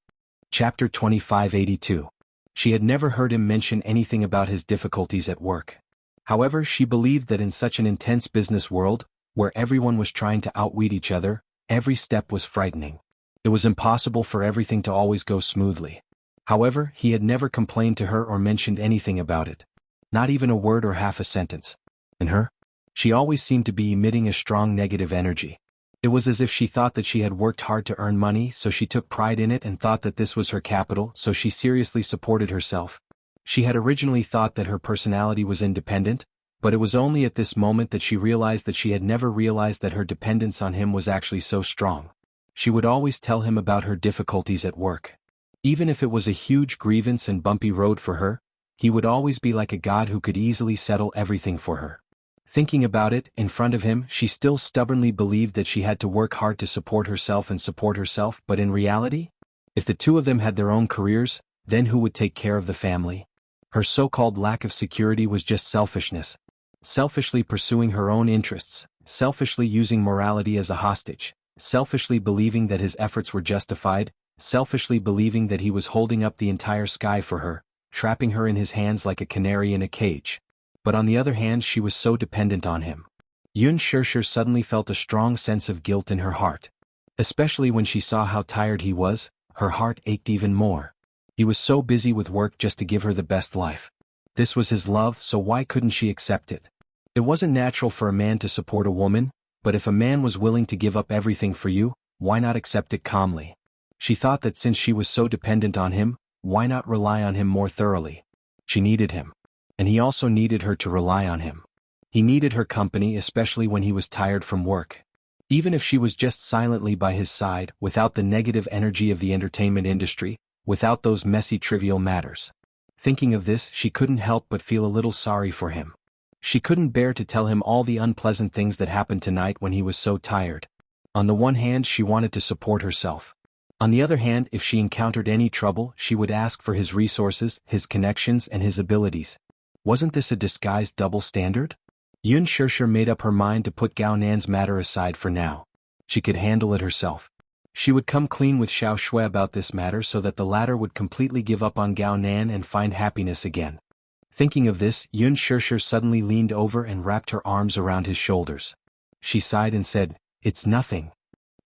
Chapter 2582. She had never heard him mention anything about his difficulties at work. However, she believed that in such an intense business world, where everyone was trying to outwit each other, every step was frightening. It was impossible for everything to always go smoothly. However, he had never complained to her or mentioned anything about it. Not even a word or half a sentence. And her? She always seemed to be emitting a strong negative energy. It was as if she thought that she had worked hard to earn money, so she took pride in it and thought that this was her capital, so she seriously supported herself. She had originally thought that her personality was independent, but it was only at this moment that she realized that she had never realized that her dependence on him was actually so strong. She would always tell him about her difficulties at work. Even if it was a huge grievance and bumpy road for her, he would always be like a god who could easily settle everything for her. Thinking about it, in front of him, she still stubbornly believed that she had to work hard to support herself, but in reality? If the two of them had their own careers, then who would take care of the family? Her so-called lack of security was just selfishness. Selfishly pursuing her own interests, selfishly using morality as a hostage, selfishly believing that his efforts were justified, selfishly believing that he was holding up the entire sky for her, trapping her in his hands like a canary in a cage. But on the other hand, she was so dependent on him. Yun Shishir suddenly felt a strong sense of guilt in her heart. Especially when she saw how tired he was, her heart ached even more. He was so busy with work just to give her the best life. This was his love, so why couldn't she accept it? It wasn't natural for a man to support a woman, but if a man was willing to give up everything for you, why not accept it calmly? She thought that since she was so dependent on him, why not rely on him more thoroughly? She needed him. And he also needed her to rely on him. He needed her company, especially when he was tired from work. Even if she was just silently by his side, without the negative energy of the entertainment industry, without those messy trivial matters. Thinking of this, she couldn't help but feel a little sorry for him. She couldn't bear to tell him all the unpleasant things that happened tonight when he was so tired. On the one hand, she wanted to support herself. On the other hand, if she encountered any trouble, she would ask for his resources, his connections, and his abilities. Wasn't this a disguised double standard? Yun Shirshir made up her mind to put Gao Nan's matter aside for now. She could handle it herself. She would come clean with Xiao Shui about this matter so that the latter would completely give up on Gao Nan and find happiness again. Thinking of this, Yun Shirshir suddenly leaned over and wrapped her arms around his shoulders. She sighed and said, "It's nothing."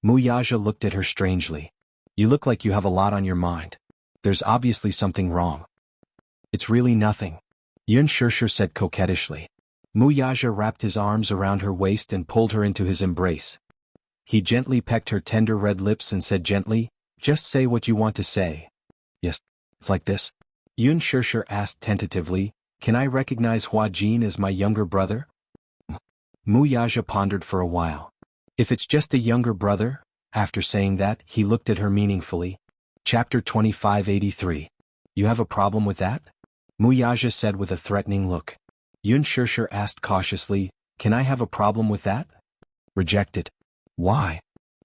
Mu Yaja looked at her strangely. "You look like you have a lot on your mind. There's obviously something wrong." "It's really nothing," Yun Shirshir said coquettishly. Mu Yaja wrapped his arms around her waist and pulled her into his embrace. He gently pecked her tender red lips and said gently, "Just say what you want to say." "Yes, it's like this." Yun Shirshir asked tentatively, "Can I recognize Hua Jin as my younger brother?" Mu Yaja pondered for a while. "If it's just a younger brother?" After saying that, he looked at her meaningfully. Chapter 2583. "You have a problem with that?" Mu Yaja said with a threatening look. Yun Shirshir asked cautiously, "Can I have a problem with that?" "Rejected." "Why?"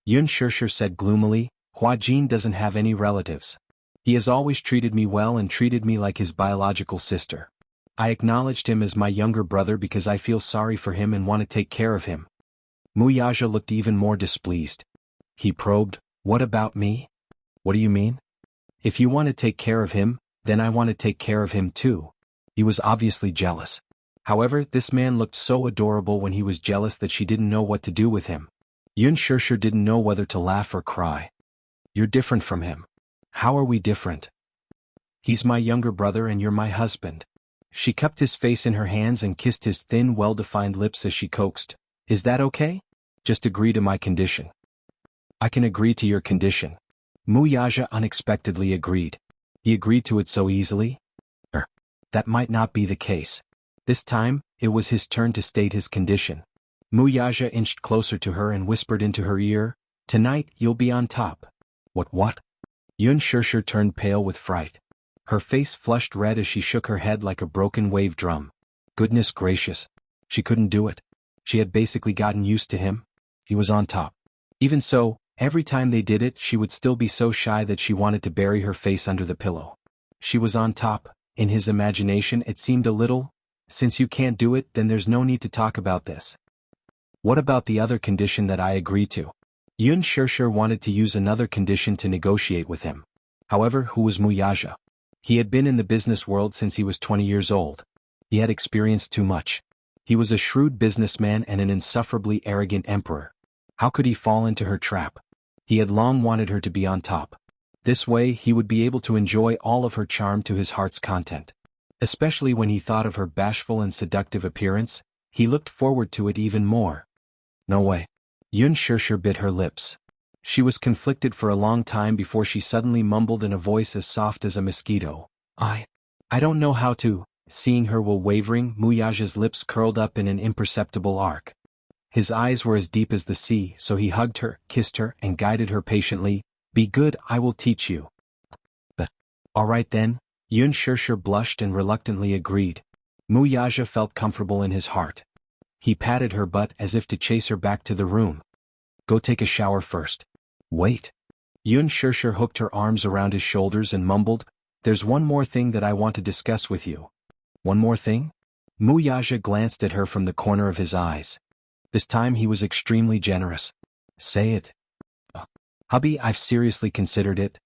Yun Shirshir said gloomily, "Hua Jin doesn't have any relatives. He has always treated me well and treated me like his biological sister. I acknowledged him as my younger brother because I feel sorry for him and want to take care of him." Mu Yaja looked even more displeased. He probed, "What about me?" "What do you mean?" "If you want to take care of him, then I want to take care of him too." He was obviously jealous. However, this man looked so adorable when he was jealous that she didn't know what to do with him. Yun Shirshir didn't know whether to laugh or cry. "You're different from him." "How are we different?" "He's my younger brother and you're my husband." She cupped his face in her hands and kissed his thin, well-defined lips as she coaxed, "Is that okay? Just agree to my condition." "I can agree to your condition." Mu Yaja unexpectedly agreed. He agreed to it so easily? That might not be the case. This time, it was his turn to state his condition. Mu Yaja inched closer to her and whispered into her ear, "Tonight, you'll be on top." What? Yun Shirshir turned pale with fright. Her face flushed red as she shook her head like a broken wave drum. Goodness gracious. She couldn't do it. She had basically gotten used to him. He was on top. Even so, every time they did it, she would still be so shy that she wanted to bury her face under the pillow. She was on top. In his imagination, it seemed a little, "Since you can't do it, then there's no need to talk about this." "What about the other condition that I agree to?" Yun Shirshir wanted to use another condition to negotiate with him. However, who was Mu Yaja? He had been in the business world since he was 20 years old. He had experienced too much. He was a shrewd businessman and an insufferably arrogant emperor. How could he fall into her trap? He had long wanted her to be on top. This way, he would be able to enjoy all of her charm to his heart's content. Especially when he thought of her bashful and seductive appearance, he looked forward to it even more. No way. Yun Shirshir bit her lips. She was conflicted for a long time before she suddenly mumbled in a voice as soft as a mosquito, I don't know how to." Seeing her while wavering, Mu Yaja's lips curled up in an imperceptible arc. His eyes were as deep as the sea, so he hugged her, kissed her, and guided her patiently. "Be good, I will teach you." "But, all right then." Yun Shirshir blushed and reluctantly agreed. Mu Yaja felt comfortable in his heart. He patted her butt as if to chase her back to the room. "Go take a shower first." "Wait." Yun Shirshir hooked her arms around his shoulders and mumbled, "There's one more thing that I want to discuss with you." "One more thing?" Mu Yaja glanced at her from the corner of his eyes. This time he was extremely generous. "Say it." "Hubby, I've seriously considered it."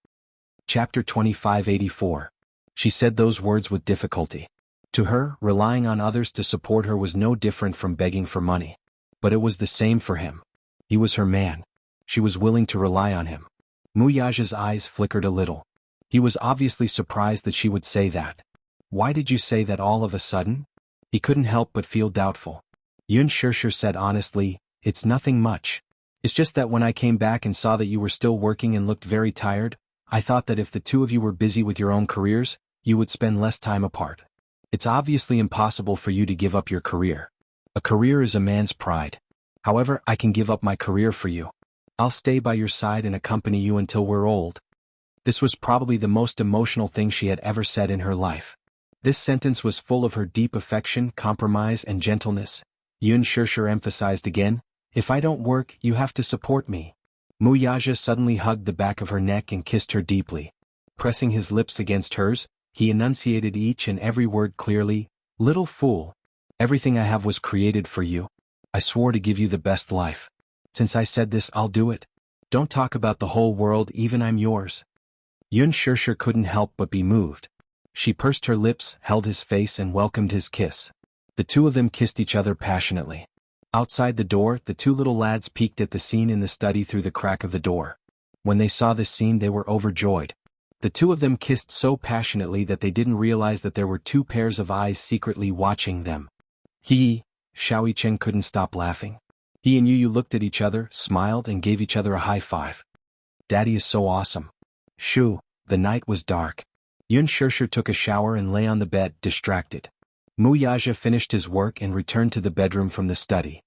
Chapter 2584. She said those words with difficulty. To her, relying on others to support her was no different from begging for money. But it was the same for him. He was her man. She was willing to rely on him. Mu Yaja's eyes flickered a little. He was obviously surprised that she would say that. "Why did you say that all of a sudden?" He couldn't help but feel doubtful. Yun Shirshir said honestly, "It's nothing much. It's just that when I came back and saw that you were still working and looked very tired, I thought that if the two of you were busy with your own careers, you would spend less time apart. It's obviously impossible for you to give up your career. A career is a man's pride. However, I can give up my career for you. I'll stay by your side and accompany you until we're old. This was probably the most emotional thing she had ever said in her life. This sentence was full of her deep affection, compromise, and gentleness. Yun Shirshir emphasized again, if I don't work, you have to support me. Muyaja suddenly hugged the back of her neck and kissed her deeply. Pressing his lips against hers, he enunciated each and every word clearly, little fool. Everything I have was created for you. I swore to give you the best life. Since I said this, I'll do it. Don't talk about the whole world, even I'm yours. Yun Shirshir couldn't help but be moved. She pursed her lips, held his face, and welcomed his kiss. The two of them kissed each other passionately. Outside the door, the two little lads peeked at the scene in the study through the crack of the door. When they saw this scene, they were overjoyed. The two of them kissed so passionately that they didn't realize that there were two pairs of eyes secretly watching them. Xiao Yicheng couldn't stop laughing. He and Yu looked at each other, smiled, and gave each other a high five. Daddy is so awesome. Shoo, the night was dark. Yun Shirshir took a shower and lay on the bed, distracted. Muyaja finished his work and returned to the bedroom from the study.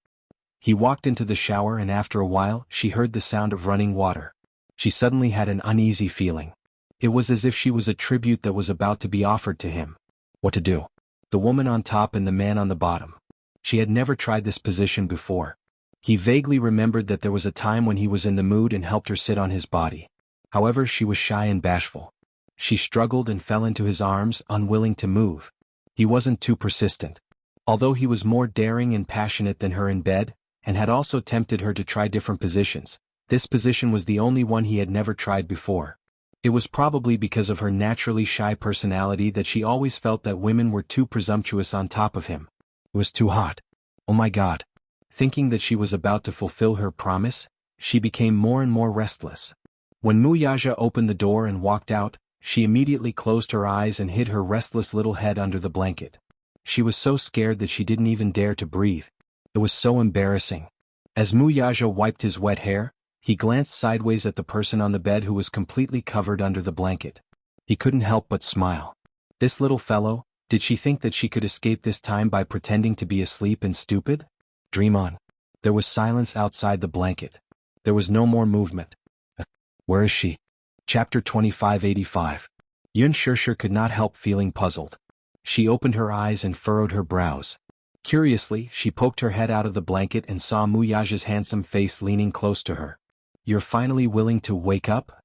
He walked into the shower and after a while, she heard the sound of running water. She suddenly had an uneasy feeling. It was as if she was a tribute that was about to be offered to him. What to do? The woman on top and the man on the bottom. She had never tried this position before. He vaguely remembered that there was a time when he was in the mood and helped her sit on his body. However, she was shy and bashful. She struggled and fell into his arms, unwilling to move. He wasn't too persistent. Although he was more daring and passionate than her in bed, and had also tempted her to try different positions, this position was the only one he had never tried before. It was probably because of her naturally shy personality that she always felt that women were too presumptuous on top of him. It was too hot. Oh my God. Thinking that she was about to fulfill her promise, she became more and more restless. When Muyaja opened the door and walked out, she immediately closed her eyes and hid her restless little head under the blanket. She was so scared that she didn't even dare to breathe. It was so embarrassing. As Muyaja wiped his wet hair, he glanced sideways at the person on the bed who was completely covered under the blanket. He couldn't help but smile. This little fellow, did she think that she could escape this time by pretending to be asleep and stupid? Dream on. There was silence outside the blanket. There was no more movement. Where is she? Chapter 2585. Yun Shirshir could not help feeling puzzled. She opened her eyes and furrowed her brows. Curiously, she poked her head out of the blanket and saw Muyaja's handsome face leaning close to her. You're finally willing to wake up?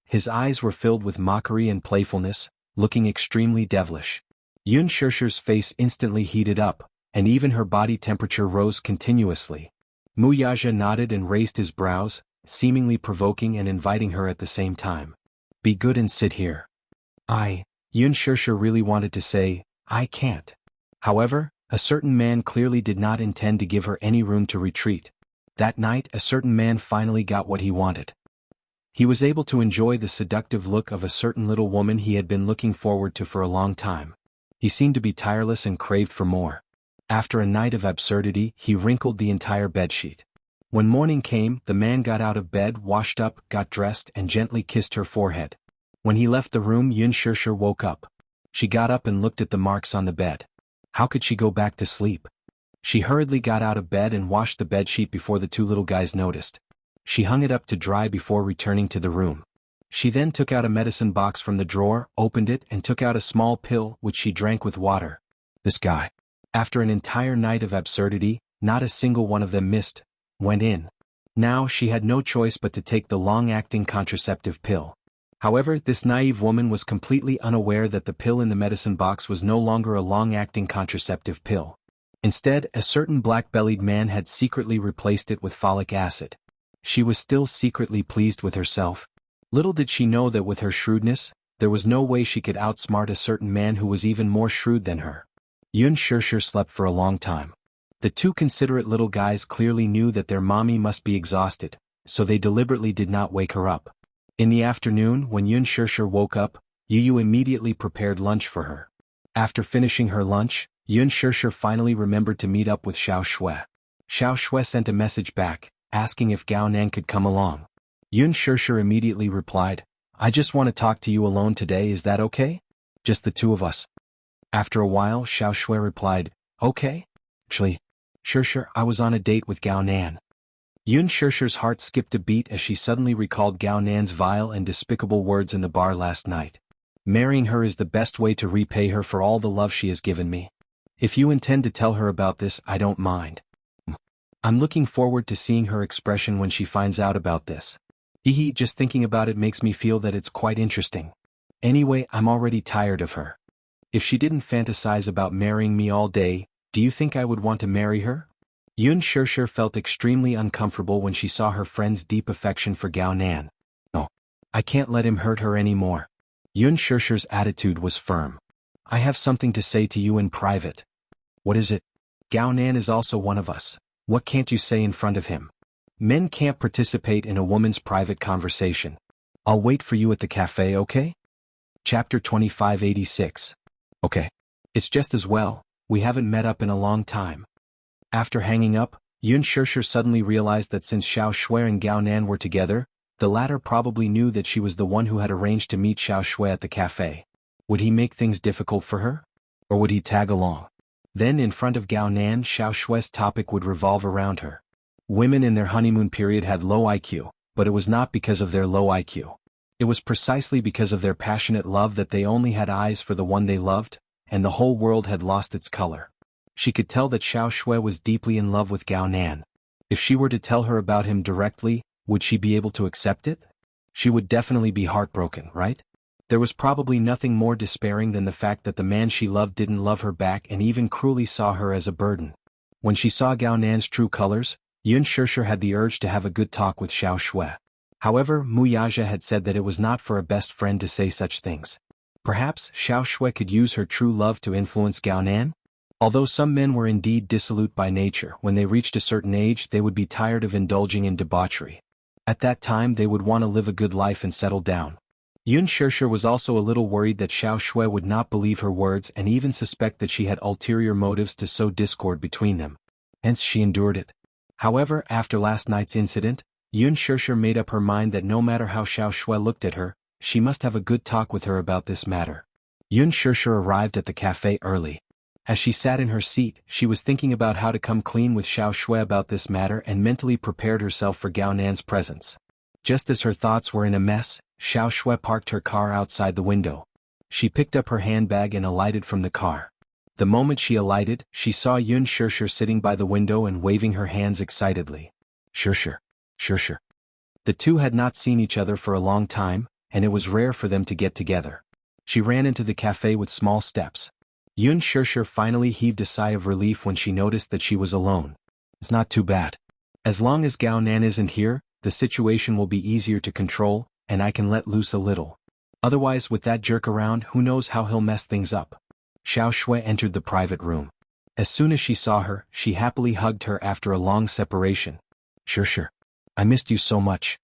His eyes were filled with mockery and playfulness, looking extremely devilish. Yun Shirshir's face instantly heated up, and even her body temperature rose continuously. Muyaja nodded and raised his brows, seemingly provoking and inviting her at the same time. Be good and sit here. Yun Shirshir really wanted to say, I can't. However, a certain man clearly did not intend to give her any room to retreat. That night, a certain man finally got what he wanted. He was able to enjoy the seductive look of a certain little woman he had been looking forward to for a long time. He seemed to be tireless and craved for more. After a night of absurdity, he wrinkled the entire bedsheet. When morning came, the man got out of bed, washed up, got dressed, and gently kissed her forehead. When he left the room, Yun Shirshir woke up. She got up and looked at the marks on the bed. How could she go back to sleep? She hurriedly got out of bed and washed the bedsheet before the two little guys noticed. She hung it up to dry before returning to the room. She then took out a medicine box from the drawer, opened it, and took out a small pill, which she drank with water. This guy. After an entire night of absurdity, not a single one of them went in. Now she had no choice but to take the long-acting contraceptive pill. However, this naive woman was completely unaware that the pill in the medicine box was no longer a long-acting contraceptive pill. Instead, a certain black-bellied man had secretly replaced it with folic acid. She was still secretly pleased with herself. Little did she know that with her shrewdness, there was no way she could outsmart a certain man who was even more shrewd than her. Yun Shirshir slept for a long time. The two considerate little guys clearly knew that their mommy must be exhausted, so they deliberately did not wake her up. In the afternoon, when Yun Shirshir woke up, Yu immediately prepared lunch for her. After finishing her lunch, Yun Shirshir finally remembered to meet up with Xiao Shui. Xiao Shui sent a message back, asking if Gao Nan could come along. Yun Shirshir immediately replied, I just want to talk to you alone today, is that okay? Just the two of us. After a while, Xiao Shui replied, okay. Actually, Sure, I was on a date with Gao Nan. Yun Shurshu's heart skipped a beat as she suddenly recalled Gao Nan's vile and despicable words in the bar last night. Marrying her is the best way to repay her for all the love she has given me. If you intend to tell her about this, I don't mind. I'm looking forward to seeing her expression when she finds out about this. Just thinking about it makes me feel that it's quite interesting. Anyway, I'm already tired of her. If she didn't fantasize about marrying me all day, do you think I would want to marry her? Yun Shurshu felt extremely uncomfortable when she saw her friend's deep affection for Gao Nan. No, I can't let him hurt her anymore. Yun Shurshu's attitude was firm. I have something to say to you in private. What is it? Gao Nan is also one of us. What can't you say in front of him? Men can't participate in a woman's private conversation. I'll wait for you at the cafe, okay? Chapter 2586. Okay. It's just as well, we haven't met up in a long time. After hanging up, Yun Shurshu suddenly realized that since Xiao Shui and Gao Nan were together, the latter probably knew that she was the one who had arranged to meet Xiao Shui at the cafe. Would he make things difficult for her? Or would he tag along? Then in front of Gao Nan, Xiao Shui's topic would revolve around her. Women in their honeymoon period had low IQ, but it was not because of their low IQ. It was precisely because of their passionate love that they only had eyes for the one they loved, and the whole world had lost its color. She could tell that Xiao Shui was deeply in love with Gao Nan. If she were to tell her about him directly, would she be able to accept it? She would definitely be heartbroken, right? There was probably nothing more despairing than the fact that the man she loved didn't love her back and even cruelly saw her as a burden. When she saw Gao Nan's true colors, Yun Shurshu had the urge to have a good talk with Xiao Shui. However, Mu Yaja had said that it was not for a best friend to say such things. Perhaps Xiao Shui could use her true love to influence Gao Nan? Although some men were indeed dissolute by nature, when they reached a certain age they would be tired of indulging in debauchery. At that time they would want to live a good life and settle down. Yun Shurshu was also a little worried that Xiao Shui would not believe her words and even suspect that she had ulterior motives to sow discord between them. Hence she endured it. However, after last night's incident, Yun Shurshu made up her mind that no matter how Xiao Shui looked at her, she must have a good talk with her about this matter. Yun Shurshu arrived at the cafe early. As she sat in her seat, she was thinking about how to come clean with Xiao Shui about this matter and mentally prepared herself for Gao Nan's presence. Just as her thoughts were in a mess, Xiao Shui parked her car outside the window. She picked up her handbag and alighted from the car. The moment she alighted, she saw Yun Shurshu sitting by the window and waving her hands excitedly. Shurshu. The two had not seen each other for a long time, and it was rare for them to get together. She ran into the cafe with small steps. Yun Shurshu finally heaved a sigh of relief when she noticed that she was alone. It's not too bad. As long as Gao Nan isn't here, the situation will be easier to control, and I can let loose a little. Otherwise, with that jerk around, who knows how he'll mess things up. Xiao Shui entered the private room. As soon as she saw her, she happily hugged her after a long separation. Shurshu. I missed you so much.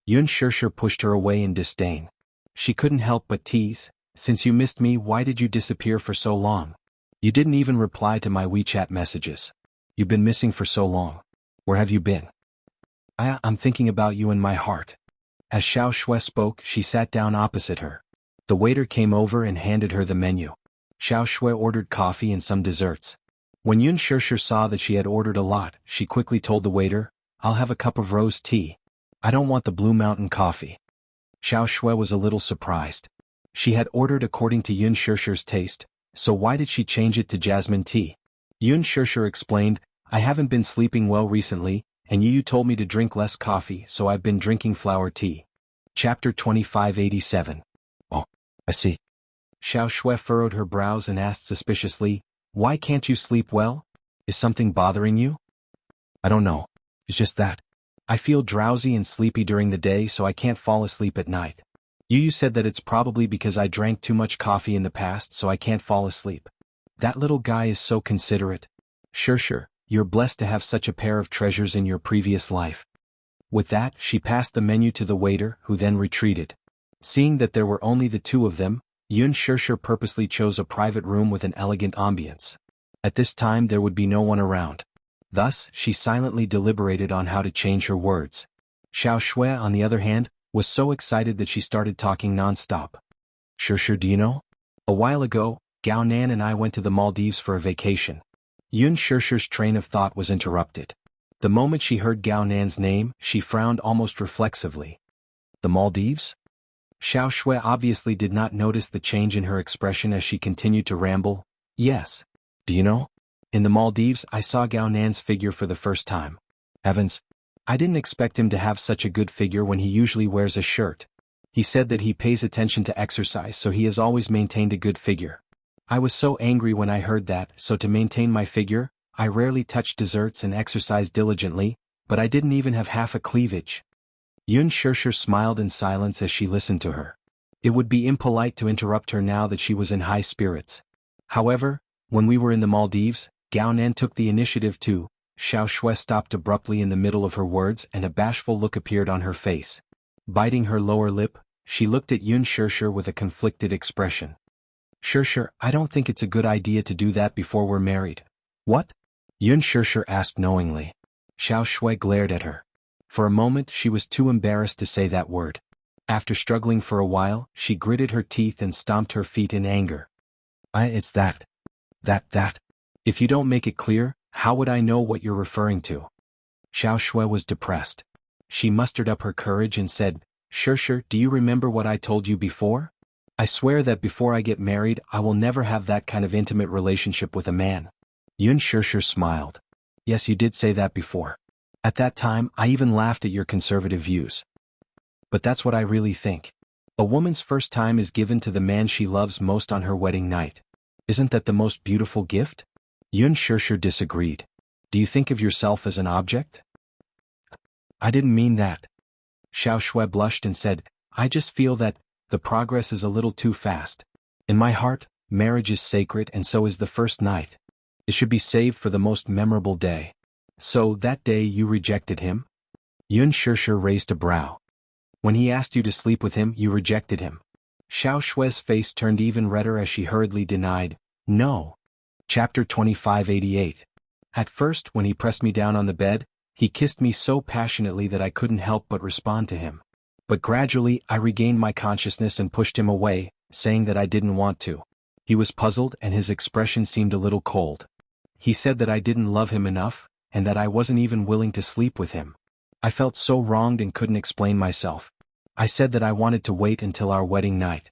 Yun Shurshu pushed her away in disdain. She couldn't help but tease. Since you missed me, why did you disappear for so long? You didn't even reply to my WeChat messages. You've been missing for so long. Where have you been? I'm thinking about you in my heart. As Xiao Shui spoke, she sat down opposite her. The waiter came over and handed her the menu. Xiao Shui ordered coffee and some desserts. When Yun Shurshu saw that she had ordered a lot, she quickly told the waiter, I'll have a cup of rose tea. I don't want the Blue Mountain coffee. Xiao Shui was a little surprised. She had ordered according to Yun Shurshu's taste, so why did she change it to jasmine tea? Yun Shurshu explained, I haven't been sleeping well recently, and you told me to drink less coffee, so I've been drinking flower tea. Chapter 2587. Oh, I see. Xiao Shui furrowed her brows and asked suspiciously, Why can't you sleep well? Is something bothering you? I don't know. It's just that. I feel drowsy and sleepy during the day, so I can't fall asleep at night. You said that it's probably because I drank too much coffee in the past, so I can't fall asleep. That little guy is so considerate. Sure, you're blessed to have such a pair of treasures in your previous life. With that, she passed the menu to the waiter, who then retreated. Seeing that there were only the two of them, Yun Shurshu purposely chose a private room with an elegant ambience. At this time there would be no one around. Thus, she silently deliberated on how to change her words. Xiao Shui, on the other hand, was so excited that she started talking non-stop. Sure, do you know? A while ago, Gao Nan and I went to the Maldives for a vacation. Yun Shirshi's train of thought was interrupted. The moment she heard Gao Nan's name, she frowned almost reflexively. The Maldives? Xiao Shui obviously did not notice the change in her expression as she continued to ramble. Yes. Do you know? In the Maldives, I saw Gao Nan's figure for the first time. Heavens. I didn't expect him to have such a good figure when he usually wears a shirt. He said that he pays attention to exercise, so he has always maintained a good figure. I was so angry when I heard that, so to maintain my figure, I rarely touched desserts and exercised diligently, but I didn't even have half a cleavage. Yun Shirshir smiled in silence as she listened to her. It would be impolite to interrupt her now that she was in high spirits. However, when we were in the Maldives, Gao Nan took the initiative too. Xiao Shui stopped abruptly in the middle of her words and a bashful look appeared on her face. Biting her lower lip, she looked at Yun Shirshir with a conflicted expression. Shirshir, I don't think it's a good idea to do that before we're married. What? Yun Shirshir asked knowingly. Xiao Shui glared at her. For a moment she was too embarrassed to say that word. After struggling for a while, she gritted her teeth and stomped her feet in anger. It's that. If you don't make it clear, how would I know what you're referring to? Xiao Shui was depressed. She mustered up her courage and said, Shirshir, do you remember what I told you before? I swear that before I get married, I will never have that kind of intimate relationship with a man. Yun Shirshir smiled. Yes, you did say that before. At that time, I even laughed at your conservative views. But that's what I really think. A woman's first time is given to the man she loves most on her wedding night. Isn't that the most beautiful gift? Yun Shirshir disagreed. Do you think of yourself as an object? I didn't mean that. Xiao Shui blushed and said, I just feel that the progress is a little too fast. In my heart, marriage is sacred and so is the first night. It should be saved for the most memorable day. So, that day you rejected him? Yun Shirshir raised a brow. When he asked you to sleep with him, you rejected him. Xiao Shui's face turned even redder as she hurriedly denied, No. Chapter 2588. At first, when he pressed me down on the bed, he kissed me so passionately that I couldn't help but respond to him. But gradually, I regained my consciousness and pushed him away, saying that I didn't want to. He was puzzled and his expression seemed a little cold. He said that I didn't love him enough, and that I wasn't even willing to sleep with him. I felt so wronged and couldn't explain myself. I said that I wanted to wait until our wedding night.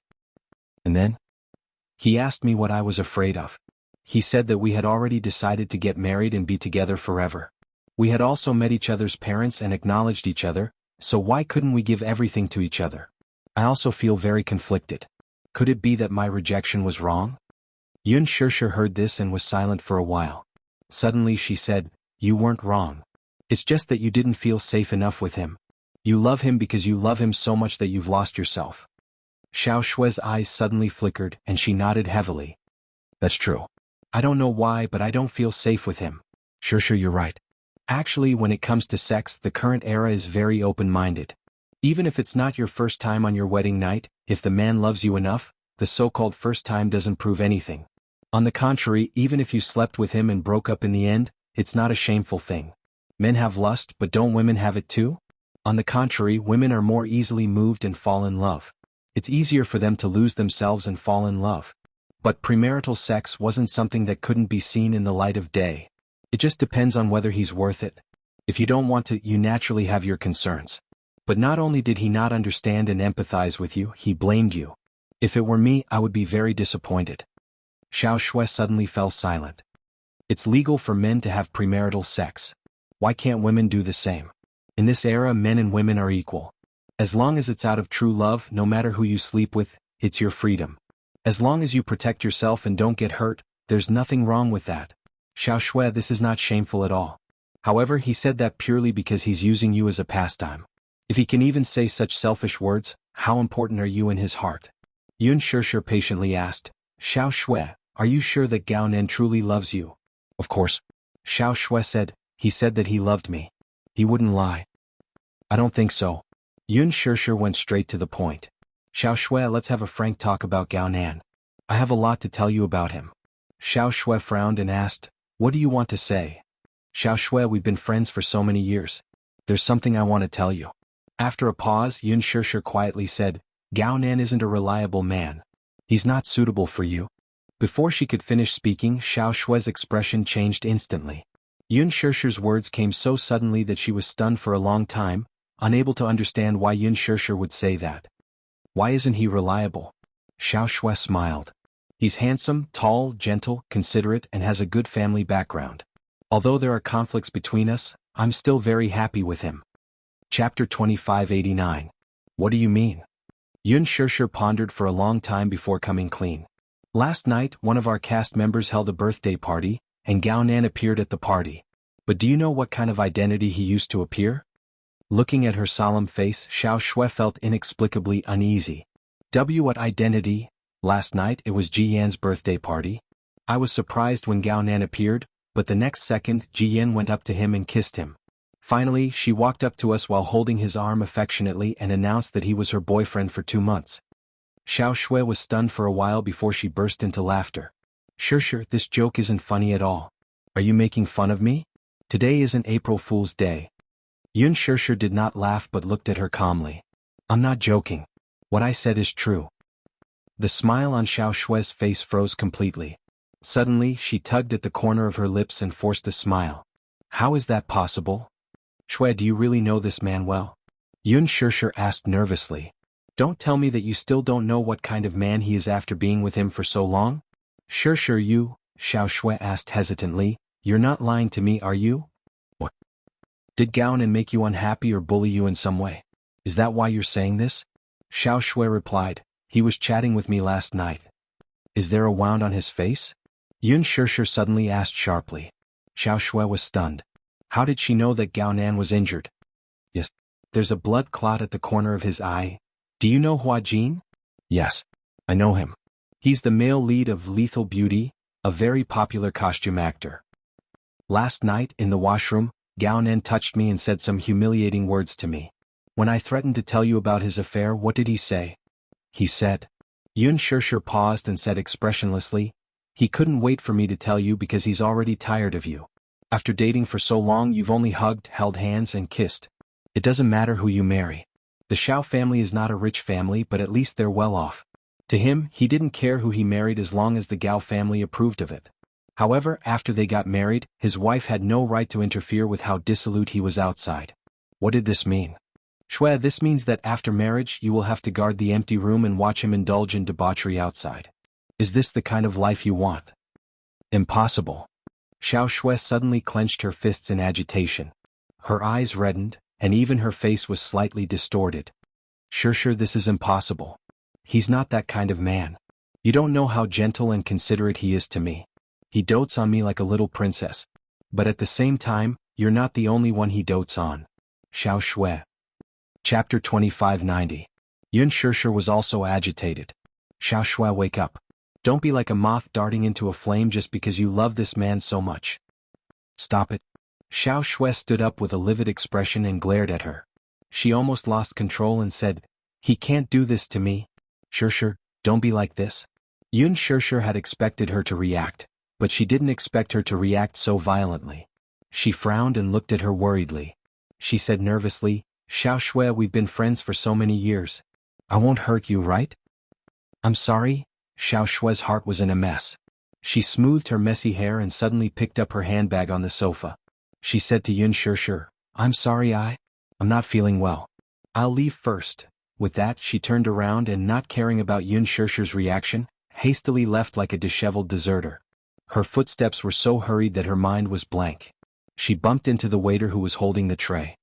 And then? He asked me what I was afraid of. He said that we had already decided to get married and be together forever. We had also met each other's parents and acknowledged each other, so why couldn't we give everything to each other? I also feel very conflicted. Could it be that my rejection was wrong? Yun Shirshir heard this and was silent for a while. Suddenly she said, You weren't wrong. It's just that you didn't feel safe enough with him. You love him because you love him so much that you've lost yourself. Xiao Shui's eyes suddenly flickered and she nodded heavily. That's true. I don't know why, but I don't feel safe with him. Shirshir, you're right. Actually, when it comes to sex, the current era is very open-minded. Even if it's not your first time on your wedding night, if the man loves you enough, the so-called first time doesn't prove anything. On the contrary, even if you slept with him and broke up in the end, it's not a shameful thing. Men have lust, but don't women have it too? On the contrary, women are more easily moved and fall in love. It's easier for them to lose themselves and fall in love. But premarital sex wasn't something that couldn't be seen in the light of day. It just depends on whether he's worth it. If you don't want to, you naturally have your concerns. But not only did he not understand and empathize with you, he blamed you. If it were me, I would be very disappointed. Xiao Shui suddenly fell silent. It's legal for men to have premarital sex. Why can't women do the same? In this era, men and women are equal. As long as it's out of true love, no matter who you sleep with, it's your freedom. As long as you protect yourself and don't get hurt, there's nothing wrong with that. Xiao Shui, this is not shameful at all. However, he said that purely because he's using you as a pastime. If he can even say such selfish words, how important are you in his heart? Yun Shirshir patiently asked, Xiao Shui, are you sure that Gao Nan truly loves you? Of course. Xiao Shui said, he said that he loved me. He wouldn't lie. I don't think so. Yun Shirshir went straight to the point. Xiao Shui, let's have a frank talk about Gao Nan. I have a lot to tell you about him. Xiao Shui frowned and asked, What do you want to say? Xiao Shui, we've been friends for so many years. There's something I want to tell you. After a pause, Yun Shirshir quietly said, Gao Nan isn't a reliable man. He's not suitable for you. Before she could finish speaking, Xiao Shue's expression changed instantly. Yun Shishir's words came so suddenly that she was stunned for a long time, unable to understand why Yun Shishir would say that. Why isn't he reliable? Xiao Shui smiled. He's handsome, tall, gentle, considerate, and has a good family background. Although there are conflicts between us, I'm still very happy with him. Chapter 2589. What do you mean? Yun Shishir pondered for a long time before coming clean. Last night, one of our cast members held a birthday party, and Gao Nan appeared at the party. But do you know what kind of identity he used to appear? Looking at her solemn face, Xiao Shui felt inexplicably uneasy. What identity? Last night it was Ji Yan's birthday party. I was surprised when Gao Nan appeared, but the next second Ji Yan went up to him and kissed him. Finally, she walked up to us while holding his arm affectionately and announced that he was her boyfriend for 2 months. Xiao Shui was stunned for a while before she burst into laughter. Shishir, this joke isn't funny at all. Are you making fun of me? Today isn't April Fool's Day. Yun Shishir did not laugh but looked at her calmly. I'm not joking. What I said is true. The smile on Xiao Shui's face froze completely. Suddenly, she tugged at the corner of her lips and forced a smile. How is that possible? Shui, do you really know this man well? Yun Shishir asked nervously. Don't tell me that you still don't know what kind of man he is after being with him for so long? Shishir, you, Xiao Shui asked hesitantly, you're not lying to me, are you? What? Did Gao Nan make you unhappy or bully you in some way? Is that why you're saying this? Xiao Shui replied, he was chatting with me last night. Is there a wound on his face? Yun Shishir suddenly asked sharply. Xiao Shui was stunned. How did she know that Gao Nan was injured? Yes. There's a blood clot at the corner of his eye. Do you know Hua Jin? Yes. I know him. He's the male lead of Lethal Beauty, a very popular costume actor. Last night, in the washroom, Gao Nan touched me and said some humiliating words to me. When I threatened to tell you about his affair, what did he say? He said. Yun Shishir paused and said expressionlessly, he couldn't wait for me to tell you because he's already tired of you. After dating for so long, you've only hugged, held hands, and kissed. It doesn't matter who you marry. The Xiao family is not a rich family, but at least they're well off. To him, he didn't care who he married as long as the Gao family approved of it. However, after they got married, his wife had no right to interfere with how dissolute he was outside. What did this mean? Shui, this means that after marriage you will have to guard the empty room and watch him indulge in debauchery outside. Is this the kind of life you want? Impossible. Xiao Shui suddenly clenched her fists in agitation. Her eyes reddened, and even her face was slightly distorted. Shishir, this is impossible. He's not that kind of man. You don't know how gentle and considerate he is to me. He dotes on me like a little princess. But at the same time, you're not the only one he dotes on. Xiao Shui. Chapter 2590. Yun Shishir was also agitated. Xiao Shui, wake up. Don't be like a moth darting into a flame just because you love this man so much. Stop it. Xiao Shui stood up with a livid expression and glared at her. She almost lost control and said, he can't do this to me. Shishir, don't be like this. Yun Shishir had expected her to react, but she didn't expect her to react so violently. She frowned and looked at her worriedly. She said nervously, Xiao Shui, we've been friends for so many years. I won't hurt you, right? I'm sorry. Xiao Shui's heart was in a mess. She smoothed her messy hair and suddenly picked up her handbag on the sofa. She said to Yun Shishir, I'm sorry, I'm not feeling well. I'll leave first. With that, she turned around and, not caring about Yun Shishir's reaction, hastily left like a disheveled deserter. Her footsteps were so hurried that her mind was blank. She bumped into the waiter who was holding the tray.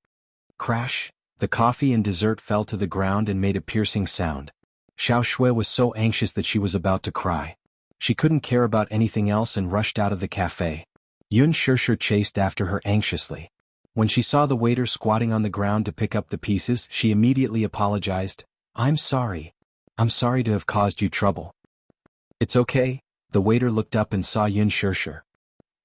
Crash! The coffee and dessert fell to the ground and made a piercing sound. Xiao Shui was so anxious that she was about to cry. She couldn't care about anything else and rushed out of the cafe. Yun Shishir chased after her anxiously. When she saw the waiter squatting on the ground to pick up the pieces, she immediately apologized. I'm sorry. I'm sorry to have caused you trouble. It's okay. The waiter looked up and saw Yun Shishir.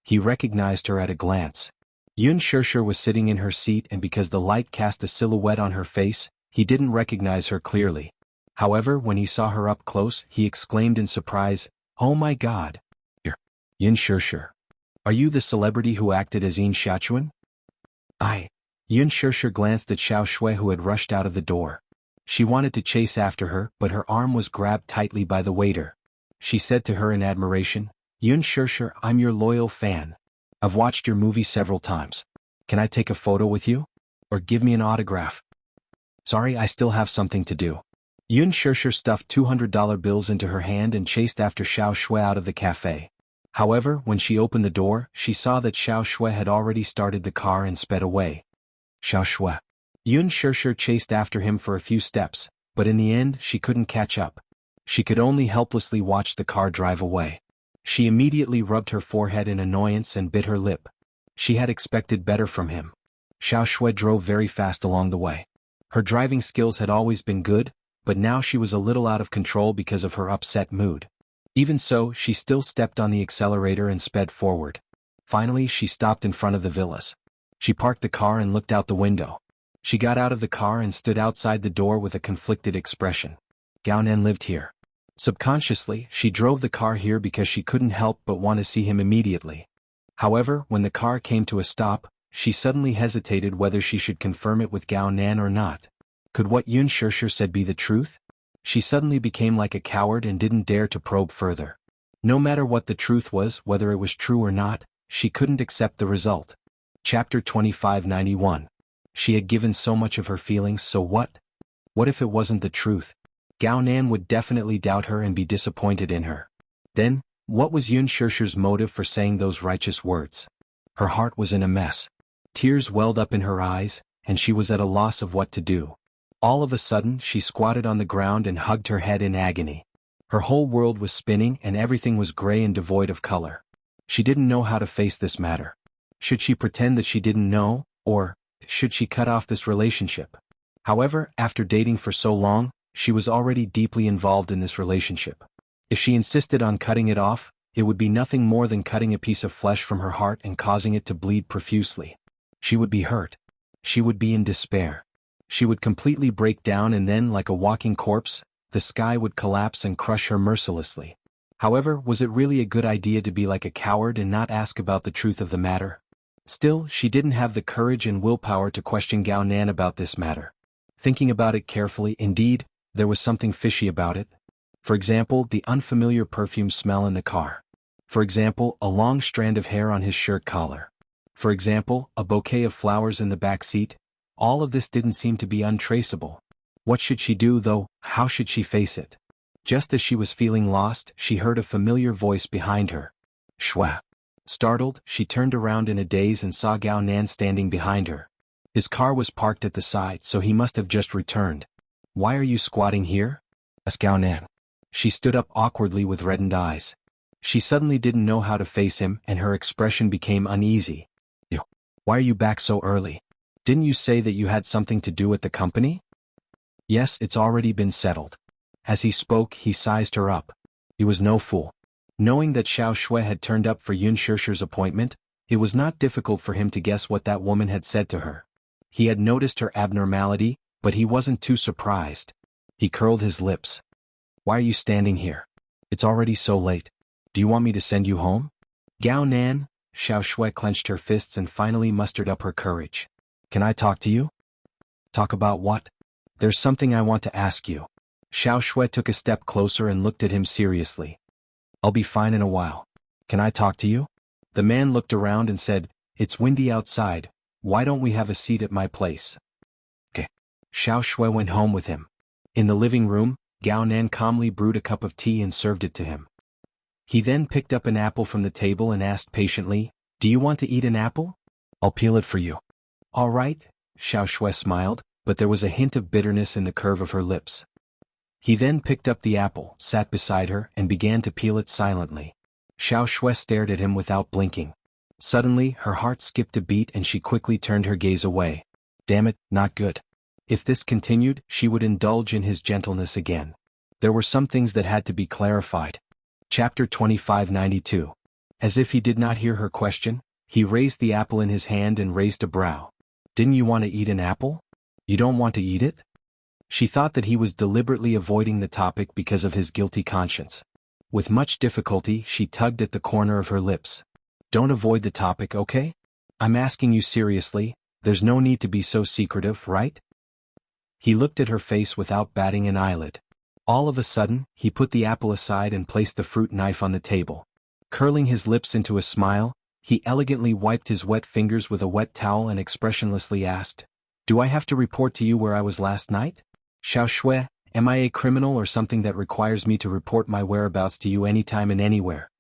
He recognized her at a glance. Yun Shishir was sitting in her seat, and because the light cast a silhouette on her face, he didn't recognize her clearly. However, when he saw her up close, he exclaimed in surprise, Oh my God! You're Yun Shishir. Are you the celebrity who acted as Yin Xiaochuan? Yun Shishir glanced at Xiao Shui, who had rushed out of the door. She wanted to chase after her, but her arm was grabbed tightly by the waiter. she said to her in admiration. Yun Shirshir, I'm your loyal fan. I've watched your movie several times. Can I take a photo with you? Or give me an autograph? Sorry, I still have something to do. Yun Shirshir stuffed $200 bills into her hand and chased after Xiao Shui out of the cafe. However, when she opened the door, she saw that Xiao Shui had already started the car and sped away. Xiao Shui. Yun Shirshir chased after him for a few steps, but in the end she couldn't catch up. She could only helplessly watch the car drive away. She immediately rubbed her forehead in annoyance and bit her lip. She had expected better from him. Xiao Shui drove very fast along the way. Her driving skills had always been good, but now she was a little out of control because of her upset mood. Even so, she still stepped on the accelerator and sped forward. Finally, she stopped in front of the villas. She parked the car and looked out the window. She got out of the car and stood outside the door with a conflicted expression. Gao Nan lived here. Subconsciously, she drove the car here because she couldn't help but want to see him immediately. However, when the car came to a stop, she suddenly hesitated whether she should confirm it with Gao Nan or not. Could what Yun Shirshir said be the truth? She suddenly became like a coward and didn't dare to probe further. No matter what the truth was, whether it was true or not, she couldn't accept the result. Chapter 2591. She had given so much of her feelings, so what? What if it wasn't the truth? Gao Nan would definitely doubt her and be disappointed in her. Then, what was Yun Shirshir's motive for saying those righteous words? Her heart was in a mess. Tears welled up in her eyes, and she was at a loss of what to do. All of a sudden, she squatted on the ground and hugged her head in agony. Her whole world was spinning and everything was gray and devoid of color. She didn't know how to face this matter. Should she pretend that she didn't know, or should she cut off this relationship? However, after dating for so long, she was already deeply involved in this relationship. If she insisted on cutting it off, it would be nothing more than cutting a piece of flesh from her heart and causing it to bleed profusely. She would be hurt. She would be in despair. She would completely break down and then, like a walking corpse, the sky would collapse and crush her mercilessly. However, was it really a good idea to be like a coward and not ask about the truth of the matter? Still, she didn't have the courage and willpower to question Gao Nan about this matter. Thinking about it carefully, indeed, there was something fishy about it. For example, the unfamiliar perfume smell in the car. For example, a long strand of hair on his shirt collar. For example, a bouquet of flowers in the back seat. All of this didn't seem to be untraceable. What should she do though? How should she face it? Just as she was feeling lost, she heard a familiar voice behind her. Shua. Startled, she turned around in a daze and saw Gao Nan standing behind her. His car was parked at the side, so he must have just returned. Why are you squatting here? Asked Gao Nan. She stood up awkwardly with reddened eyes. She suddenly didn't know how to face him and her expression became uneasy. Why are you back so early? Didn't you say that you had something to do at the company? Yes, it's already been settled. As he spoke, he sized her up. He was no fool. Knowing that Xiao Shui had turned up for Yun Shirshir's appointment, it was not difficult for him to guess what that woman had said to her. He had noticed her abnormality, but he wasn't too surprised. He curled his lips. Why are you standing here? It's already so late. Do you want me to send you home? Gao Nan, Xiao Shui clenched her fists and finally mustered up her courage. Can I talk to you? Talk about what? There's something I want to ask you. Xiao Shui took a step closer and looked at him seriously. I'll be fine in a while. Can I talk to you? The man looked around and said, It's windy outside. Why don't we have a seat at my place? Okay. Xiao Shui went home with him. In the living room, Gao Nan calmly brewed a cup of tea and served it to him. He then picked up an apple from the table and asked patiently, Do you want to eat an apple? I'll peel it for you. All right, Xiao Shui smiled, but there was a hint of bitterness in the curve of her lips. He then picked up the apple, sat beside her, and began to peel it silently. Xiao Shui stared at him without blinking. Suddenly, her heart skipped a beat and she quickly turned her gaze away. Damn it, not good. If this continued, she would indulge in his gentleness again. There were some things that had to be clarified. Chapter 2592. As if he did not hear her question, he raised the apple in his hand and raised a brow. Didn't you want to eat an apple? You don't want to eat it? She thought that he was deliberately avoiding the topic because of his guilty conscience. With much difficulty, she tugged at the corner of her lips. Don't avoid the topic, okay? I'm asking you seriously, there's no need to be so secretive, right? He looked at her face without batting an eyelid. All of a sudden, he put the apple aside and placed the fruit knife on the table. Curling his lips into a smile, he elegantly wiped his wet fingers with a wet towel and expressionlessly asked, "Do I have to report to you where I was last night? Xiao Shui, am I a criminal or something that requires me to report my whereabouts to you anytime and anywhere?"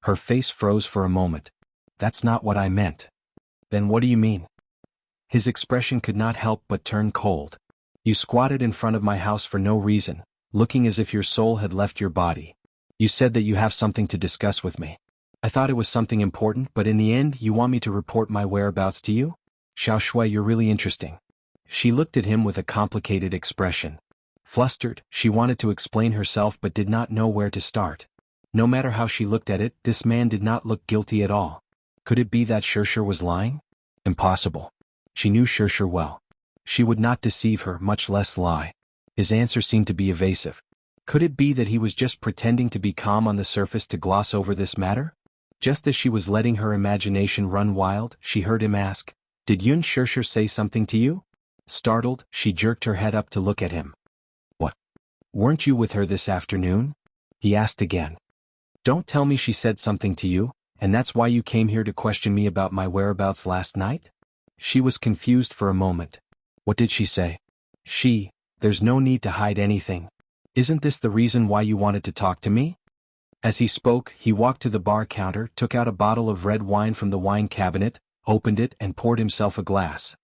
Her face froze for a moment. "That's not what I meant." "Then what do you mean?" His expression could not help but turn cold. "You squatted in front of my house for no reason, looking as if your soul had left your body. You said that you have something to discuss with me. I thought it was something important, but in the end you want me to report my whereabouts to you? Xiao Shui, you're really interesting." She looked at him with a complicated expression. Flustered, she wanted to explain herself but did not know where to start. No matter how she looked at it, this man did not look guilty at all. Could it be that Shirshir was lying? Impossible. She knew Shirshir well. She would not deceive her, much less lie. His answer seemed to be evasive. Could it be that he was just pretending to be calm on the surface to gloss over this matter? Just as she was letting her imagination run wild, she heard him ask, "Did Yun Shirshir say something to you?" Startled, she jerked her head up to look at him. "What? Weren't you with her this afternoon?" he asked again. "Don't tell me she said something to you, and that's why you came here to question me about my whereabouts last night?" She was confused for a moment. What did she say? There's no need to hide anything. Isn't this the reason why you wanted to talk to me? As he spoke, he walked to the bar counter, took out a bottle of red wine from the wine cabinet, opened it and poured himself a glass.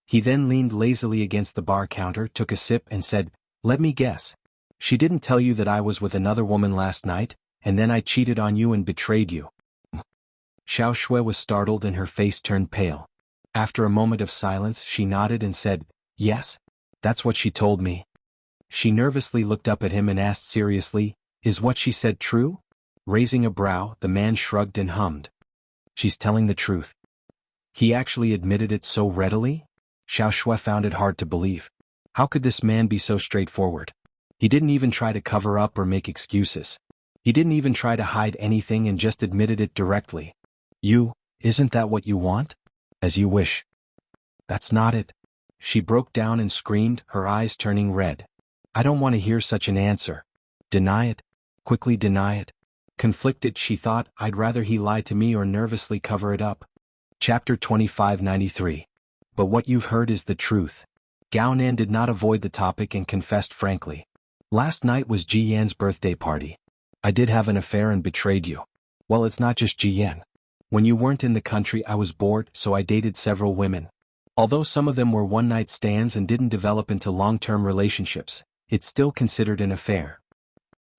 He then leaned lazily against the bar counter, took a sip and said, "Let me guess. She didn't tell you that I was with another woman last night, and then I cheated on you and betrayed you." Xiao Shui was startled and her face turned pale. After a moment of silence, she nodded and said, "Yes, that's what she told me." She nervously looked up at him and asked seriously, "Is what she said true?" Raising a brow, the man shrugged and hummed. "She's telling the truth." He actually admitted it so readily? Xiao Shui found it hard to believe. How could this man be so straightforward? He didn't even try to cover up or make excuses. He didn't even try to hide anything and just admitted it directly. Isn't that what you want? As you wish." "That's not it." She broke down and screamed, her eyes turning red. "I don't want to hear such an answer. Deny it. Quickly deny it." Conflicted, she thought, "I'd rather he lie to me or nervously cover it up." Chapter 2593. But what you've heard is the truth. Gao Nan did not avoid the topic and confessed frankly. "Last night was Ji Yan's birthday party. I did have an affair and betrayed you." "Well, it's not just Ji Yan. When you weren't in the country I was bored, so I dated several women. Although some of them were one-night stands and didn't develop into long-term relationships, it's still considered an affair."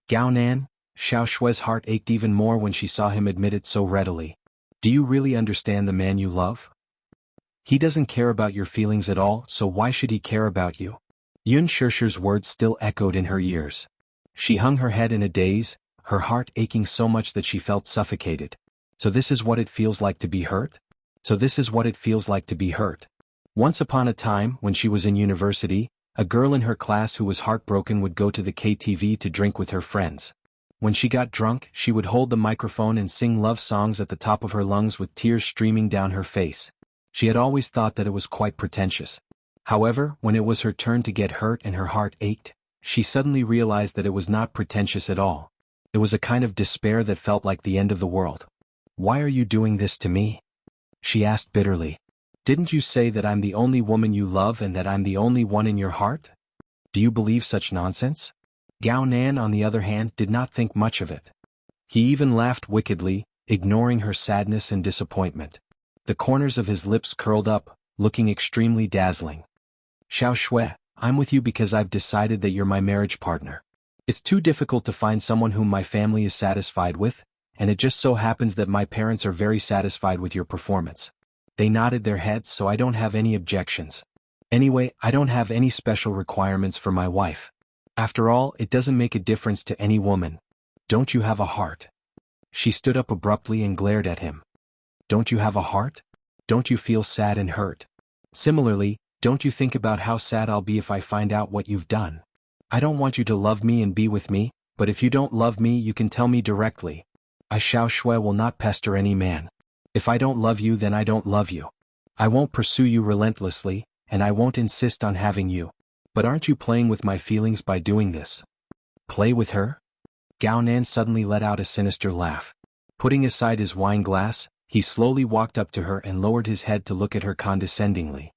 Gao Nan, Xiao Shui's heart ached even more when she saw him admit it so readily. "Do you really understand the man you love? He doesn't care about your feelings at all, so why should he care about you?" Yun Shirshir's words still echoed in her ears. She hung her head in a daze, her heart aching so much that she felt suffocated. So this is what it feels like to be hurt? Once upon a time, when she was in university, a girl in her class who was heartbroken would go to the KTV to drink with her friends. When she got drunk, she would hold the microphone and sing love songs at the top of her lungs with tears streaming down her face. She had always thought that it was quite pretentious. However, when it was her turn to get hurt and her heart ached, she suddenly realized that it was not pretentious at all. It was a kind of despair that felt like the end of the world. "Why are you doing this to me?" she asked bitterly. "Didn't you say that I'm the only woman you love and that I'm the only one in your heart? Do you believe such nonsense?" Gao Nan, on the other hand, did not think much of it. He even laughed wickedly, ignoring her sadness and disappointment. The corners of his lips curled up, looking extremely dazzling. "Xiao Shui, I'm with you because I've decided that you're my marriage partner. It's too difficult to find someone whom my family is satisfied with, and it just so happens that my parents are very satisfied with your performance." They nodded their heads, "So I don't have any objections. Anyway, I don't have any special requirements for my wife. After all, it doesn't make a difference to any woman. Don't you have a heart?" She stood up abruptly and glared at him. "Don't you have a heart? Don't you feel sad and hurt? Similarly, don't you think about how sad I'll be if I find out what you've done? I don't want you to love me and be with me, but if you don't love me you can tell me directly. I Xiao Shui will not pester any man. If I don't love you then I don't love you. I won't pursue you relentlessly, and I won't insist on having you. But aren't you playing with my feelings by doing this?" Play with her? Gao Nan suddenly let out a sinister laugh. Putting aside his wine glass, he slowly walked up to her and lowered his head to look at her condescendingly.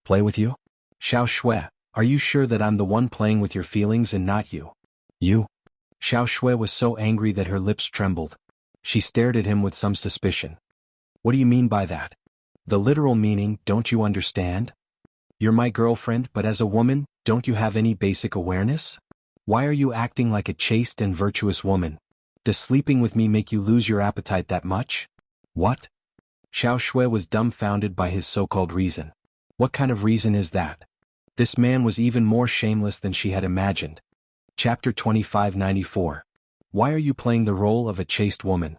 Play with you? Xiao Shui, are you sure that I'm the one playing with your feelings and not you? You? Xiao Shui was so angry that her lips trembled. She stared at him with some suspicion. What do you mean by that? The literal meaning, don't you understand? You're my girlfriend, but as a woman, don't you have any basic awareness? Why are you acting like a chaste and virtuous woman? Does sleeping with me make you lose your appetite that much? What? Xiao Shui was dumbfounded by his so-called reason. What kind of reason is that? This man was even more shameless than she had imagined. Chapter 2594. Why are you playing the role of a chaste woman?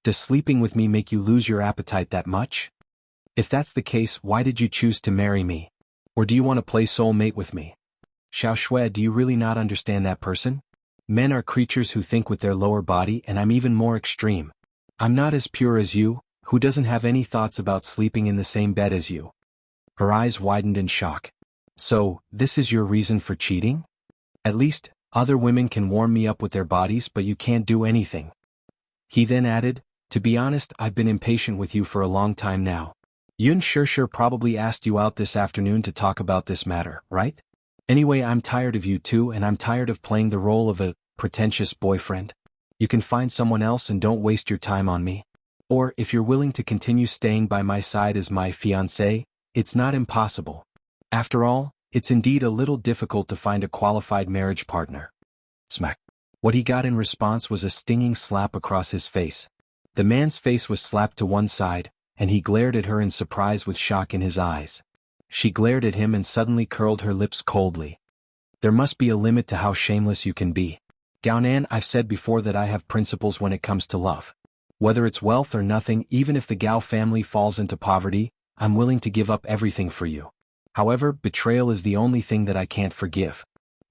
Does sleeping with me make you lose your appetite that much? If that's the case, why did you choose to marry me? Or do you want to play soulmate with me? Xiao Shui, do you really not understand that person? Men are creatures who think with their lower body, and I'm even more extreme. I'm not as pure as you, who doesn't have any thoughts about sleeping in the same bed as you. Her eyes widened in shock. So, this is your reason for cheating? At least, other women can warm me up with their bodies, but you can't do anything. He then added, to be honest, I've been impatient with you for a long time now. Yun Shishir probably asked you out this afternoon to talk about this matter, right? Anyway, I'm tired of you too, and I'm tired of playing the role of a pretentious boyfriend. You can find someone else and don't waste your time on me. Or, if you're willing to continue staying by my side as my fiancé, it's not impossible. After all, it's indeed a little difficult to find a qualified marriage partner. Smack. What he got in response was a stinging slap across his face. The man's face was slapped to one side, and he glared at her in surprise with shock in his eyes. She glared at him and suddenly curled her lips coldly. There must be a limit to how shameless you can be. Gao Nan, I've said before that I have principles when it comes to love. Whether it's wealth or nothing, even if the Gao family falls into poverty, I'm willing to give up everything for you. However, betrayal is the only thing that I can't forgive.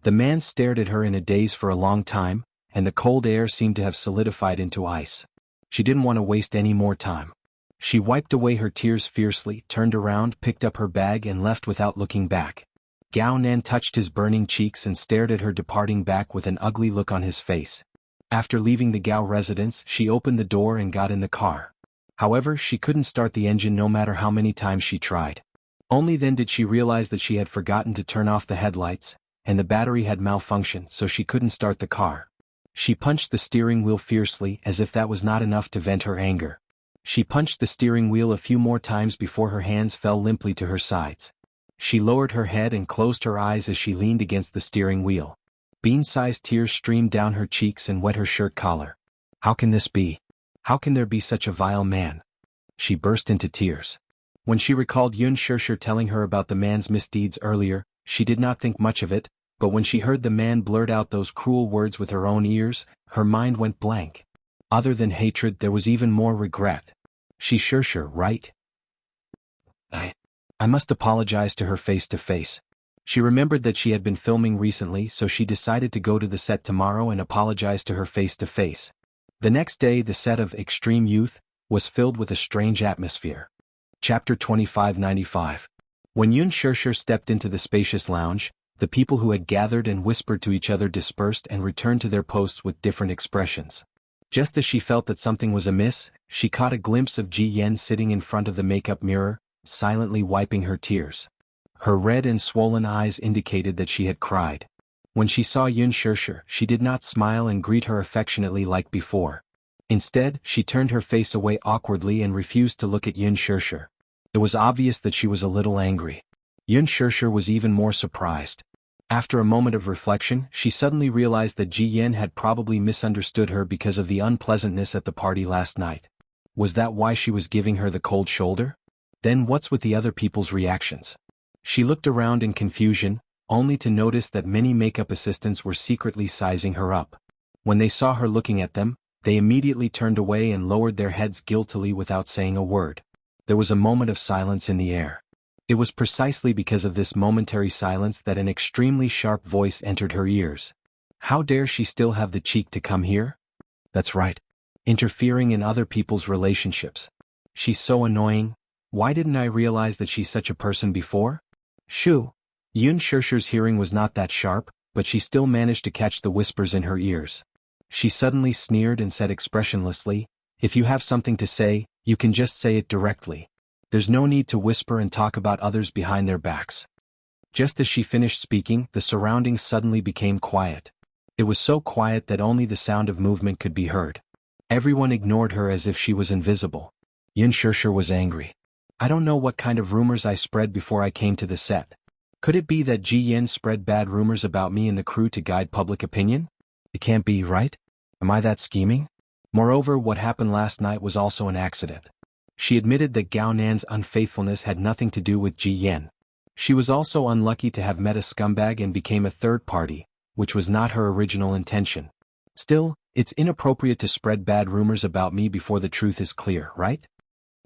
The man stared at her in a daze for a long time, and the cold air seemed to have solidified into ice. She didn't want to waste any more time. She wiped away her tears fiercely, turned around, picked up her bag and left without looking back. Gao Nan touched his burning cheeks and stared at her departing back with an ugly look on his face. After leaving the Gao residence, she opened the door and got in the car. However, she couldn't start the engine no matter how many times she tried. Only then did she realize that she had forgotten to turn off the headlights, and the battery had malfunctioned, so she couldn't start the car. She punched the steering wheel fiercely, as if that was not enough to vent her anger. She punched the steering wheel a few more times before her hands fell limply to her sides. She lowered her head and closed her eyes as she leaned against the steering wheel. Bean-sized tears streamed down her cheeks and wet her shirt collar. How can this be? How can there be such a vile man? She burst into tears. When she recalled Yun Shishir telling her about the man's misdeeds earlier, she did not think much of it, but when she heard the man blurt out those cruel words with her own ears, her mind went blank. Other than hatred, there was even more regret. She Shishir, right? I must apologize to her face to face. She remembered that she had been filming recently, so she decided to go to the set tomorrow and apologize to her face to face. The next day, the set of Extreme Youth was filled with a strange atmosphere. Chapter 2595. When Yun Shishir stepped into the spacious lounge, the people who had gathered and whispered to each other dispersed and returned to their posts with different expressions. Just as she felt that something was amiss, she caught a glimpse of Ji Yen sitting in front of the makeup mirror, silently wiping her tears. Her red and swollen eyes indicated that she had cried. When she saw Yun Shishir, she did not smile and greet her affectionately like before. Instead, she turned her face away awkwardly and refused to look at Yun Shishir. It was obvious that she was a little angry. Yun Shishir was even more surprised. After a moment of reflection, she suddenly realized that Ji Yen had probably misunderstood her because of the unpleasantness at the party last night. Was that why she was giving her the cold shoulder? Then what's with the other people's reactions? She looked around in confusion, only to notice that many makeup assistants were secretly sizing her up. When they saw her looking at them, they immediately turned away and lowered their heads guiltily without saying a word. There was a moment of silence in the air. It was precisely because of this momentary silence that an extremely sharp voice entered her ears. How dare she still have the cheek to come here? That's right. Interfering in other people's relationships. She's so annoying. Why didn't I realize that she's such a person before? Shoo. Yun Shishir's hearing was not that sharp, but she still managed to catch the whispers in her ears. She suddenly sneered and said expressionlessly, "If you have something to say, you can just say it directly. There's no need to whisper and talk about others behind their backs." Just as she finished speaking, the surroundings suddenly became quiet. It was so quiet that only the sound of movement could be heard. Everyone ignored her as if she was invisible. Yun Shirshir was angry. "I don't know what kind of rumors I spread before I came to the set. Could it be that Ji Yen spread bad rumors about me and the crew to guide public opinion? It can't be, right? Am I that scheming? Moreover, what happened last night was also an accident." She admitted that Gao Nan's unfaithfulness had nothing to do with Ji Yen. She was also unlucky to have met a scumbag and became a third party, which was not her original intention. Still, it's inappropriate to spread bad rumors about me before the truth is clear, right?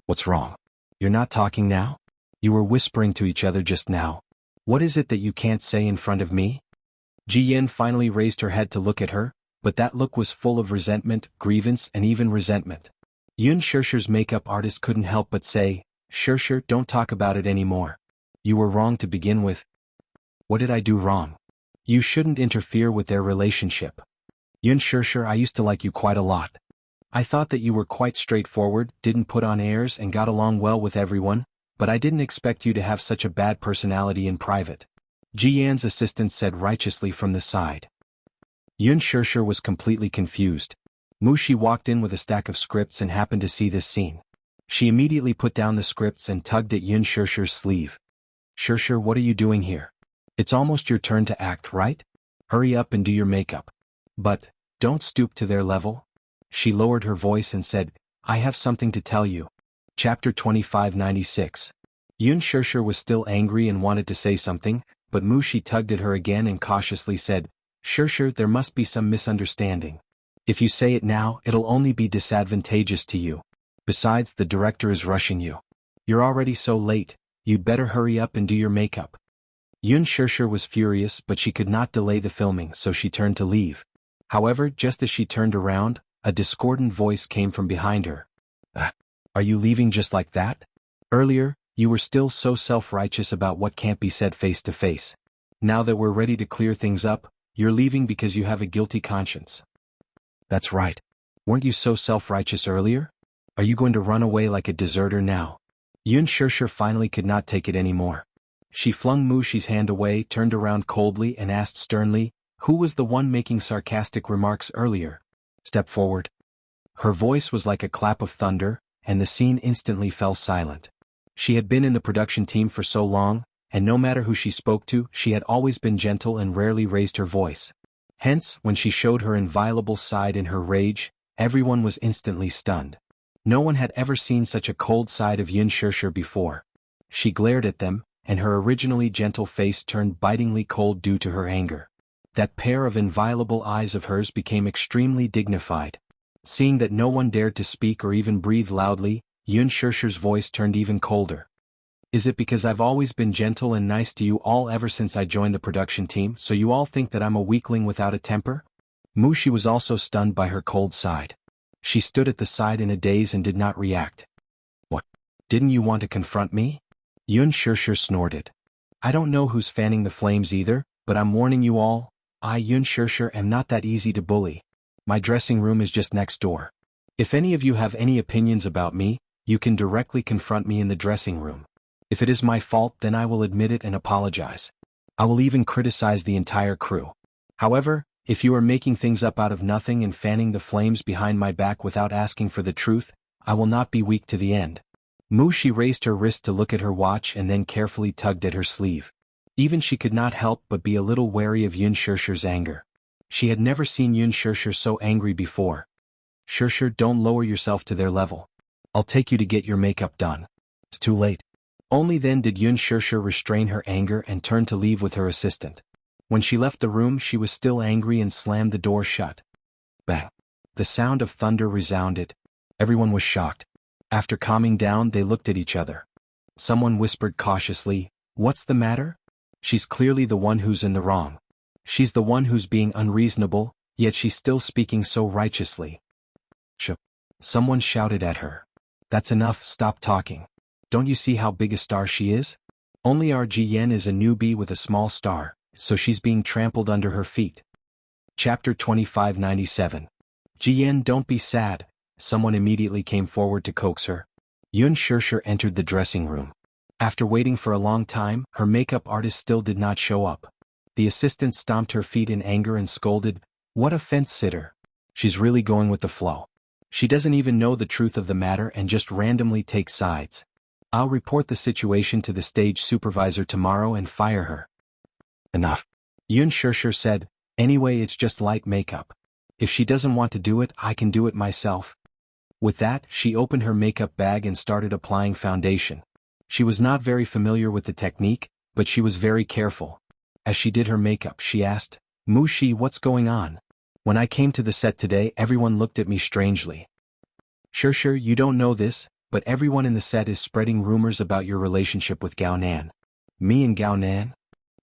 What's wrong? You're not talking now? You were whispering to each other just now. What is it that you can't say in front of me? Ji Yen finally raised her head to look at her, but that look was full of resentment, grievance, and even resentment. Yun Shirshir's makeup artist couldn't help but say, "Shirshir, don't talk about it anymore. You were wrong to begin with." "What did I do wrong? You shouldn't interfere with their relationship. Yun Shirshir, I used to like you quite a lot. I thought that you were quite straightforward, didn't put on airs and got along well with everyone, but I didn't expect you to have such a bad personality in private," Ji Yan's assistant said righteously from the side. Yun Shirshir was completely confused. Mushi walked in with a stack of scripts and happened to see this scene. She immediately put down the scripts and tugged at Yun Shirshir's sleeve. "Shirshir, what are you doing here? It's almost your turn to act, right? Hurry up and do your makeup. But, don't stoop to their level." She lowered her voice and said, "I have something to tell you." Chapter 2596. Yun Shirshir was still angry and wanted to say something, but Mushi tugged at her again and cautiously said, "Shirshir, there must be some misunderstanding. If you say it now, it'll only be disadvantageous to you. Besides, the director is rushing you. You're already so late, you'd better hurry up and do your makeup." Yun Shirshir was furious, but she could not delay the filming, so she turned to leave. However, just as she turned around, a discordant voice came from behind her. Are you leaving just like that? Earlier, you were still so self-righteous about what can't be said face to face. Now that we're ready to clear things up, you're leaving because you have a guilty conscience." "That's right. Weren't you so self-righteous earlier? Are you going to run away like a deserter now?" Yun Shirshir finally could not take it anymore. She flung Mushi's hand away, turned around coldly and asked sternly, "Who was the one making sarcastic remarks earlier? Step forward." Her voice was like a clap of thunder, and the scene instantly fell silent. She had been in the production team for so long, and no matter who she spoke to, she had always been gentle and rarely raised her voice. Hence, when she showed her inviolable side in her rage, everyone was instantly stunned. No one had ever seen such a cold side of Yun Shirshir before. She glared at them, and her originally gentle face turned bitingly cold due to her anger. That pair of inviolable eyes of hers became extremely dignified. Seeing that no one dared to speak or even breathe loudly, Yun Shirshir's voice turned even colder. "Is it because I've always been gentle and nice to you all ever since I joined the production team, so you all think that I'm a weakling without a temper?" Mushi was also stunned by her cold side. She stood at the side in a daze and did not react. "What? Didn't you want to confront me?" Yun Shirshir snorted. "I don't know who's fanning the flames either, but I'm warning you all, I, Yun Shirshir, am not that easy to bully. My dressing room is just next door. If any of you have any opinions about me, you can directly confront me in the dressing room. If it is my fault, then I will admit it and apologize. I will even criticize the entire crew. However, if you are making things up out of nothing and fanning the flames behind my back without asking for the truth, I will not be weak to the end." Mushi raised her wrist to look at her watch and then carefully tugged at her sleeve. Even she could not help but be a little wary of Yun Shirshir's anger. She had never seen Yun Shirshir so angry before. "Shirshir, don't lower yourself to their level. I'll take you to get your makeup done." It's too late. Only then did Yun Shirshir restrain her anger and turn to leave with her assistant. When she left the room, she was still angry and slammed the door shut. Bang! The sound of thunder resounded. Everyone was shocked. After calming down, they looked at each other. Someone whispered cautiously, "What's the matter?" "She's clearly the one who's in the wrong. She's the one who's being unreasonable, yet she's still speaking so righteously." Someone shouted at her. "That's enough, stop talking. Don't you see how big a star she is? Only our Ji Yen is a newbie with a small star. so she's being trampled under her feet. Chapter 2597. Jian, don't be sad. Someone immediately came forward to coax her. Yun Shirshir entered the dressing room. After waiting for a long time, her makeup artist still did not show up. The assistant stomped her feet in anger and scolded, "What a fence-sitter. She's really going with the flow. She doesn't even know the truth of the matter and just randomly takes sides. I'll report the situation to the stage supervisor tomorrow and fire her." Enough. Yun Shirshir said, "Anyway, it's just light makeup. If she doesn't want to do it, I can do it myself." With that, she opened her makeup bag and started applying foundation. She was not very familiar with the technique, but she was very careful. As she did her makeup, she asked, "Mushi, what's going on? When I came to the set today, everyone looked at me strangely." "Shirshir, you don't know this, but everyone in the set is spreading rumors about your relationship with Gao Nan." "Me and Gao Nan?"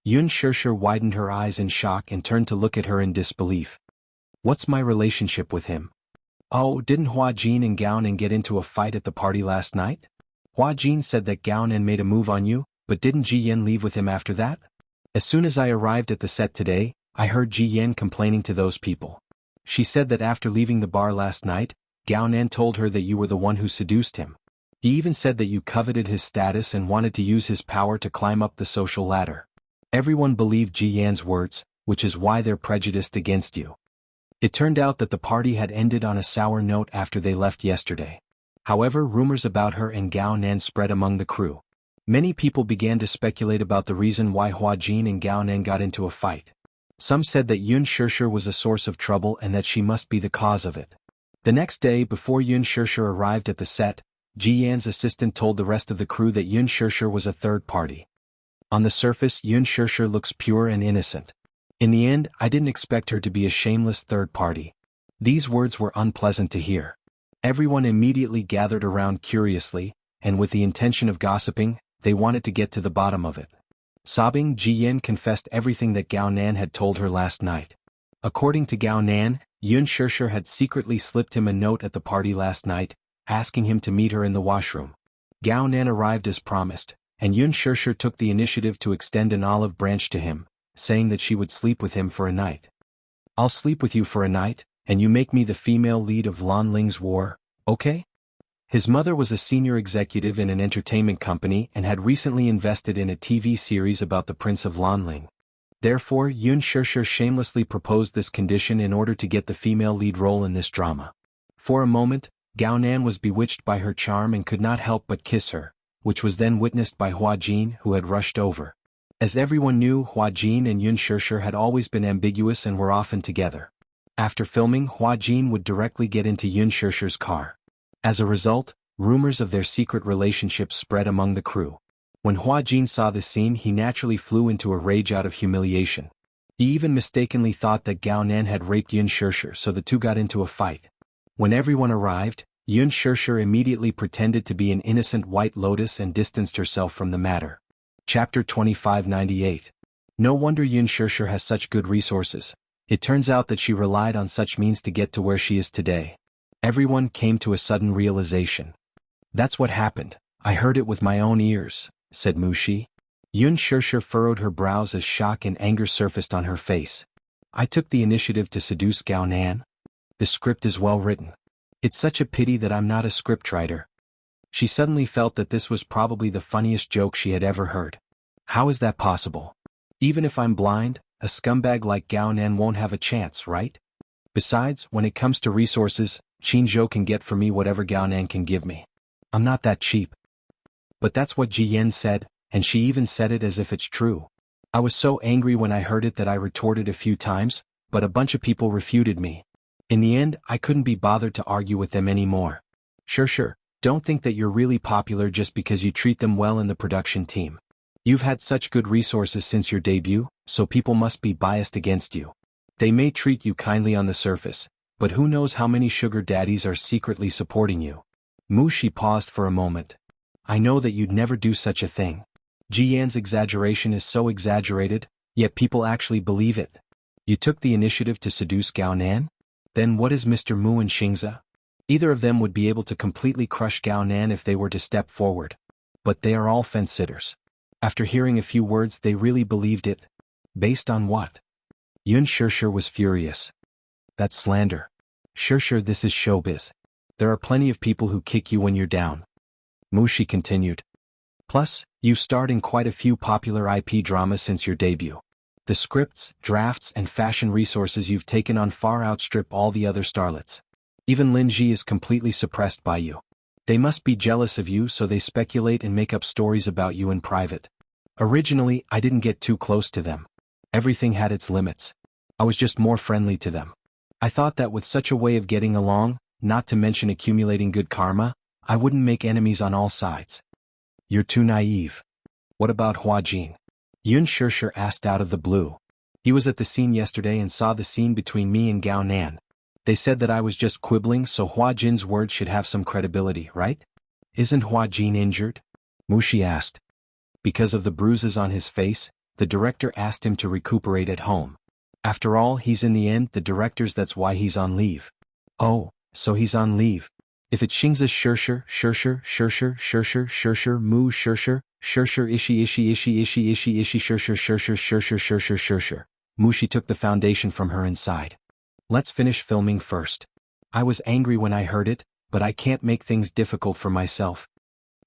Yun Shirshir widened her eyes in shock and turned to look at her in disbelief. "What's my relationship with him?" "Oh, didn't Hua Jin and Gao Nan get into a fight at the party last night? Hua Jin said that Gao Nan made a move on you, but didn't Ji Yen leave with him after that? As soon as I arrived at the set today, I heard Ji Yen complaining to those people. She said that after leaving the bar last night, Gao Nan told her that you were the one who seduced him. He even said that you coveted his status and wanted to use his power to climb up the social ladder. Everyone believed Ji Yan's words, which is why they're prejudiced against you." It turned out that the party had ended on a sour note after they left yesterday. However, rumors about her and Gao Nan spread among the crew. Many people began to speculate about the reason why Hua Jin and Gao Nan got into a fight. Some said that Yun Shirshir was a source of trouble and that she must be the cause of it. The next day, before Yun Shirshir arrived at the set, Ji Yan's assistant told the rest of the crew that Yun Shirshir was a third party. On the surface, Yun Shirshir looks pure and innocent. In the end, I didn't expect her to be a shameless third party. These words were unpleasant to hear. Everyone immediately gathered around curiously, and with the intention of gossiping, they wanted to get to the bottom of it. Sobbing, Ji Yen confessed everything that Gao Nan had told her last night. According to Gao Nan, Yun Shirshir had secretly slipped him a note at the party last night, asking him to meet her in the washroom. Gao Nan arrived as promised, and Yun Shirshir took the initiative to extend an olive branch to him, saying that she would sleep with him for a night. "I'll sleep with you for a night, and you make me the female lead of Lan Ling's war, okay?" His mother was a senior executive in an entertainment company and had recently invested in a TV series about the Prince of Lanling. Therefore, Yun Shirshir shamelessly proposed this condition in order to get the female lead role in this drama. For a moment, Gao Nan was bewitched by her charm and could not help but kiss her, which was then witnessed by Hua Jin, who had rushed over. As everyone knew, Hua Jin and Yun Shirshir had always been ambiguous and were often together. After filming, Hua Jin would directly get into Yun Shirshir's car. As a result, rumors of their secret relationship spread among the crew. When Hua Jin saw the scene, he naturally flew into a rage out of humiliation. He even mistakenly thought that Gao Nan had raped Yun Shirshir, so the two got into a fight. When everyone arrived, Yun Shirshir immediately pretended to be an innocent white lotus and distanced herself from the matter. Chapter 2598. No wonder Yun Shirshir has such good resources. It turns out that she relied on such means to get to where she is today. Everyone came to a sudden realization. "That's what happened. I heard it with my own ears," said Mushi. Yun Shirshir furrowed her brows as shock and anger surfaced on her face. "I took the initiative to seduce Gao Nan? The script is well written. It's such a pity that I'm not a scriptwriter." She suddenly felt that this was probably the funniest joke she had ever heard. How is that possible? Even if I'm blind, a scumbag like Gao Nan won't have a chance, right? Besides, when it comes to resources, Qin Zhou can get for me whatever Gao Nan can give me. I'm not that cheap. But that's what Ji Yen said, and she even said it as if it's true. I was so angry when I heard it that I retorted a few times, but a bunch of people refuted me. In the end, I couldn't be bothered to argue with them anymore. Shirshir, don't think that you're really popular just because you treat them well in the production team. You've had such good resources since your debut, so people must be biased against you. They may treat you kindly on the surface, but who knows how many sugar daddies are secretly supporting you. Mushi paused for a moment. I know that you'd never do such a thing. Ji Yan's exaggeration is so exaggerated, yet people actually believe it. You took the initiative to seduce Gao Nan? Then what is Mr. Mu and Xingza? Either of them would be able to completely crush Gao Nan if they were to step forward. But they are all fence-sitters. After hearing a few words, they really believed it. Based on what? Yun Shirshir was furious. That's slander. Shirshir, this is showbiz. There are plenty of people who kick you when you're down. Mushi continued. Plus, you've starred in quite a few popular IP dramas since your debut. The scripts, drafts, and fashion resources you've taken on far outstrip all the other starlets. Even Lin Ji is completely suppressed by you. They must be jealous of you, so they speculate and make up stories about you in private. Originally, I didn't get too close to them. Everything had its limits. I was just more friendly to them. I thought that with such a way of getting along, not to mention accumulating good karma, I wouldn't make enemies on all sides. You're too naive. What about Hua Jin? Yun Shirshir asked out of the blue. He was at the scene yesterday and saw the scene between me and Gao Nan. They said that I was just quibbling, so Hua Jin's words should have some credibility, right? Isn't Hua Jin injured? Mushi asked. Because of the bruises on his face, the director asked him to recuperate at home. After all, he's in the end the director's, that's why he's on leave. Oh, so he's on leave. If it's Xingza Shirshir, Mu Shirshir, Ishi, Shirshir. Mushi took the foundation from her inside. Let's finish filming first. I was angry when I heard it, but I can't make things difficult for myself.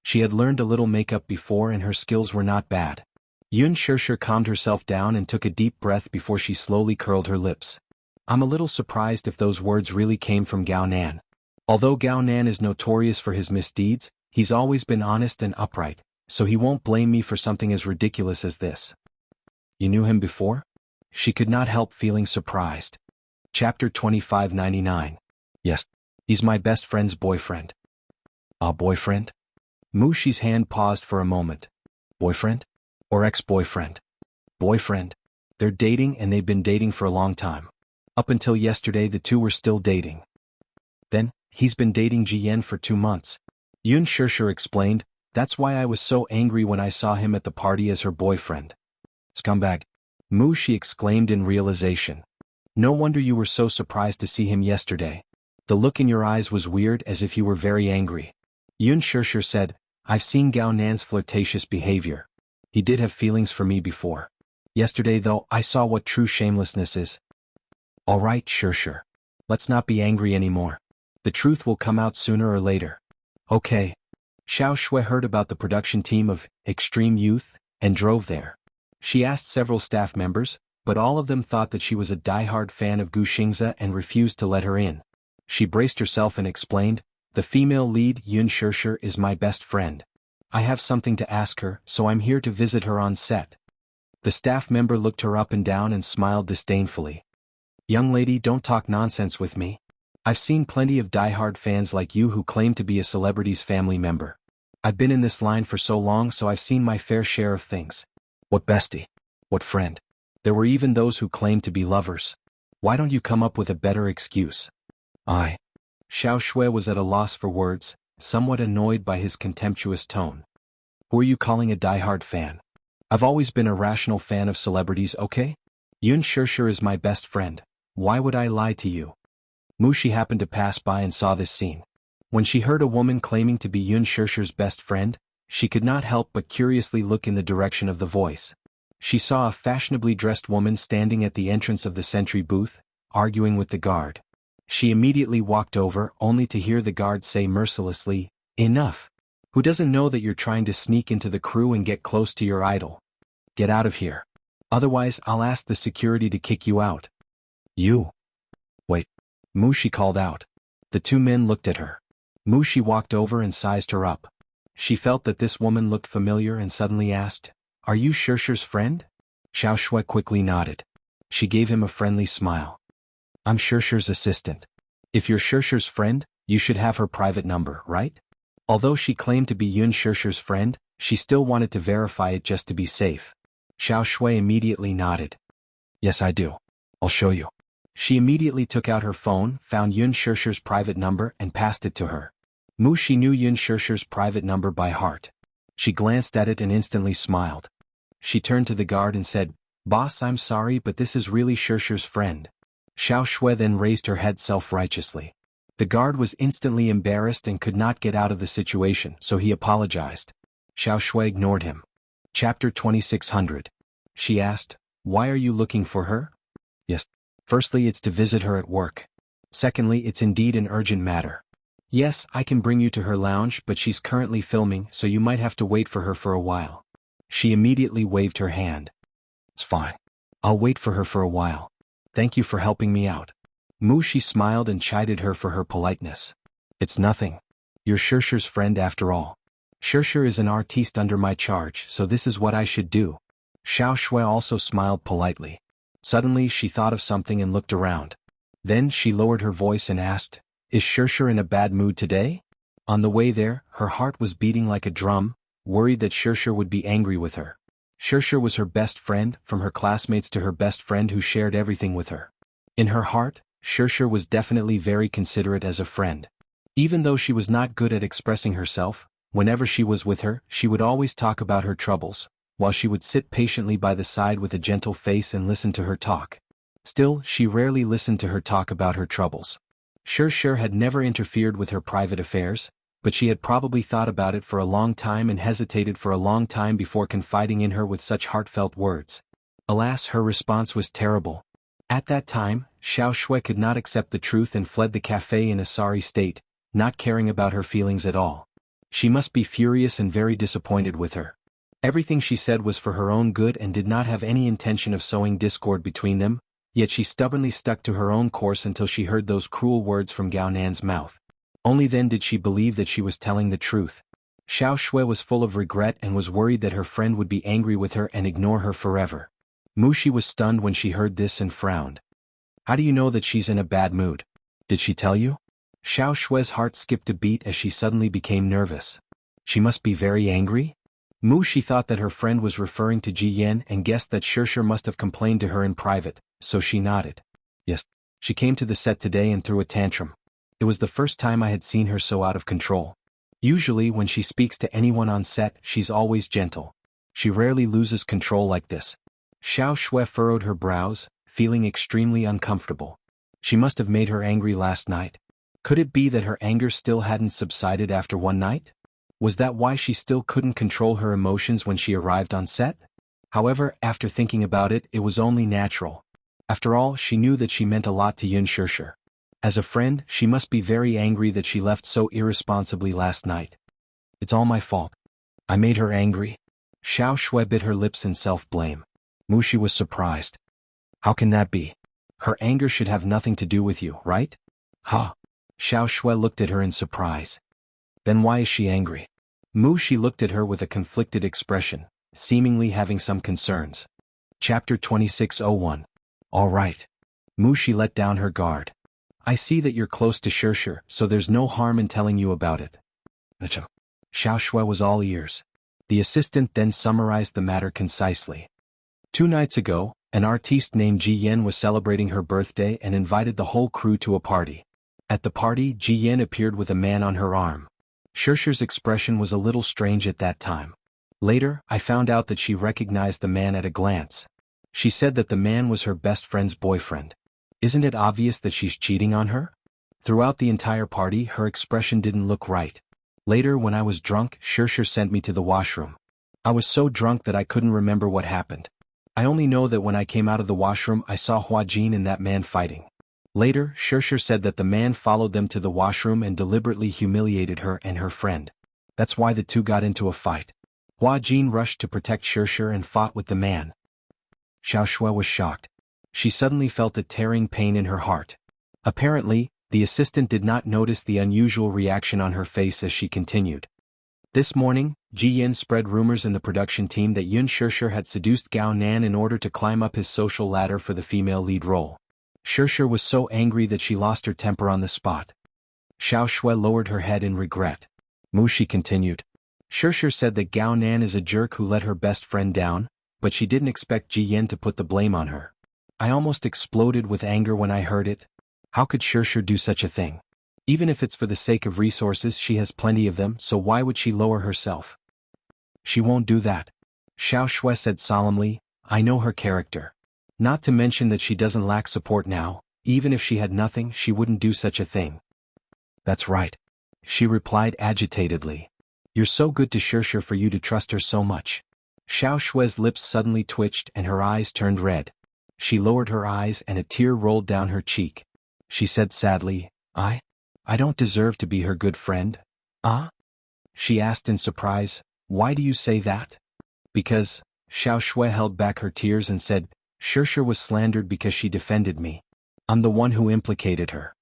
She had learned a little makeup before and her skills were not bad. Yun Shirshir calmed herself down and took a deep breath before she slowly curled her lips. I'm a little surprised if those words really came from Gao Nan. Although Gao Nan is notorious for his misdeeds, he's always been honest and upright, so he won't blame me for something as ridiculous as this. You knew him before? She could not help feeling surprised. Chapter 2599. Yes. He's my best friend's boyfriend. A boyfriend? Mushi's hand paused for a moment. Boyfriend? Or ex-boyfriend? Boyfriend. They're dating and they've been dating for a long time. Up until yesterday the two were still dating. Then, he's been dating Ji Yen for 2 months. Yun Shirshir explained, that's why I was so angry when I saw him at the party as her boyfriend. Scumbag. Mushi exclaimed in realization. No wonder you were so surprised to see him yesterday. The look in your eyes was weird, as if you were very angry. Yun Shirshir said, I've seen Gao Nan's flirtatious behavior. He did have feelings for me before. Yesterday though, I saw what true shamelessness is. All right, Shirshir. Let's not be angry anymore. The truth will come out sooner or later. Okay. Xiao Shui heard about the production team of Extreme Youth and drove there. She asked several staff members, but all of them thought that she was a die-hard fan of Gu Xingza and refused to let her in. She braced herself and explained, the female lead, Yun Shirshir, is my best friend. I have something to ask her, so I'm here to visit her on set. The staff member looked her up and down and smiled disdainfully. Young lady, don't talk nonsense with me. I've seen plenty of die-hard fans like you who claim to be a celebrity's family member. I've been in this line for so long, so I've seen my fair share of things. What bestie? What friend? There were even those who claimed to be lovers. Why don't you come up with a better excuse? Xiao Shui was at a loss for words, somewhat annoyed by his contemptuous tone. Who are you calling a die-hard fan? I've always been a rational fan of celebrities, okay? Yun Shirshir is my best friend. Why would I lie to you? Mushi happened to pass by and saw this scene. When she heard a woman claiming to be Yun Shirshir's best friend, she could not help but curiously look in the direction of the voice. She saw a fashionably dressed woman standing at the entrance of the sentry booth, arguing with the guard. She immediately walked over, only to hear the guard say mercilessly, Enough! Who doesn't know that you're trying to sneak into the crew and get close to your idol? Get out of here. Otherwise, I'll ask the security to kick you out. You. Wait. Mushi called out. The two men looked at her. Mushi walked over and sized her up. She felt that this woman looked familiar and suddenly asked, Are you Shirshir's friend? Xiao Shui quickly nodded. She gave him a friendly smile. I'm Shirshir's assistant. If you're Shirshir's friend, you should have her private number, right? Although she claimed to be Yun Shirshir's friend, she still wanted to verify it just to be safe. Xiao Shui immediately nodded. Yes, I do. I'll show you. She immediately took out her phone, found Yun Shirshir's private number and passed it to her. Mushi knew Yun Shirshir's private number by heart. She glanced at it and instantly smiled. She turned to the guard and said, Boss, I'm sorry, but this is really Shirshir's friend. Xiao Shui then raised her head self-righteously. The guard was instantly embarrassed and could not get out of the situation, so he apologized. Xiao Shui ignored him. Chapter 2600. She asked, Why are you looking for her? Yes. Firstly, it's to visit her at work. Secondly, it's indeed an urgent matter. Yes, I can bring you to her lounge, but she's currently filming, so you might have to wait for her for a while. She immediately waved her hand. It's fine. I'll wait for her for a while. Thank you for helping me out. Mushi smiled and chided her for her politeness. It's nothing. You're Shirshir's friend after all. Shirshir is an artiste under my charge, so this is what I should do. Xiao Shui also smiled politely. Suddenly she thought of something and looked around. Then she lowered her voice and asked, Is Shirshir in a bad mood today? On the way there, her heart was beating like a drum, worried that Shirshir would be angry with her. Shirshir was her best friend, from her classmates to her best friend who shared everything with her. In her heart, Shirshir was definitely very considerate as a friend. Even though she was not good at expressing herself, whenever she was with her, she would always talk about her troubles, while she would sit patiently by the side with a gentle face and listen to her talk. Still, she rarely listened to her talk about her troubles. Shirshir had never interfered with her private affairs, but she had probably thought about it for a long time and hesitated for a long time before confiding in her with such heartfelt words. Alas, her response was terrible. At that time, Xiao Shui could not accept the truth and fled the cafe in a sorry state, not caring about her feelings at all. She must be furious and very disappointed with her. Everything she said was for her own good and did not have any intention of sowing discord between them, yet she stubbornly stuck to her own course until she heard those cruel words from Gao Nan's mouth. Only then did she believe that she was telling the truth. Xiao Shui was full of regret and was worried that her friend would be angry with her and ignore her forever. Mushi was stunned when she heard this and frowned. How do you know that she's in a bad mood? Did she tell you? Xiao Shui's heart skipped a beat as she suddenly became nervous. She must be very angry? Mushi thought that her friend was referring to Ji Yan and guessed that Shirshir must have complained to her in private, so she nodded. Yes. She came to the set today and threw a tantrum. It was the first time I had seen her so out of control. Usually when she speaks to anyone on set, she's always gentle. She rarely loses control like this. Xiao Shui furrowed her brows, feeling extremely uncomfortable. She must have made her angry last night. Could it be that her anger still hadn't subsided after one night? Was that why she still couldn't control her emotions when she arrived on set? However, after thinking about it, it was only natural. After all, she knew that she meant a lot to Yun Shirshir. As a friend, she must be very angry that she left so irresponsibly last night. It's all my fault. I made her angry. Xiao Shui bit her lips in self-blame. Mushi was surprised. How can that be? Her anger should have nothing to do with you, right? Ha! Xiao Shui looked at her in surprise. Then why is she angry? Mushi looked at her with a conflicted expression, seemingly having some concerns. Chapter 2601. All right. Mushi let down her guard. I see that you're close to Shirshir, so there's no harm in telling you about it. Xiao Shui was all ears. The assistant then summarized the matter concisely. 2 nights ago, an artiste named Ji Yan was celebrating her birthday and invited the whole crew to a party. At the party, Ji Yan appeared with a man on her arm. Shirshir's expression was a little strange at that time. Later, I found out that she recognized the man at a glance. She said that the man was her best friend's boyfriend. Isn't it obvious that she's cheating on her? Throughout the entire party, her expression didn't look right. Later, when I was drunk, Shirshir sent me to the washroom. I was so drunk that I couldn't remember what happened. I only know that when I came out of the washroom, I saw Hua Jin and that man fighting. Later, Shirshir said that the man followed them to the washroom and deliberately humiliated her and her friend. That's why the two got into a fight. Hua Jin rushed to protect Shirshir and fought with the man. Xiao Shui was shocked. She suddenly felt a tearing pain in her heart. Apparently, the assistant did not notice the unusual reaction on her face as she continued. This morning, Ji Yan spread rumors in the production team that Yun Shirshir had seduced Gao Nan in order to climb up his social ladder for the female lead role. Shirshir was so angry that she lost her temper on the spot. Xiao Shui lowered her head in regret. Mushi continued. Shirshir said that Gao Nan is a jerk who let her best friend down, but she didn't expect Ji Yan to put the blame on her. I almost exploded with anger when I heard it. How could Shirshir do such a thing? Even if it's for the sake of resources, she has plenty of them, so why would she lower herself? She won't do that. Xiao Shui said solemnly, I know her character. Not to mention that she doesn't lack support now. Even if she had nothing, she wouldn't do such a thing. That's right. She replied agitatedly. You're so good to Shirshir for you to trust her so much. Xiao Shui's lips suddenly twitched and her eyes turned red. She lowered her eyes and a tear rolled down her cheek. She said sadly, I don't deserve to be her good friend. Ah? She asked in surprise, why do you say that? Because, Xiao Shui held back her tears and said, Shirshir was slandered because she defended me. I'm the one who implicated her.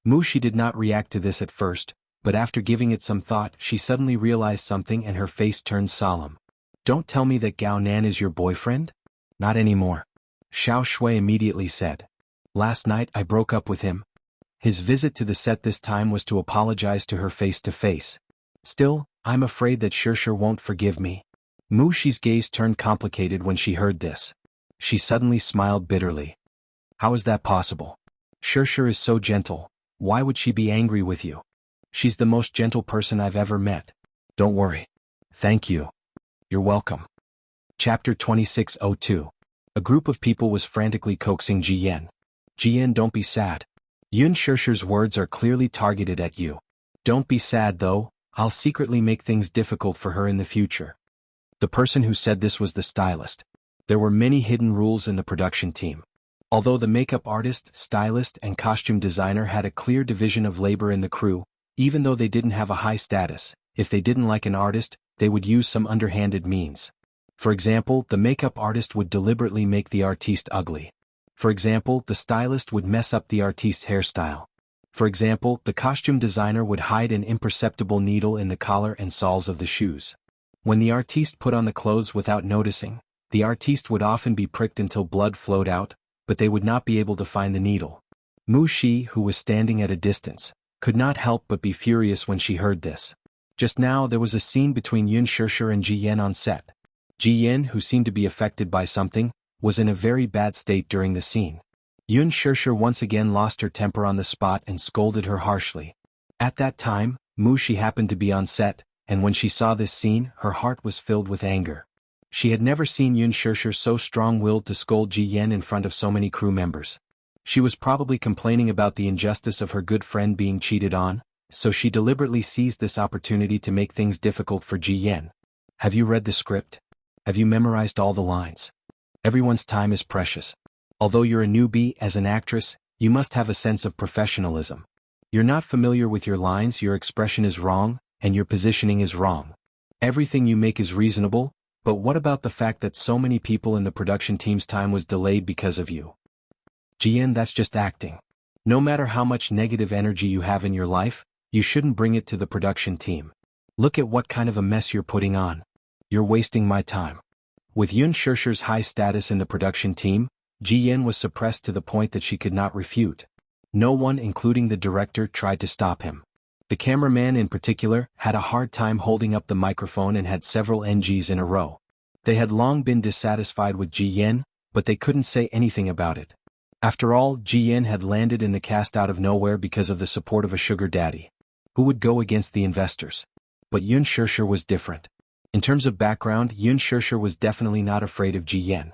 Mushi did not react to this at first, but after giving it some thought she suddenly realized something and her face turned solemn. Don't tell me that Gao Nan is your boyfriend? Not anymore. Xiao Shui immediately said. Last night I broke up with him. His visit to the set this time was to apologize to her face to face. Still, I'm afraid that Shirshir won't forgive me. Mushi's gaze turned complicated when she heard this. She suddenly smiled bitterly. How is that possible? Shirshir is so gentle. Why would she be angry with you? She's the most gentle person I've ever met. Don't worry. Thank you. You're welcome. Chapter 2602. A group of people was frantically coaxing Ji Yan. Ji Yan, don't be sad. Yun Shirshir's words are clearly targeted at you. Don't be sad though, I'll secretly make things difficult for her in the future. The person who said this was the stylist. There were many hidden rules in the production team. Although the makeup artist, stylist, and costume designer had a clear division of labor in the crew, even though they didn't have a high status, if they didn't like an artist, they would use some underhanded means. For example, the makeup artist would deliberately make the artiste ugly. For example, the stylist would mess up the artiste's hairstyle. For example, the costume designer would hide an imperceptible needle in the collar and soles of the shoes. When the artiste put on the clothes without noticing, the artiste would often be pricked until blood flowed out, but they would not be able to find the needle. Mu Shi, who was standing at a distance, could not help but be furious when she heard this. Just now there was a scene between Yun Shirshir and Ji Yan on set. Ji Yan, who seemed to be affected by something, was in a very bad state during the scene. Yun Shirshir once again lost her temper on the spot and scolded her harshly. At that time, Mu Shi happened to be on set, and when she saw this scene, her heart was filled with anger. She had never seen Yun Shirshir so strong-willed to scold Ji Yan in front of so many crew members. She was probably complaining about the injustice of her good friend being cheated on, so she deliberately seized this opportunity to make things difficult for Ji Yan. Have you read the script? Have you memorized all the lines? Everyone's time is precious. Although you're a newbie as an actress, you must have a sense of professionalism. You're not familiar with your lines, your expression is wrong, and your positioning is wrong. Everything you make is reasonable, but what about the fact that so many people in the production team's time was delayed because of you? Ji Yan, that's just acting. No matter how much negative energy you have in your life, you shouldn't bring it to the production team. Look at what kind of a mess you're putting on. You're wasting my time. With Yun Shirshir's high status in the production team, Ji Yan was suppressed to the point that she could not refute. No one, including the director, tried to stop him. The cameraman in particular had a hard time holding up the microphone and had several NGs in a row. They had long been dissatisfied with Ji Yan, but they couldn't say anything about it. After all, Ji Yan had landed in the cast out of nowhere because of the support of a sugar daddy. Who would go against the investors? But Yun Shirshir was different. In terms of background, Yun Shirshir was definitely not afraid of Ji Yan.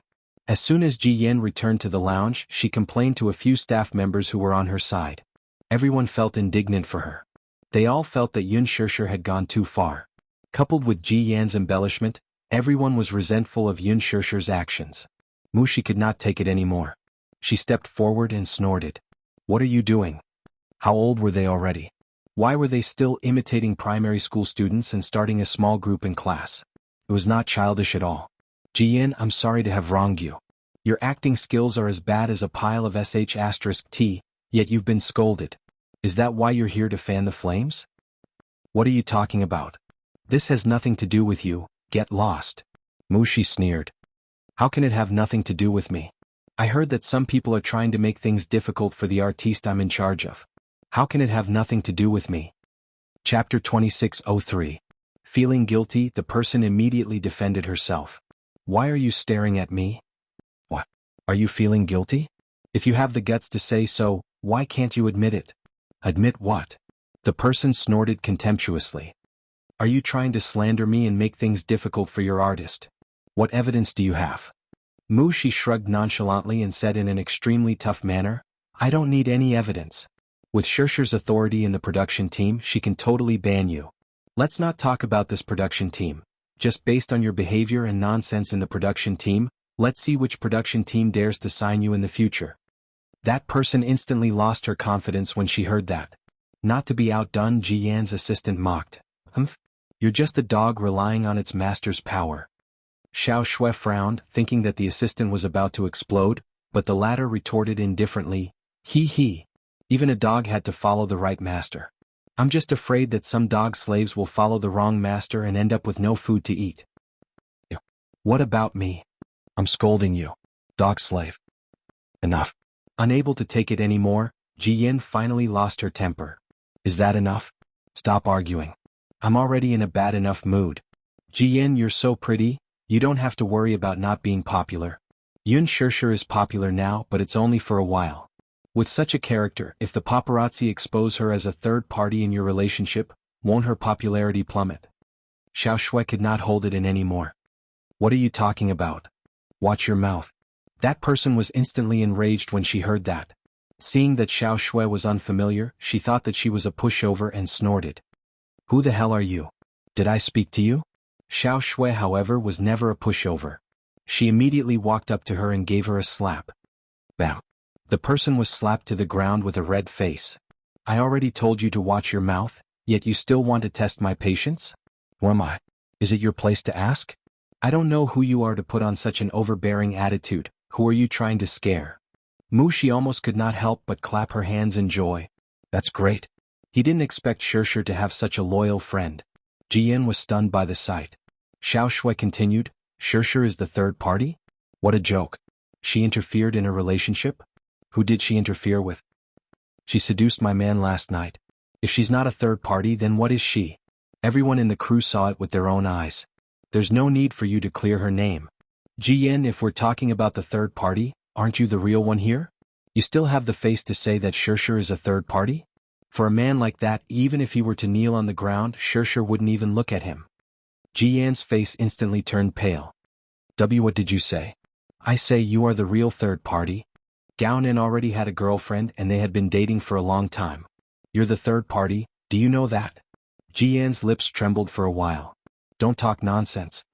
As soon as Ji Yan returned to the lounge, she complained to a few staff members who were on her side. Everyone felt indignant for her. They all felt that Yun Shirshir had gone too far. Coupled with Ji Yan's embellishment, everyone was resentful of Yun Shirshir's actions. Mushi could not take it anymore. She stepped forward and snorted. What are you doing? How old were they already? Why were they still imitating primary school students and starting a small group in class? It was not childish at all. Ji Yan, I'm sorry to have wronged you. Your acting skills are as bad as a pile of sh*t, yet you've been scolded. Is that why you're here to fan the flames? What are you talking about? This has nothing to do with you, get lost. Mushi sneered. How can it have nothing to do with me? I heard that some people are trying to make things difficult for the artiste I'm in charge of. How can it have nothing to do with me? Chapter 2603. Feeling guilty, the person immediately defended herself. Why are you staring at me? What? Are you feeling guilty? If you have the guts to say so, why can't you admit it? Admit what? The person snorted contemptuously. Are you trying to slander me and make things difficult for your artist? What evidence do you have? Mushi shrugged nonchalantly and said in an extremely tough manner, I don't need any evidence. With Shirshir's authority in the production team, she can totally ban you. Let's not talk about this production team. Just based on your behavior and nonsense in the production team, let's see which production team dares to sign you in the future. That person instantly lost her confidence when she heard that. Not to be outdone, Ji Yan's assistant mocked. Humph? You're just a dog relying on its master's power. Xiao Shui frowned, thinking that the assistant was about to explode, but the latter retorted indifferently, He. Even a dog had to follow the right master. I'm just afraid that some dog slaves will follow the wrong master and end up with no food to eat. What about me? I'm scolding you, dog slave. Enough. Unable to take it anymore, Ji Yan finally lost her temper. Is that enough? Stop arguing. I'm already in a bad enough mood. Ji Yan, you're so pretty, you don't have to worry about not being popular. Yun Shishir is popular now, but it's only for a while. With such a character, if the paparazzi expose her as a third party in your relationship, won't her popularity plummet? Xiao Shui could not hold it in anymore. What are you talking about? Watch your mouth. That person was instantly enraged when she heard that. Seeing that Xiao Shui was unfamiliar, she thought that she was a pushover and snorted. Who the hell are you? Did I speak to you? Xiao Shui, however, was never a pushover. She immediately walked up to her and gave her a slap. Bam. The person was slapped to the ground with a red face. I already told you to watch your mouth, yet you still want to test my patience? Who am I? Is it your place to ask? I don't know who you are to put on such an overbearing attitude. Who are you trying to scare? Mushi almost could not help but clap her hands in joy. That's great. He didn't expect Shishir to have such a loyal friend. Ji Yan was stunned by the sight. Xiao Shui continued, Shishir is the third party? What a joke. She interfered in a relationship? Who did she interfere with? She seduced my man last night. If she's not a third party, then what is she? Everyone in the crew saw it with their own eyes. There's no need for you to clear her name. Ji Yan, if we're talking about the third party, aren't you the real one here? You still have the face to say that Shishir is a third party? For a man like that, even if he were to kneel on the ground, Shishir wouldn't even look at him. Ji Yan's face instantly turned pale. What did you say? I say you are the real third party. Gao Nin already had a girlfriend and they had been dating for a long time. You're the third party, do you know that? Ji Yan's lips trembled for a while. Don't talk nonsense.